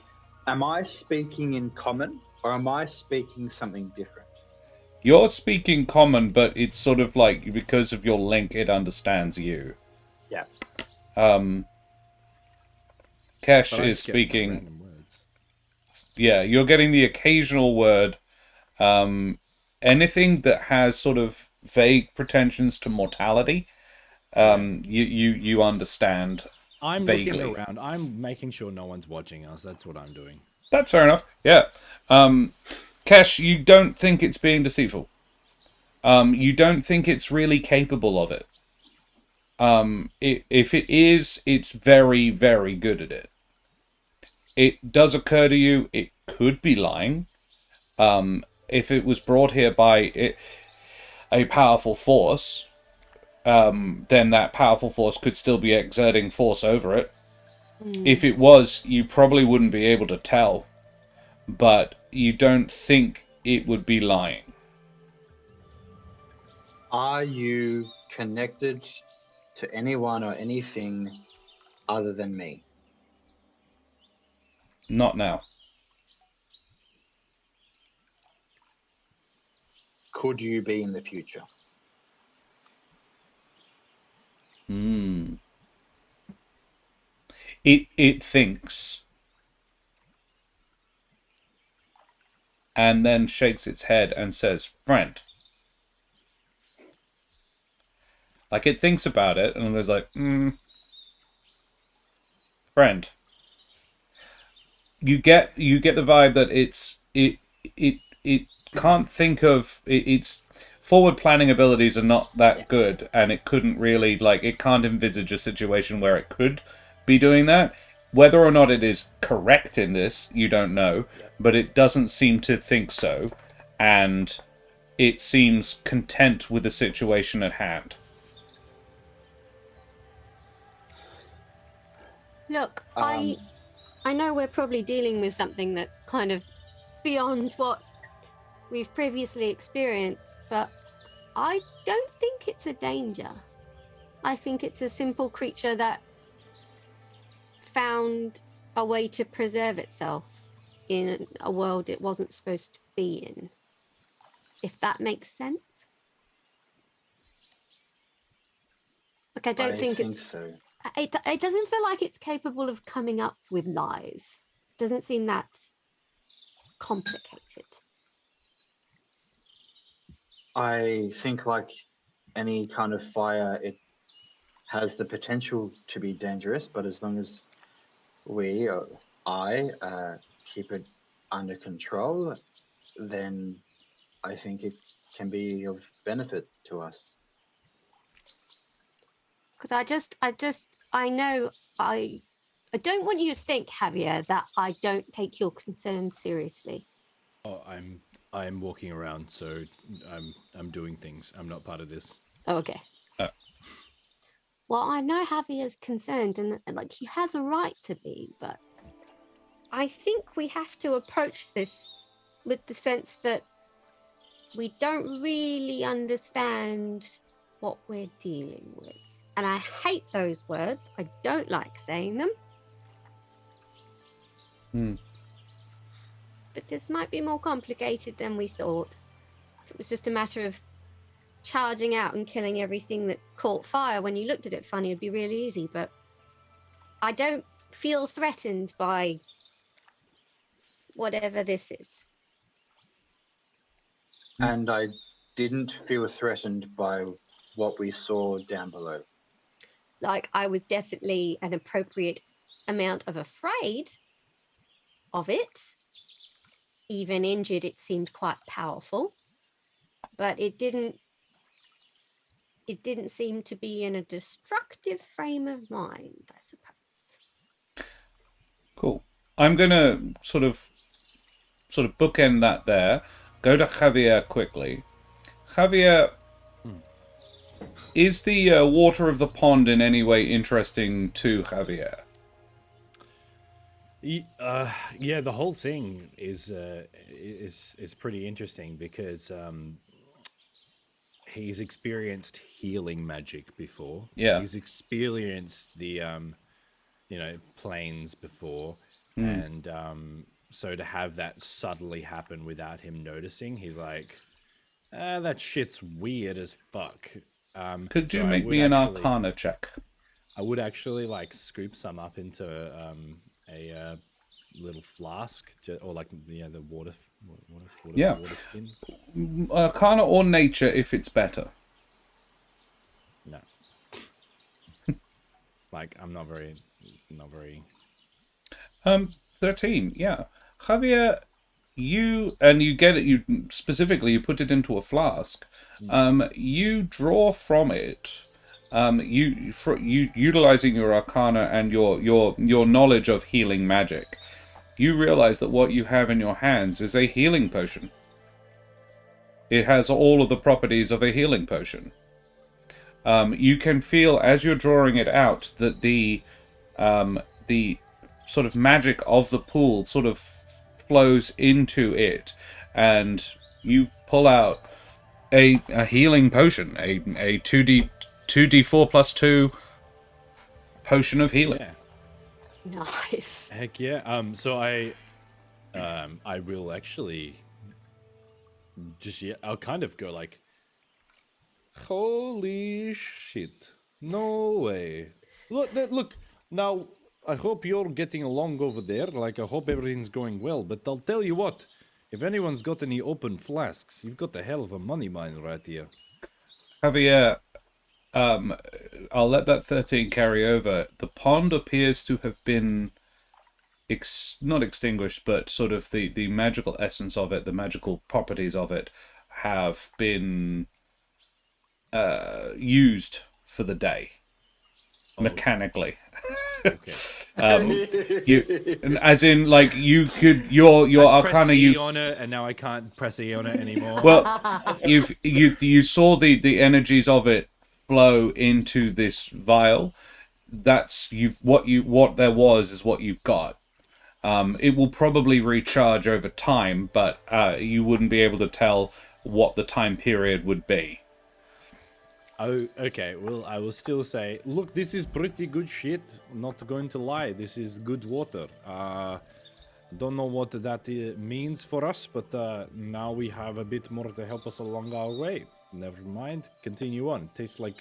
am I speaking in common or am I speaking something different? You're speaking common, but it's sort of like, because of your link, it understands you. Yeah. Kesh But I is just get speaking. random words. Yeah, you're getting the occasional word. Anything that has sort of vague pretensions to mortality, you understand. I'm Vaguely. looking around. I'm making sure no one's watching us. That's what I'm doing. That's fair enough. Yeah. Kesh, you don't think it's being deceitful. You don't think it's really capable of it. If it is, it's very, very good at it. It does occur to you it could be lying. If it was brought here by a powerful force, then that powerful force could still be exerting force over it. If it was, you probably wouldn't be able to tell, but you don't think it would be lying. Are you connected to anyone or anything other than me? Not now. Could you be in the future? It thinks, and then shakes its head and says, "Friend." Like, it thinks about it, and it's like, friend. You get the vibe that it can't think of its forward planning abilities are not that good, and it couldn't really, like, it can't envisage a situation where it could be doing that. Whether or not it is correct in this, you don't know, but it doesn't seem to think so, and it seems content with the situation at hand. Look, I know we're probably dealing with something that's kind of beyond what we've previously experienced, but I don't think it's a danger. I think it's a simple creature that found a way to preserve itself in a world it wasn't supposed to be in. If that makes sense. Like, I don't think it's so. It doesn't feel like it's capable of coming up with lies. It doesn't seem that complicated. I think like any kind of fire, it has the potential to be dangerous, but as long as we or I keep it under control, then I think it can be of benefit to us. Because I know I don't want you to think, Javier, that I don't take your concerns seriously. Oh, I'm walking around, so I'm doing things. I'm not part of this. Oh, okay. Well, I know Javier's concerned, and like he has a right to be, but I think we have to approach this with the sense that we don't really understand what we're dealing with. And I hate those words. I don't like saying them. But this might be more complicated than we thought. If it was just a matter of charging out and killing everything that caught fire when you looked at it funny, it'd be really easy. But I don't feel threatened by whatever this is. And I didn't feel threatened by what we saw down below. like I was definitely an appropriate amount of afraid of it. Even injured, it seemed quite powerful, but it didn't seem to be in a destructive frame of mind, I suppose. Cool. I'm gonna sort of bookend that there. Go to Javier quickly. Javier, is the water of the pond in any way interesting to Javier? Yeah, the whole thing is pretty interesting because he's experienced healing magic before. Yeah. He's experienced the planes before, and so to have that subtly happen without him noticing, he's like, that shit's weird as fuck. Could you make me an Arcana check? I would actually like scoop some up into a little flask, or like the water skin. Arcana or nature, if it's better. No, like I'm not very. 13. Yeah, Javier, you get it. You specifically put it into a flask. You draw from it. You utilizing your Arcana and your knowledge of healing magic. You realize that what you have in your hands is a healing potion. It has all of the properties of a healing potion. You can feel as you're drawing it out that the sort of magic of the pool sort of flows into it, and you pull out a healing potion, a 2d4 plus 2 potion of healing. Yeah. Nice. Heck yeah. So I will actually I'll kind of go like, holy shit, no way. Look, now I hope you're getting along over there. Like, I hope everything's going well, but I'll tell you what, if anyone's got any open flasks, you've got a hell of a money mine right here. Javier, I'll let that 13 carry over. The pond appears to have been not extinguished, but sort of the magical essence of it, the magical properties of it, have been used for the day, mechanically. Okay. As in, like, you could your Arcana, E on it, and now I can't press E on it anymore. Well, you saw the energies of it flow into this vial. That's what there was is what you've got. It will probably recharge over time, but you wouldn't be able to tell what the time period would be. Oh, okay. Well, I will still say, look, this is pretty good shit. Not going to lie, this is good water. Don't know what that means for us, but now we have a bit more to help us along our way. Never mind. Continue on. It tastes like,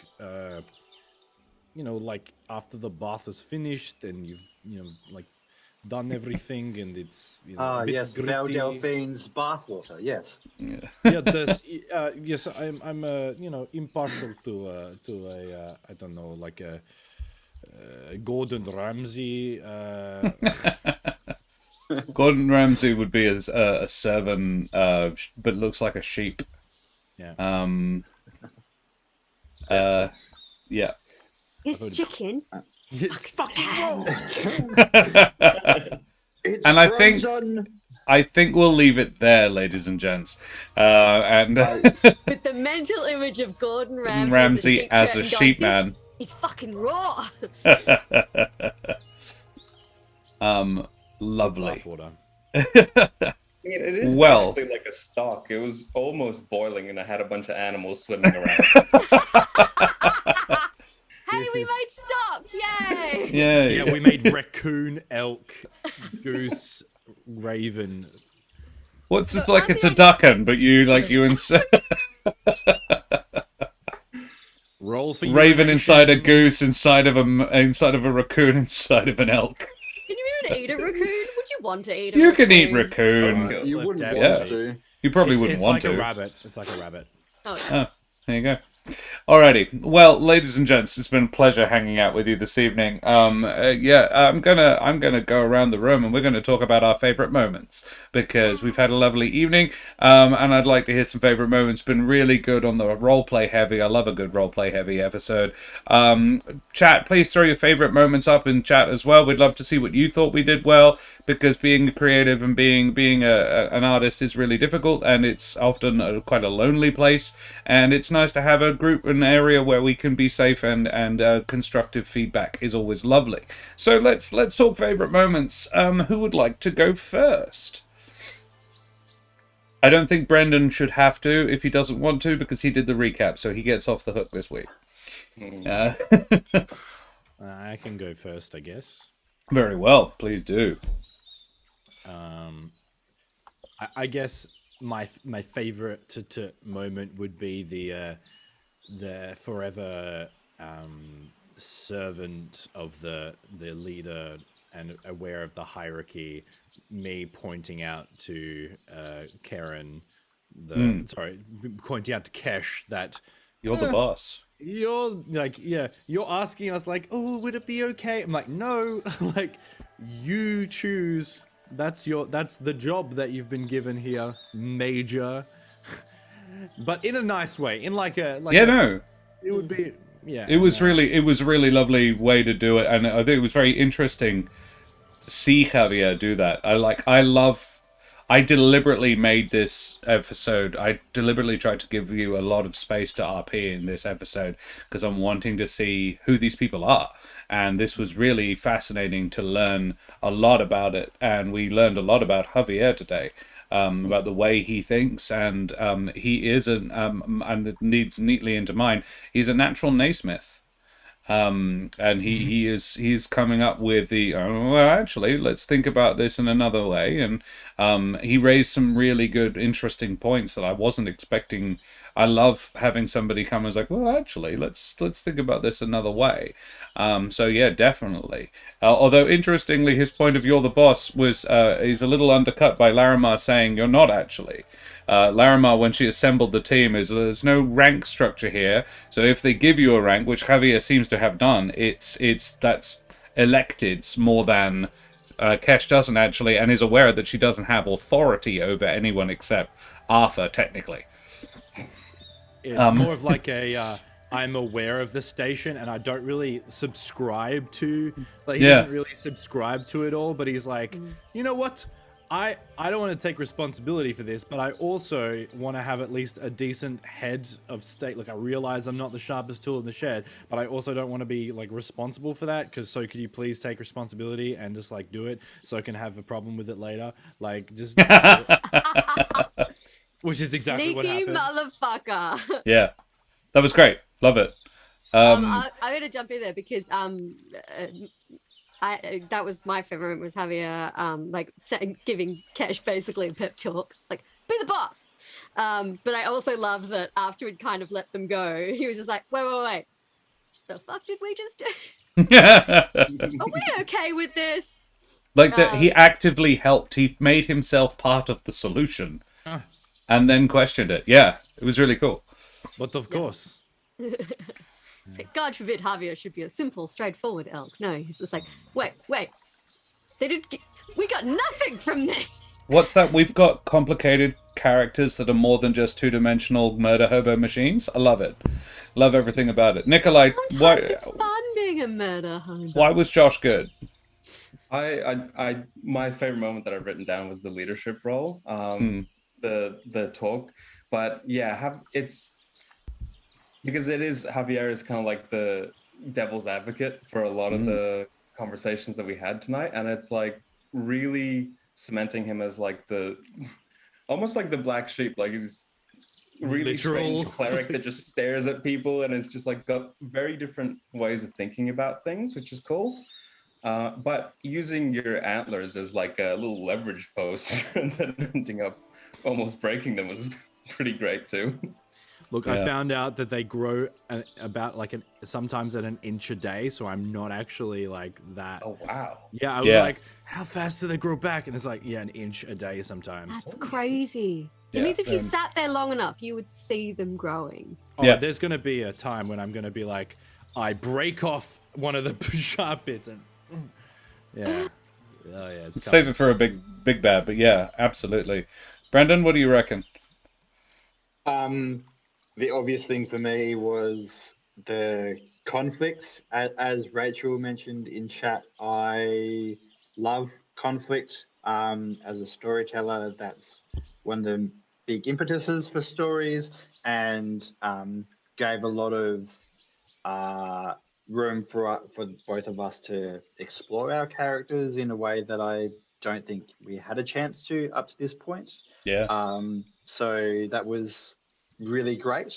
like after the bath is finished and you've, like, done everything, and it's a bit yes, gritty. Delphine's bathwater. Yes. Yeah, yes, I'm impartial to a I don't know, like a Gordon Ramsay. Gordon Ramsay would be a servant, but looks like a sheep. Yeah. Yeah. It's chicken. It's fucking wrong. And I think we'll leave it there, ladies and gents. With the mental image of Gordon Ramsay as a sheep man. He's fucking raw. Lovely. I mean, it is basically like a stock. It was almost boiling, and I had a bunch of animals swimming around. Hey, we made stock! Yay! Yeah, we made raccoon, elk, goose, raven. What's this like? It's a ducken, but you insert roll for raven inside a goose, inside of a raccoon, inside of an elk. Can you even eat a raccoon? Would you want to eat a You raccoon? can eat raccoon. You wouldn't Yeah. want to. You probably wouldn't want to. to. Rabbit. It's like a rabbit. Oh, yeah. There you go. Alrighty. Well, ladies and gents, it's been a pleasure hanging out with you this evening. I'm gonna go around the room and we're gonna talk about our favorite moments because we've had a lovely evening. And I'd like to hear some favorite moments. Been really good on the roleplay heavy. I love a good roleplay heavy episode. Chat, please throw your favorite moments up in chat as well. We'd love to see what you thought we did well, because being creative and being an artist is really difficult, and it's often quite a lonely place. And it's nice to have a group, an area where we can be safe, and constructive feedback is always lovely. So let's talk favorite moments. Who would like to go first? I don't think Brendan should have to if he doesn't want to, because he did the recap, so he gets off the hook this week. I can go first, I guess. Very well, please do. I guess my favorite moment would be the forever servant of the leader and aware of the hierarchy, me pointing out to Karen, pointing out to Kesh that You're the boss. You're like, yeah, you're asking us like, oh, would it be okay? I'm like, no, like, you choose. That's the job that you've been given here, Major. But in a nice way, in like a no. It would be, yeah. It was a really lovely way to do it, and I think it was very interesting to see Javier do that. I deliberately made this episode. I deliberately tried to give you a lot of space to RP in this episode because I'm wanting to see who these people are. And this was really fascinating to learn a lot about it. And we learned a lot about Javier today, about the way he thinks. And he is, and it leads neatly into mine, he's a natural Naismith. And he's coming up with the well, actually, let's think about this in another way, and he raised some really good, interesting points that I wasn't expecting. I love having somebody come and was like, well, actually, let's think about this another way. So yeah, definitely. Although interestingly, his point of "you're the boss" was is a little undercut by Larimar saying you're not actually. Larimar, when she assembled the team, is there's no rank structure here. So if they give you a rank, which Javier seems to have done, that's elected more than Kesh doesn't actually, and is aware that she doesn't have authority over anyone except Arthur, technically. It's more of like a I'm aware of the station and I don't really subscribe to, like, he doesn't really subscribe to it all, but he's like, you know what? I don't want to take responsibility for this, but I also want to have at least a decent head of state. Like, I realize I'm not the sharpest tool in the shed, but I also don't want to be like responsible for that. So could you please take responsibility and just like do it so I can have a problem with it later? Like, just do it. Which is exactly what happened. Sneaky motherfucker. Yeah, that was great. Love it. I'm going to jump in there because that was my favorite moment, was Javier giving Kesh basically a pep talk, like, be the boss. But I also love that after he'd kind of let them go, he was just like, wait. The fuck did we just do? Are we okay with this? Like that, he actively helped. He made himself part of the solution, and then questioned it. Yeah, it was really cool. But of course. God forbid Javier should be a simple, straightforward elk. No, he's just like, wait. We got nothing from this. What's that? We've got complicated characters that are more than just two-dimensional murder hobo machines. I love it. Love everything about it. Nikolai, why? It's fun being a murder hobo. Why was Josh good? My favorite moment that I've written down was the leadership role, the talk. But yeah, it's because it is, Javier is kind of like the devil's advocate for a lot of the conversations that we had tonight, and it's like really cementing him as like almost like the black sheep, like he's really strange cleric that just stares at people and it's just like got very different ways of thinking about things, which is cool. But using your antlers as like a little leverage post and then ending up almost breaking them was pretty great too. Look, I found out that they grow about like sometimes at an inch a day, so I'm not actually like that. Oh wow! Yeah, I was like, how fast do they grow back? And it's like, yeah, an inch a day sometimes. That's crazy. It means if you um, sat there long enough, you would see them growing. Oh, Yeah. there's gonna be a time when I'm gonna be like, I break off one of the sharp bits and yeah. Oh yeah, it's Save coming. it for a big bad, but yeah, absolutely. Brendan, what do you reckon? The obvious thing for me was the conflict. As Rachel mentioned in chat, I love conflict. As a storyteller, that's one of the big impetuses for stories, and gave a lot of room for both of us to explore our characters in a way that I don't think we had a chance to up to this point. Yeah. So that was really great.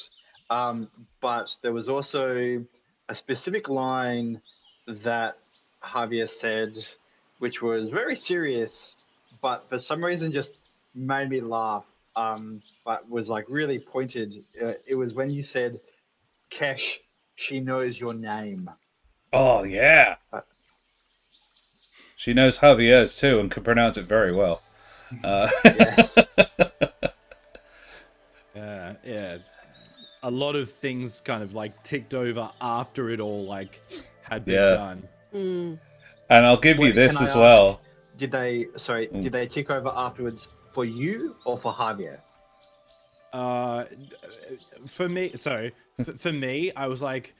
But there was also a specific line that Javier said, which was very serious, but for some reason just made me laugh. But was like really pointed. It was when you said, "Kesh, she knows your name." Oh, yeah. She knows Javier's too and can pronounce it very well. Yes. Yeah. A lot of things kind of like ticked over after it all like had been done. Mm. And I'll give you Wait, this can I as ask, well. Did they tick over afterwards for you or for Javier? For me, for me, I was like,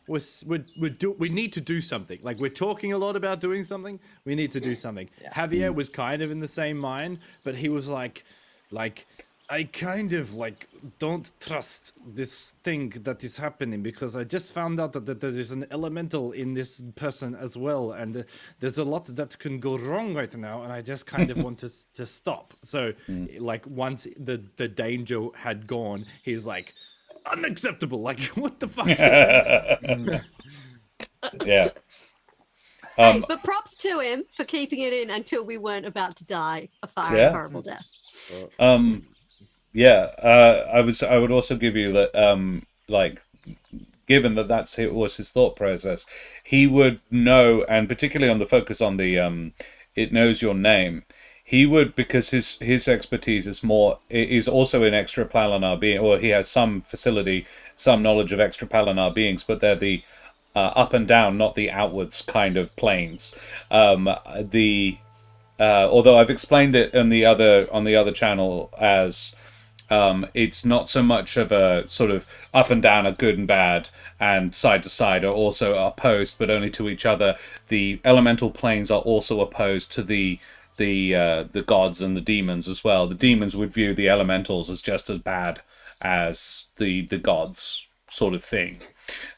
we need to do something. Like we're talking a lot about doing something. We need to do something. Yeah. Javier was kind of in the same mind, but he was like, I kind of like don't trust this thing that is happening because I just found out that there is an elemental in this person as well, and there's a lot that can go wrong right now, and I just kind of want to stop. So, like once the danger had gone, he's like, unacceptable. Like what the fuck? Yeah. Hey, but props to him for keeping it in until we weren't about to die a fiery, horrible death. Yeah, I would also give you that, like, given that was his thought process, he would know, and particularly on the focus on the it knows your name, he would, because his expertise is also in extraplanar being, or he has some facility, some knowledge of extraplanar beings, but they're the up and down, not the outwards kind of planes. Although I've explained it on the other channel as it's not so much of a sort of up and down, a good and bad, and side to side are also opposed, but only to each other. The elemental planes are also opposed to the gods and the demons as well. The demons would view the elementals as just as bad as the gods, sort of thing.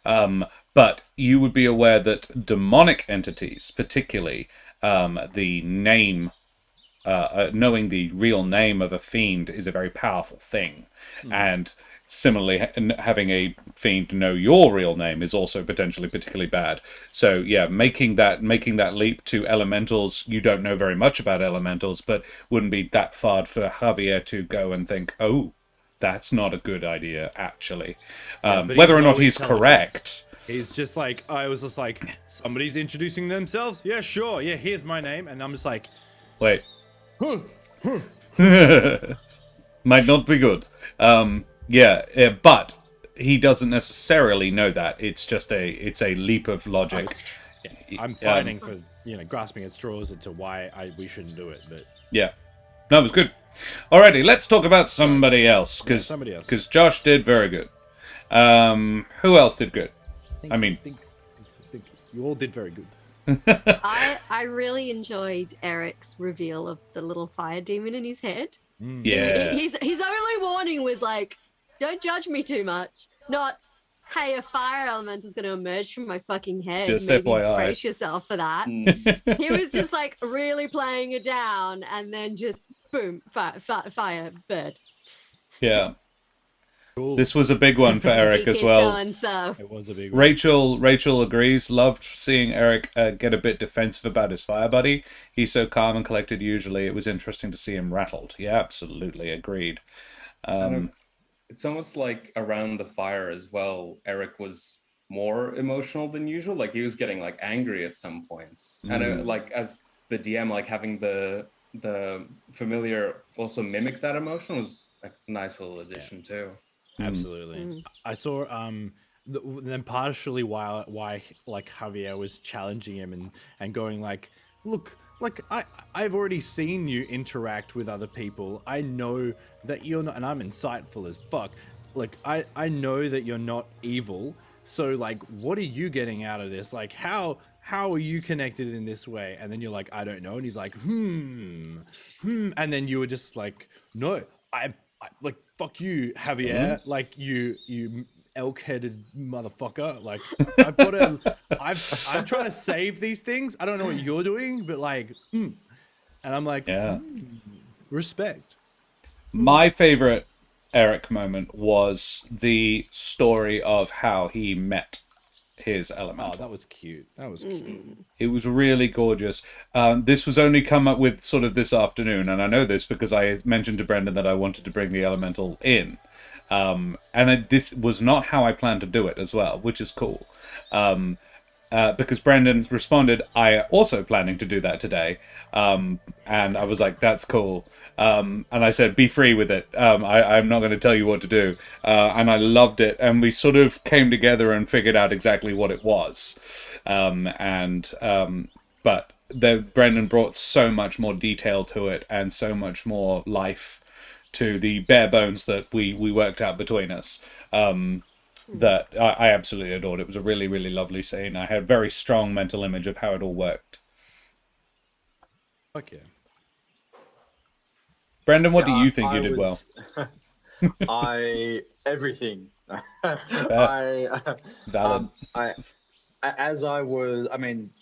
But you would be aware that demonic entities, particularly the name. Knowing the real name of a fiend is a very powerful thing, and similarly, having a fiend know your real name is also potentially particularly bad. So yeah, making that leap to elementals, you don't know very much about elementals, but wouldn't be that far for Javier to go and think, oh, that's not a good idea, actually. Whether or not he's correct. He's just like, I was just like, somebody's introducing themselves? Yeah, sure. Yeah, here's my name. And I'm just like, wait. Might not be good. But he doesn't necessarily know that. It's just a leap of logic. I'm fighting for grasping at straws as to why we shouldn't do it. But yeah, no, it was good. Alrighty, let's talk about somebody else because Josh did very good. Who else did good? You all did very good. I really enjoyed Eric's reveal of the little fire demon in his head. Yeah. His only warning was like, don't judge me too much. Not, hey, a fire element is going to emerge from my fucking head. Just Maybe FYI. brace yourself for that. He was just like really playing it down, and then just boom, fire bird. Yeah. This was a big one for Eric as well. So-and-so. It was a big one. Rachel agrees. Loved seeing Eric get a bit defensive about his fire buddy. He's so calm and collected usually. It was interesting to see him rattled. Yeah, absolutely. Agreed. It's almost like around the fire as well, Eric was more emotional than usual. Like he was getting like angry at some points. And like as the DM, like having the the familiar also mimic that emotion was a nice little addition too. Absolutely. I saw then partially why like Javier was challenging him and going like, look, like I've already seen you interact with other people. I know that you're not, and I'm insightful as fuck. Like I know that you're not evil. So like, what are you getting out of this? Like how are you connected in this way? And then you're like, I don't know. And he's like, and then you were just like, no, I like, fuck you, Javier. Like you elk-headed motherfucker. Like I'm trying to save these things. I don't know what you're doing, but like, and I'm like, respect. My favorite Eric moment was the story of how he met his elemental. Oh, that was cute. That was cute. It was really gorgeous. This was only come up with sort of this afternoon, and I know this because I mentioned to Brendan that I wanted to bring the elemental in. This was not how I planned to do it as well, which is cool. Because Brendan responded, I also planning to do that today. And I was like, that's cool. And I said, be free with it. I'm not going to tell you what to do. And I loved it. And we sort of came together and figured out exactly what it was. But Brendan brought so much more detail to it and so much more life to the bare bones that we worked out between us. That I absolutely adored. It was a really, really lovely scene. I had a very strong mental image of how it all worked. Okay. Brendan, what do you think you did well? Everything. Valid.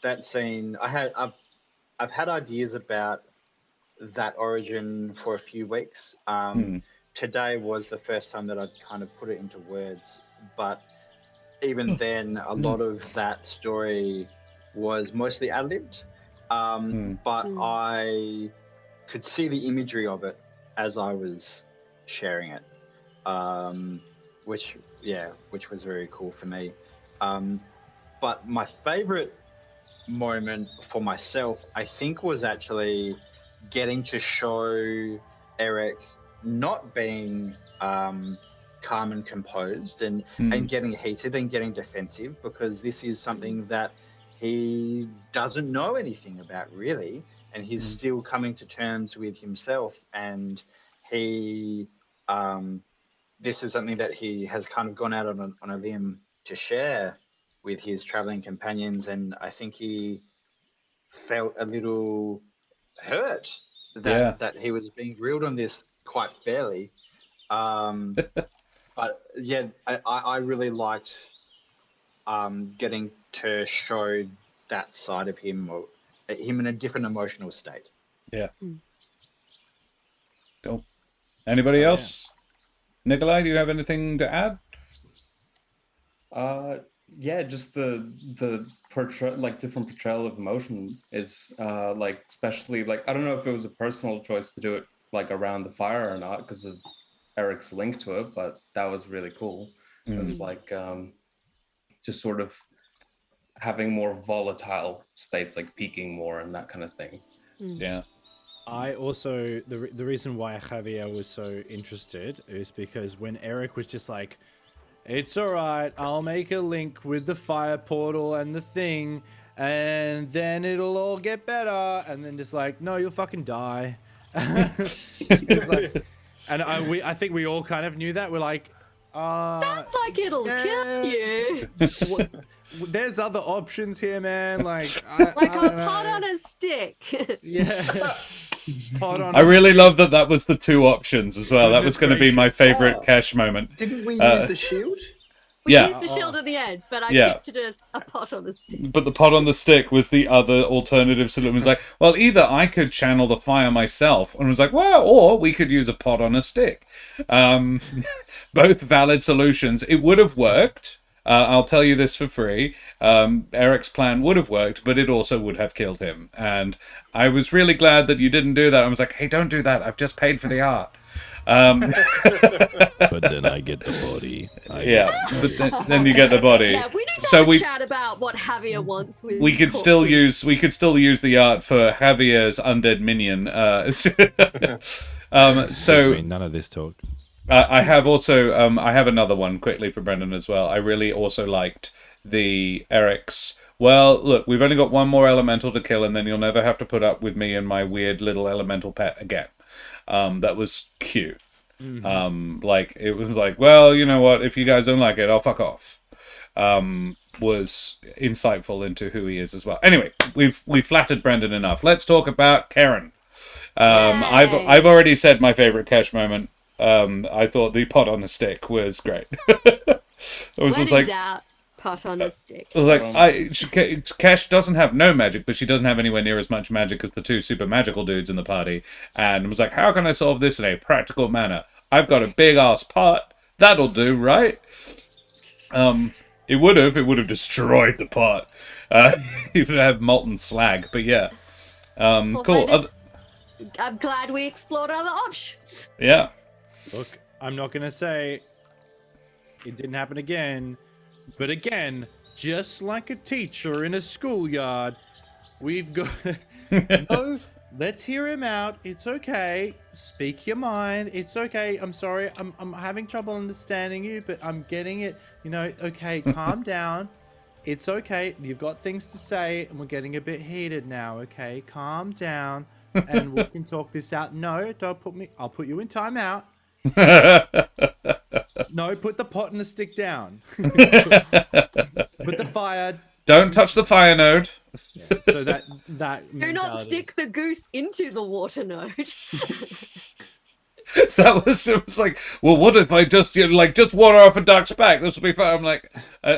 That scene. I've had ideas about that origin for a few weeks. Today was the first time that I'd kind of put it into words, but even then, a lot of that story was mostly ad-libbed. But I could see the imagery of it as I was sharing it, which was very cool for me. But my favorite moment for myself, I think, was actually getting to show Eric not being calm and composed and getting heated and getting defensive, because this is something that he doesn't know anything about really, and he's still coming to terms with himself, and he this is something that he has kind of gone out on a limb to share with his traveling companions, and I think he felt a little hurt that he was being grilled on this quite fairly. But yeah, I really liked getting to show that side of him, or him in a different emotional state. Yeah. Cool. Anybody else? Nikolai, do you have anything to add? Yeah, just the different portrayal of emotion is especially I don't know if it was a personal choice to do it around the fire or not because of Eric's link to it, but that was really cool. It was just sort of having more volatile states, like peaking more and that kind of thing. Yeah. I also, the reason why Javier was so interested is because when Eric was just like, it's all right, I'll make a link with the fire portal and the thing, and then it'll all get better. And then just like, no, you'll fucking die. It's like, and I think we all kind of knew that. We're like, sounds like it'll kill you. There's other options here, man. Like a pot on a stick. Yeah. I really love that was the two options as well. That was going to be my favorite Kesh moment. Didn't we use the shield? We used the shield at the end, but I pictured it as a pot on a stick. But the pot on the stick was the other alternative solution. It was like, well, either I could channel the fire myself, and it was like, well, or we could use a pot on a stick. Both valid solutions. It would have worked. I'll tell you this for free. Eric's plan would have worked, but it also would have killed him. And I was really glad that you didn't do that. I was like, hey, don't do that. I've just paid for the art. But then I get the body. But then you get the body. Yeah, we need to So have a chat about what Javier wants with we could still use the art for Javier's undead minion. So me, none of this talk. I have also I have another one quickly for Brendan as well. I really also liked the Eric's. Well, look, we've only got one more elemental to kill, and then you'll never have to put up with me and my weird little elemental pet again. That was cute. Like it was like, well, you know what? If you guys don't like it, I'll fuck off. Was insightful into who he is as well. Anyway, we've flattered Brendan enough. Let's talk about Karen. I've already said my favorite Kesh moment. I thought the pot on a stick was great. It was just like pot on a stick. Like Kesh doesn't have no magic, but she doesn't have anywhere near as much magic as the two super magical dudes in the party. And was like, how can I solve this in a practical manner? I've got a big ass pot. That'll do, right? It would have destroyed the pot. It would have molten slag, but yeah. Cool. I'm glad we explored other options. Yeah. Look, I'm not gonna say it didn't happen again. But again, just like a teacher in a schoolyard, we've got... No, let's hear him out. It's okay. Speak your mind. It's okay. I'm sorry. I'm having trouble understanding you, but I'm getting it. You know, okay, calm down. It's okay. You've got things to say, and we're getting a bit heated now, okay? Calm down, and we can talk this out. No, don't put me... I'll put you in timeout. No, put the pot and the stick down. Put the fire. Don't touch the fire node. Yeah, so that do not stick the goose into the water node. It was like, well, what if I just just water off a duck's back? This will be fine. I'm like,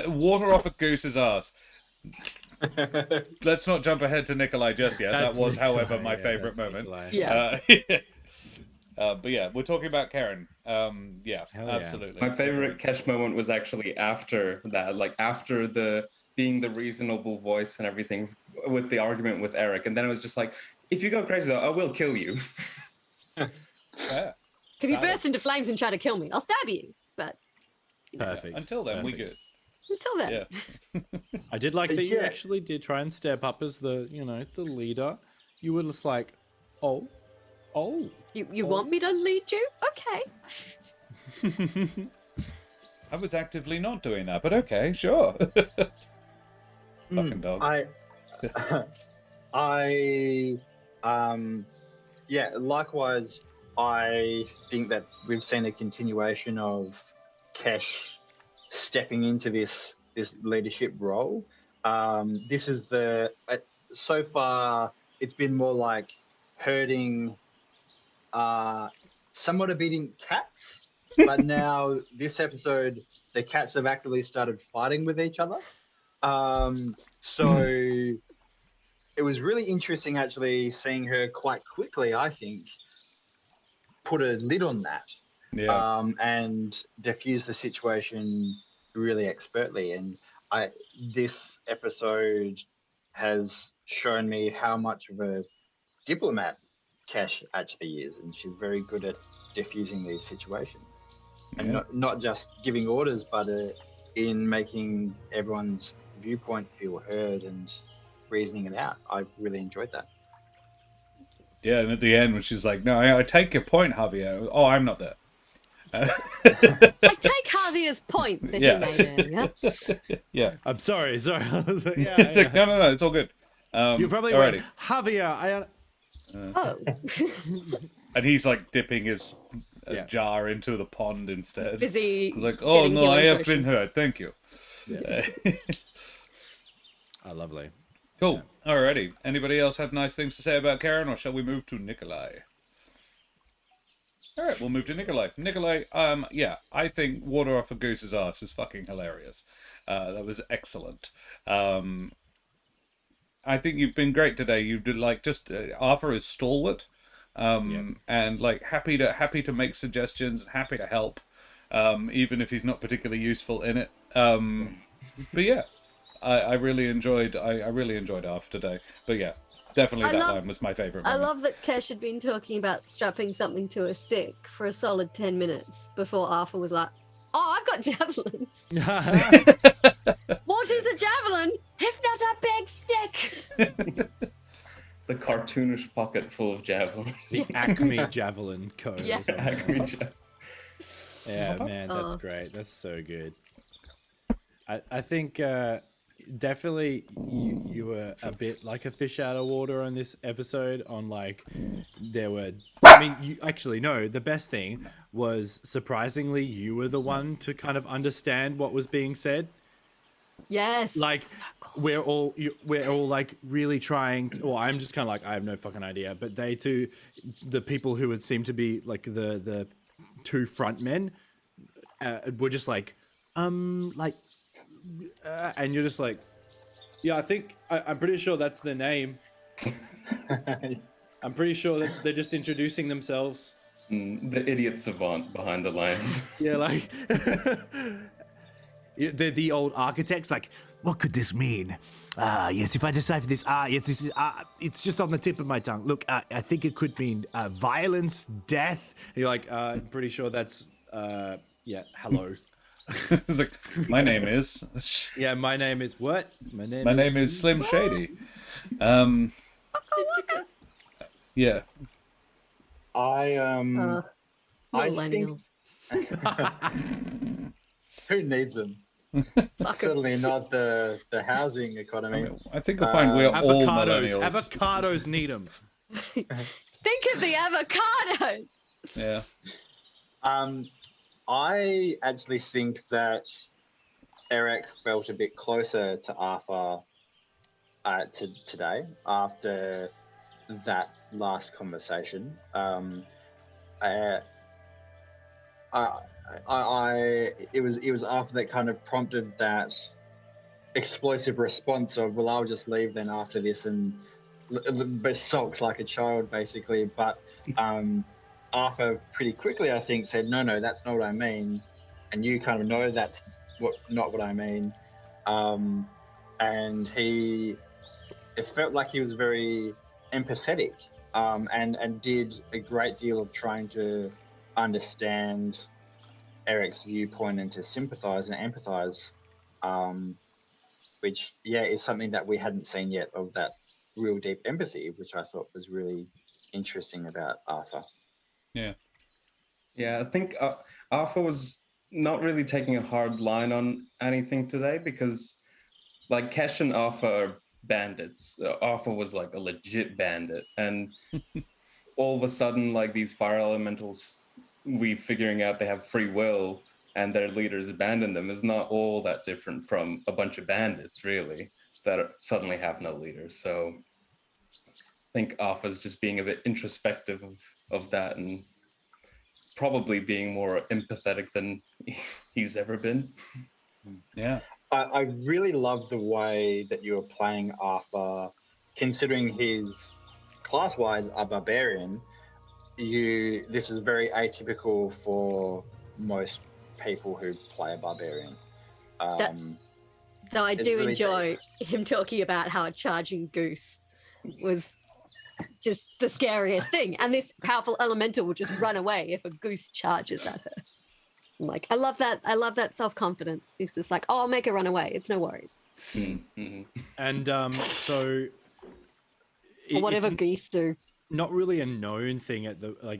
water off a goose's ass. Let's not jump ahead to Nikolai just yet. That was, however, my favorite moment. Yeah. But yeah, we're talking about Karen. Yeah, absolutely. My favorite Kesh moment was actually after that, like after the being the reasonable voice and everything with the argument with Eric. And then it was just like, if you go crazy though, I will kill you. Yeah. If you burst into flames and try to kill me, I'll stab you. But perfect. Until then, we good. Until then. Yeah. I did like that you actually did try and step up as the leader. You were just like, oh. You want me to lead you? Okay. I was actively not doing that, but okay, sure. Fucking dog. Yeah, likewise, I think that we've seen a continuation of Kesh stepping into this leadership role. This is so far it's been more like herding somewhat obedient cats, but now this episode the cats have actively started fighting with each other. So it was really interesting actually seeing her quite quickly, I think, put a lid on that. Yeah. And diffuse the situation really expertly. And this episode has shown me how much of a diplomat Kesh actually is, and she's very good at diffusing these situations, and not just giving orders, but in making everyone's viewpoint feel heard and reasoning it out. I really enjoyed that. Yeah, and at the end when she's like, "No, I take your point, Javier." Oh, I'm not there. I take Javier's point that he made earlier. Yeah. I'm sorry. I was like, It's like, no, it's all good. You probably already. went, Javier. Oh. And he's like dipping his jar into the pond instead. He's busy. He's like, oh no, I have potion. been hurt. Thank you. Yeah. Oh, lovely. Cool. Alrighty. Anybody else have nice things to say about Karen, or shall we move to Nikolai? All right, we'll move to Nikolai. Nikolai, I think water off a goose's ass is fucking hilarious. That was excellent. I think you've been great today. You did Arthur is stalwart, and like happy to make suggestions, happy to help, even if he's not particularly useful in it. But yeah, I really enjoyed Arthur today. But yeah, Definitely I that love- line was my favorite I moment. love that Kesh had been talking about strapping something to a stick for a solid 10 minutes before Arthur was like, oh, I've got javelins. What is a javelin if not a big stick? The cartoonish pocket full of javelins. The Acme Javelin Co. Yeah. Or something. Acme Yeah, man, that's Oh. great. That's so good. I think definitely you were a bit like a fish out of water on this episode. On like, there were. I mean, you actually no. The best thing was surprisingly you were the one to kind of understand what was being said. Yes. Like we're all like really trying to, well, I'm just kind of like I have no fucking idea, but they two, the people who would seem to be like the two front men were just like and you're just like, yeah, I think I'm pretty sure that's the name. I'm pretty sure that they're just introducing themselves. The idiot savant behind the lines. Yeah, like the old architects, like, what could this mean? Yes, if I decipher this, yes, this is, it's just on the tip of my tongue. Look, I think it could mean violence, death. And you're like, I'm pretty sure that's, yeah, hello. Like, my name is. Yeah, my name is what? My name is Slim Shady. Yeah. I Millennials. who needs them? Certainly not the housing economy. I think you'll find we're all Avocados. millennials. Avocados need them. Think of the avocado. Yeah. I actually think that Eric felt a bit closer to Arthur today after that last conversation. It was Arthur that kind of prompted that explosive response of, well, I'll just leave then after this, and sulked like a child basically. But Arthur pretty quickly, I think, said, no, that's not what I mean, and you kind of know that's not what I mean. And it felt like he was very empathetic, and did a great deal of trying to understand Eric's viewpoint and to sympathize and empathize, which is something that we hadn't seen yet, of that real deep empathy, which I thought was really interesting about Arthur. Yeah, I think Arthur was not really taking a hard line on anything today, because like Kesh and Arthur are bandits. Arthur was like a legit bandit, and all of a sudden, like, these fire elementals, we figuring out they have free will and their leaders abandon them is not all that different from a bunch of bandits, really, that suddenly have no leaders. So I think Arthur's just being a bit introspective of that, and probably being more empathetic than he's ever been. Yeah. I really love the way that you were playing Arthur, considering he's class-wise a barbarian. This is very atypical for most people who play a barbarian. Though I It's do really enjoy him talking about how a charging goose was just the scariest thing, and this powerful elemental will just run away if a goose charges at her. I'm like, I love that self-confidence. He's just like, oh, I'll make her run away, it's no worries. Mm-hmm. And so Or whatever it's geese do. not really a known thing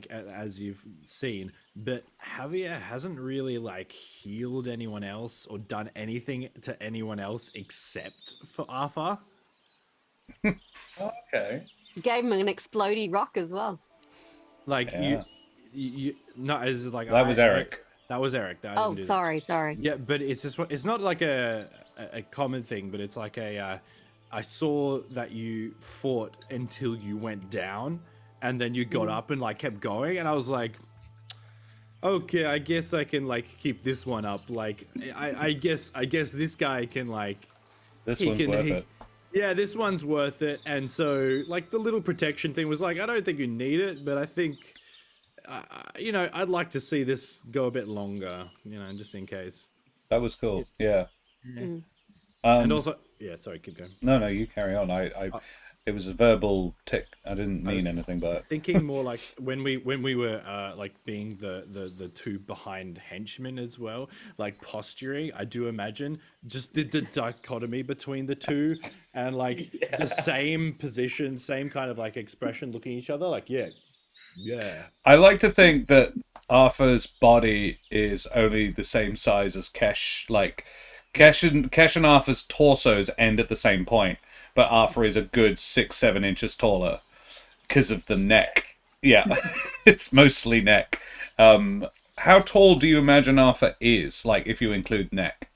as you've seen, but Javier hasn't really like healed anyone else or done anything to anyone else except for Arthur. Okay. Gave him an explodey rock as well. Like Yeah. you not as like That was Eric. That was Eric. I Oh, didn't do that. sorry. Yeah, but it's just it's not like a common thing, but it's like I saw that you fought until you went down, and then you got up and like kept going, and I was like, okay, I guess I can like keep this one up. Like I guess this guy can like This he one's can- worth he- it. yeah, this one's worth it. And so like the little protection thing was like, I don't think you need it, but I think I'd like to see this go a bit longer, just in case. That was cool. Yeah. Mm. And also, yeah, sorry, keep going. No, you carry on. I It was a verbal tick. I didn't mean was anything by it. Thinking more like when we were like being the two behind henchmen as well, like posturing. I do imagine just the dichotomy between the two, and like the same position, same kind of like expression, looking at each other. Like yeah. I like to think that Arthur's body is only the same size as Kesh. Like Kesh and Arthur's torsos end at the same point, but Arthur is a good 6-7 inches taller because of the neck. Yeah, it's mostly neck. How tall do you imagine Arthur is? Like if you include neck.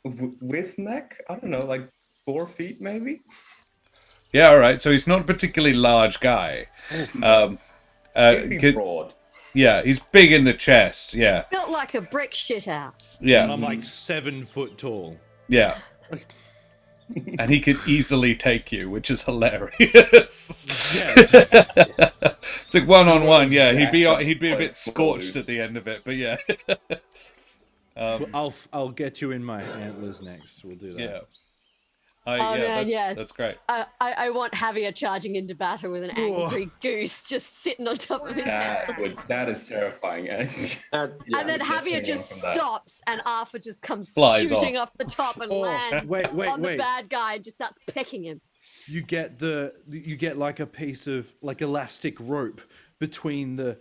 With neck, I don't know, like 4 feet maybe. Yeah, all right. So he's not a particularly large guy. He'd be broad. Yeah, he's big in the chest. Yeah, Built like a brick shithouse. And yeah, I'm like 7 foot tall. yeah. And he could easily take you, which is hilarious. Yeah. It's like 1-on-1. Yeah, he'd be a Quite bit small scorched dudes. at the end of it, but yeah, Well, I'll get you in my antlers next. We'll do that. yeah. Oh, man, that's, yes. that's great. I want Javier charging into battle with an angry goose just sitting on top of his head. That is terrifying. And then Javier just from that. stops and Arthur just comes Flies shooting off. up the top and lands Wait, on the wait. bad guy and just starts pecking him. You get like a piece of like elastic rope between the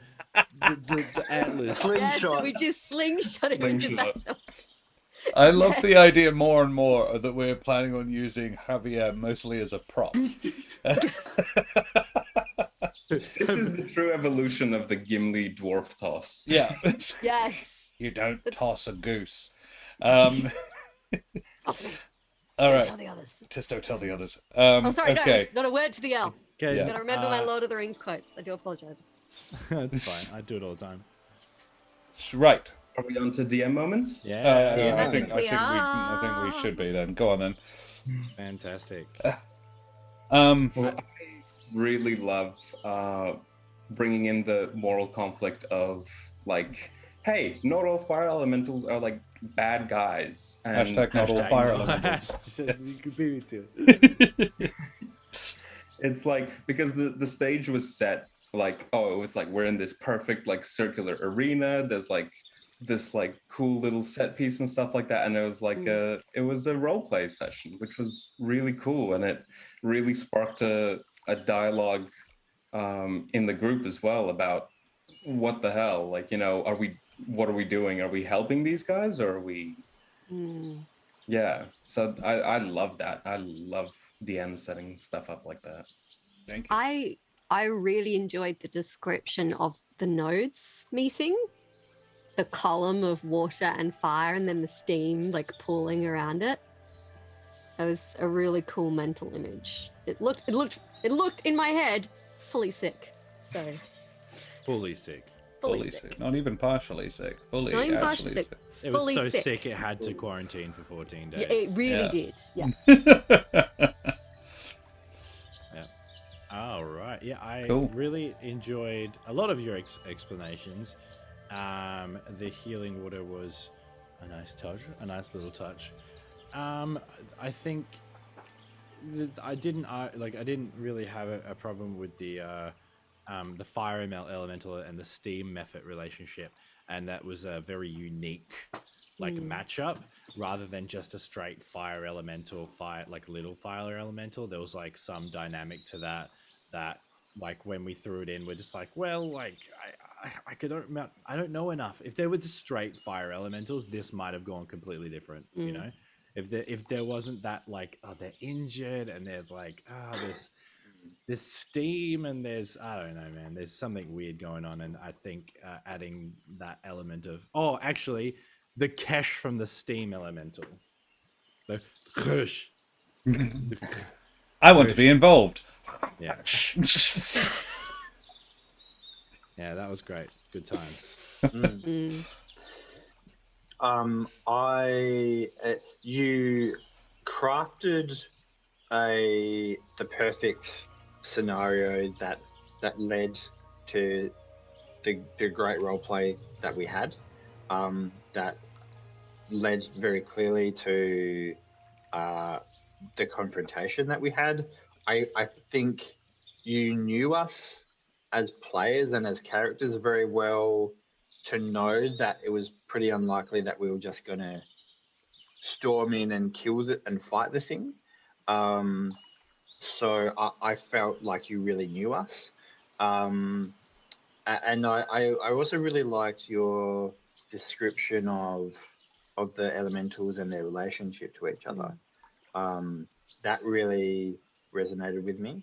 antlers. Yes, so we just slingshot him into Slingshot. battle. I love the idea more and more that we're planning on using Javier mostly as a prop. This is the true evolution of the Gimli dwarf toss. Yeah. Yes. You don't toss a goose. Awesome. All Don't right. tell the others. Just don't tell the others. Oh, sorry, Okay. no, not a word to the L. Okay, Yeah. Gotta remember my Lord of the Rings quotes. I do apologize. It's fine. I do it all the time. Right. Are we on to DM moments? Yeah. I think we we should be then. Go on then. Fantastic. Well, I really love bringing in the moral conflict of like, hey, not all fire elementals are like bad guys. And Hashtag not all fire elementals. You can beat me to it. it's like because the stage was set like, oh, it was like we're in this perfect like circular arena. There's like this like cool little set piece and stuff like that, and it was like it was a role play session, which was really cool, and it really sparked a dialogue in the group as well about what the hell, like, you know, what are we doing? Are we helping these guys, or are we yeah, so I love that. I love DM setting stuff up like that. Thank you. I really enjoyed the description of the nodes meeting. The column of water and fire, and then the steam like pooling around it. That was a really cool mental image. It looked in my head fully sick. So Fully sick. fully sick. Not even partially sick. Fully Not even actually partially sick. It was Fully so sick. sick it had to quarantine for 14 days. Yeah, it really Yeah. did. Yeah. All right. Yeah, I Cool. really enjoyed a lot of your explanations. The healing water was a nice touch, a nice little touch. I think that I didn't really have a problem with the fire elemental and the steam method relationship, and that was a very unique matchup rather than just a straight fire elemental little fire elemental. There was like some dynamic to that like when we threw it in, we're just like, well, like I don't know enough. If they were just straight fire elementals, this might have gone completely different. You know, if there wasn't that like, oh, they're injured and there's like, this steam and there's, I don't know, man, there's something weird going on. And I think adding that element of, actually the Kesh from the steam elemental, the Kesh. I want to be involved. Yeah. Yeah, that was great. Good times. You crafted the perfect scenario that led to the great role play that we had. That led very clearly to the confrontation that we had. I think you knew us as players and as characters very well to know that it was pretty unlikely that we were just going to storm in and kill it and fight the thing. So I felt like you really knew us. And I also really liked your description of the elementals and their relationship to each other. That really resonated with me.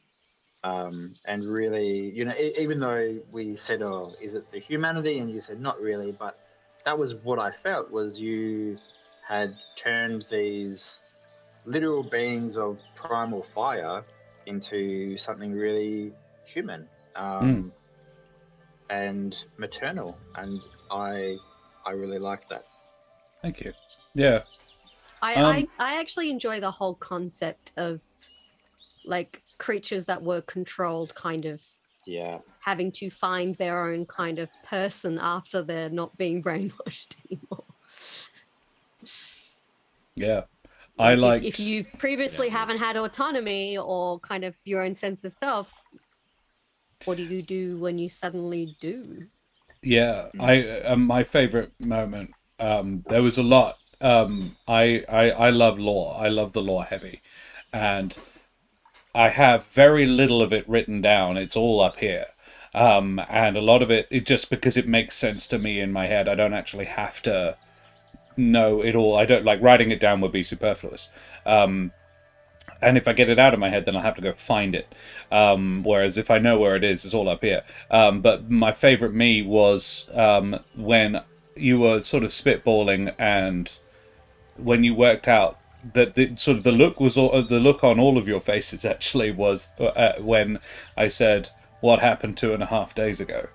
And really, you know, even though we said, "Oh, is it the humanity?" and you said, "Not really," but that was what I felt, was you had turned these literal beings of primal fire into something really human. And maternal, and I really like that. Thank you. Yeah. I actually enjoy the whole concept of like creatures that were controlled, kind of having to find their own kind of person after they're not being brainwashed anymore. Yeah. If you previously haven't had autonomy or kind of your own sense of self, what do you do when you suddenly do? Yeah, I my favorite moment. There was a lot. I love lore. I love the lore heavy, and I have very little of it written down. It's all up here, and a lot of it just because it makes sense to me in my head. I don't actually have to know it all. I don't like writing it down would be superfluous. And if I get it out of my head, then I'll have to go find it. Whereas if I know where it is, it's all up here. But my favorite me was when you were sort of spitballing, and when you worked out that the look was the look on all of your faces actually was when I said, "What happened 2.5 days ago?"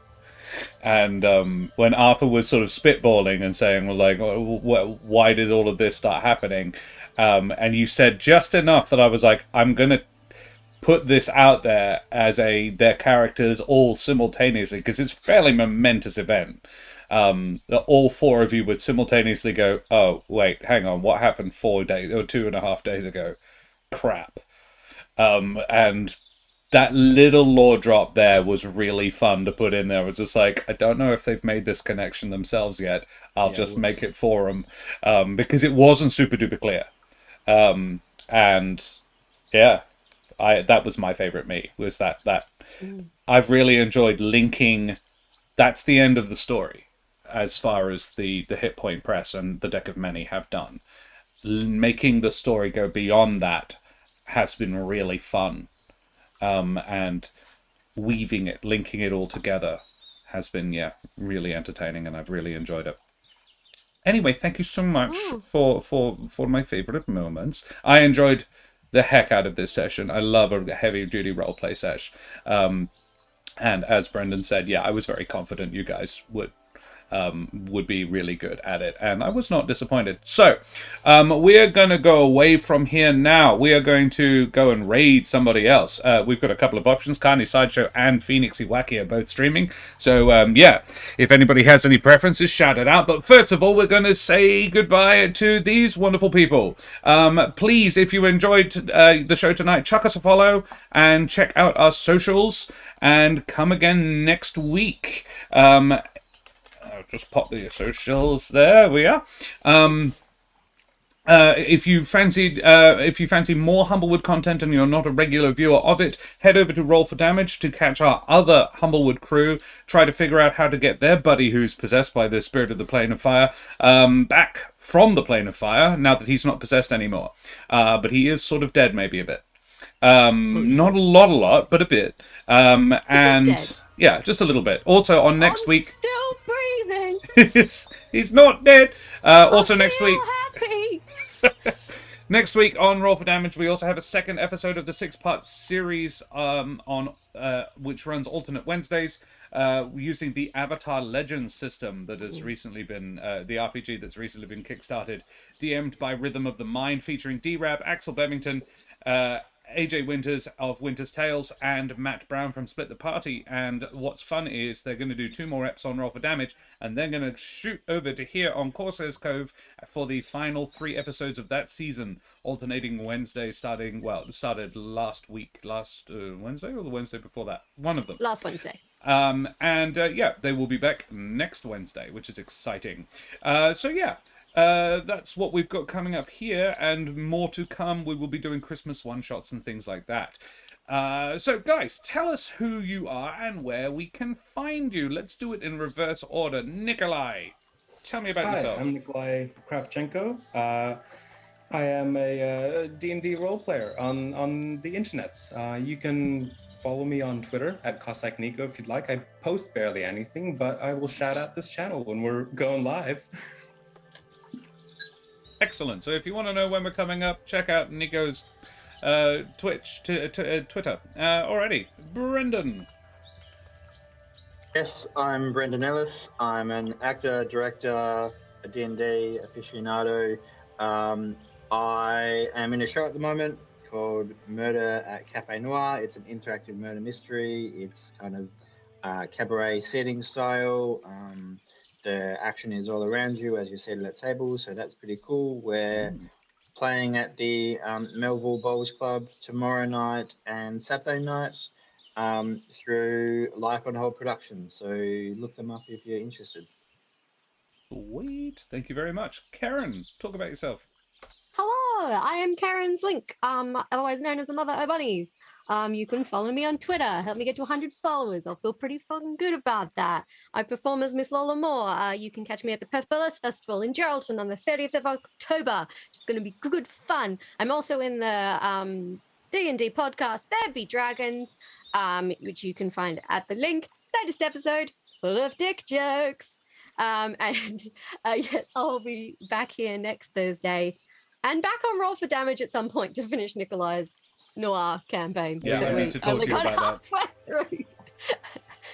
And when Arthur was sort of spitballing and saying, well, like, why did all of this start happening? And you said just enough that I was like, I'm going to put this out there as their characters all simultaneously, because it's a fairly momentous event. That all four of you would simultaneously go, oh, wait, hang on, what happened 4 days or 2.5 days ago? Crap. And that little lore drop there was really fun to put in there. It was just like, I don't know if they've made this connection themselves yet. I'll just make it for them. Because it wasn't super duper clear. And yeah, that was my favorite me, was that I've really enjoyed linking. That's the end of the story as far as the hit point press and the Deck of Many have done. Making the story go beyond that has been really fun. And weaving it, linking it all together has been, really entertaining, and I've really enjoyed it. Anyway, thank you so much for my favorite moments. I enjoyed the heck out of this session. I love a heavy-duty roleplay sesh. And as Brendan said, I was very confident you guys would be really good at it, and I was not disappointed. So we are going to go away from here now. We are going to go and raid somebody else. We've got a couple of options. Carney Sideshow and Phoenixy Wacky are both streaming, so if anybody has any preferences, shout it out. But first of all, we're going to say goodbye to these wonderful people. Please, if you enjoyed the show tonight, chuck us a follow and check out our socials, and come again next week. I'll just pop the socials there. We are. If you fancy more Humblewood content and you're not a regular viewer of it, head over to Roll for Damage to catch our other Humblewood crew. Try to figure out how to get their buddy who's possessed by the spirit of the Plane of Fire back from the Plane of Fire, now that he's not possessed anymore. But he is sort of dead, maybe a bit. Not a lot, but a bit. And dead. Yeah, just a little bit. Also on next week. Still breathing. He's not dead. Also next week. Happy. Next week on Roll for Damage, we also have a second episode of the 6-part series on which runs alternate Wednesdays, using the Avatar Legends system that has recently been the RPG that's recently been kickstarted, DM'd by Rhythm of the Mind, featuring D-Rab, Axel Bevington, AJ Winters of Winter's Tales and Matt Brown from Split the Party. And what's fun is they're going to do 2 more eps on Roll for Damage, and they're going to shoot over to here on Corsair's Cove for the final 3 episodes of that season, alternating Wednesday starting, well, it started last week, last Wednesday or the Wednesday before that? One of them. Last Wednesday. Yeah, they will be back next Wednesday, which is exciting. That's what we've got coming up here, and more to come. We will be doing Christmas one-shots and things like that. So, guys, tell us who you are and where we can find you. Let's do it in reverse order. Nikolai, tell me about yourself. Hi, I'm Nikolai Kravchenko. I am a D&D role player on the internet. You can follow me on Twitter at Cossack Nico if you'd like. I post barely anything, but I will shout out this channel when we're going live. Excellent. So if you want to know when we're coming up, check out Nico's Twitter. Alrighty, Brendan. Yes, I'm Brendan Ellis. I'm an actor, director, a D&D aficionado. I am in a show at the moment called Murder at Cafe Noir. It's an interactive murder mystery. It's kind of cabaret setting style. The action is all around you as you settle at tables, so that's pretty cool. We're playing at the Melville Bowls Club tomorrow night and Saturday night through Life on Hold Productions. So look them up if you're interested. Sweet. Thank you very much. Karen, talk about yourself. Hello, I am Karen Slink, otherwise known as the Mother of Bunnies. You can follow me on Twitter. Help me get to 100 followers. I'll feel pretty fucking good about that. I perform as Miss Lola Moore. You can catch me at the Perth Burlesque Festival in Geraldton on the 30th of October. It's going to be good fun. I'm also in the D&D podcast, There Be Dragons, which you can find at the link. Latest episode, full of dick jokes. Yes, I'll be back here next Thursday and back on Roll for Damage at some point to finish Nikolai's Noir campaign. Yeah, I need to talk to you about that. Through. It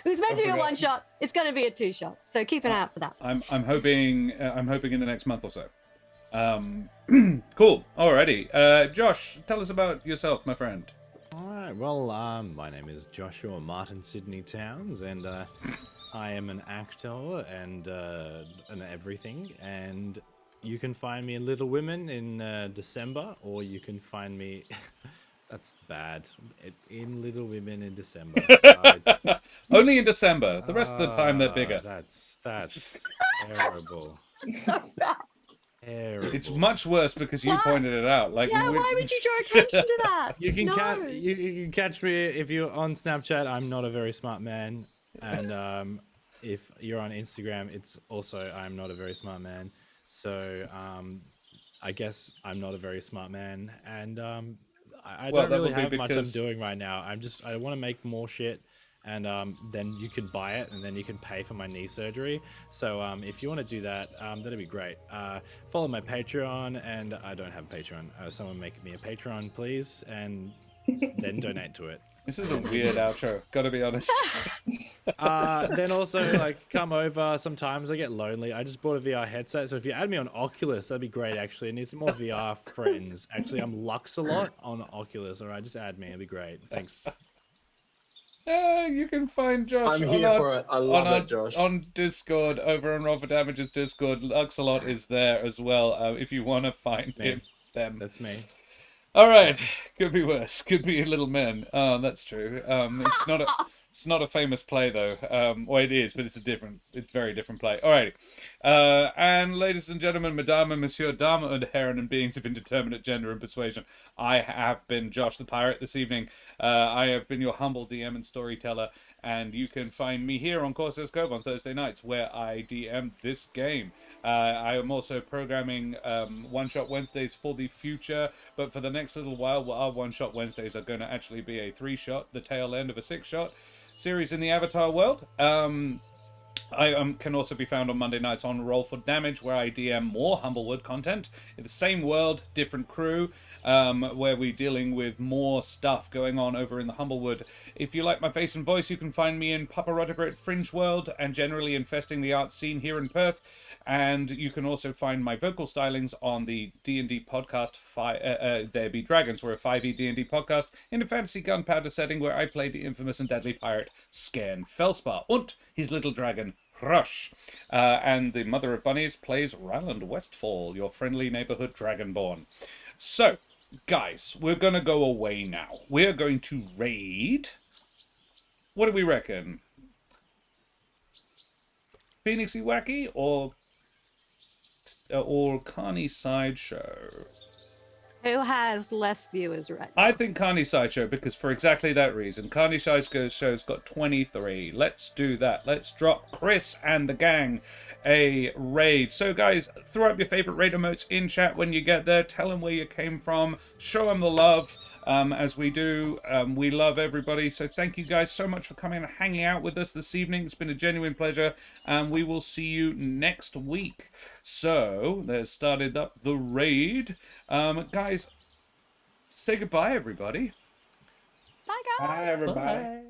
was meant to be a one shot. It's going to be a 2-shot. So keep an eye out for that. I'm hoping in the next month or so. Cool. Alrighty. Josh, tell us about yourself, my friend. All right. Well, my name is Joshua Martin Sidney Towns, and I am an actor and an everything. And you can find me in Little Women in December, or you can find me. That's bad. In Little Women in December. Only in December. The rest of the time they're bigger. That's terrible. So bad. Terrible. It's much worse because you pointed it out. Like, Yeah, why would you draw attention to that? You can No. you can catch me if you're on Snapchat. I'm not a very smart man, and if you're on Instagram, it's also I'm not a very smart man. So I guess I'm not a very smart man, and I don't really have much I'm doing right now. I want to make more shit, and then you can buy it, and then you can pay for my knee surgery. So if you want to do that, that'd be great. Follow my Patreon, and I don't have Patreon. Someone make me a Patreon, please, and then donate to it. This is a weird outro, gotta be honest. Then also, like, come over sometimes. I get lonely. I just bought a VR headset, so if you add me on Oculus, that'd be great, actually. I need some more VR friends. Actually, I'm Luxalot on Oculus. All right, just add me. It'd be great. Thanks. You can find Josh I'm here for it. I love it, Josh. On Discord, over on Roll for Damage's Discord. Luxalot is there as well, if you want to find them. That's me. All right, could be worse. Could be Little Men. Oh, that's true. It's not a famous play though. Well, it is, but it's very different play. All right, and ladies and gentlemen, Madame and Monsieur, Dames and Herren, and beings of indeterminate gender and persuasion, I have been Josh the Pirate this evening. I have been your humble DM and storyteller, and you can find me here on Corsair's Cove on Thursday nights, where I DM this game. I am also programming One-Shot Wednesdays for the future, but for the next little while, our One-Shot Wednesdays are going to actually be a 3-shot, the tail end of a 6-shot series in the Avatar world. I can also be found on Monday nights on Roll for Damage, where I DM more Humblewood content in the same world, different crew, where we're dealing with more stuff going on over in the Humblewood. If you like my face and voice, you can find me in Papa Rottergrit Fringe World and generally infesting the art scene here in Perth. And you can also find my vocal stylings on the D&D podcast, There Be Dragons. We're a 5e D&D podcast in a fantasy gunpowder setting where I play the infamous and deadly pirate Skern Felspar und his little dragon Rush. And the Mother of Bunnies plays Ryland Westfall, your friendly neighborhood dragonborn. So, guys, we're going to go away now. We're going to raid. What do we reckon? Phoenixy Wacky or Carney Sideshow? Who has less viewers right now? I think Carney Sideshow, because for exactly that reason. Carney Sideshow's got 23. Let's do that. Let's drop Chris and the gang a raid. So guys, throw up your favorite raid emotes in chat when you get there. Tell them where you came from. Show them the love. As we do, we love everybody. So thank you guys so much for coming and hanging out with us this evening. It's been a genuine pleasure. And we will see you next week. So, there's started up the raid. Guys, say goodbye, everybody. Bye, guys. Bye, everybody. Bye.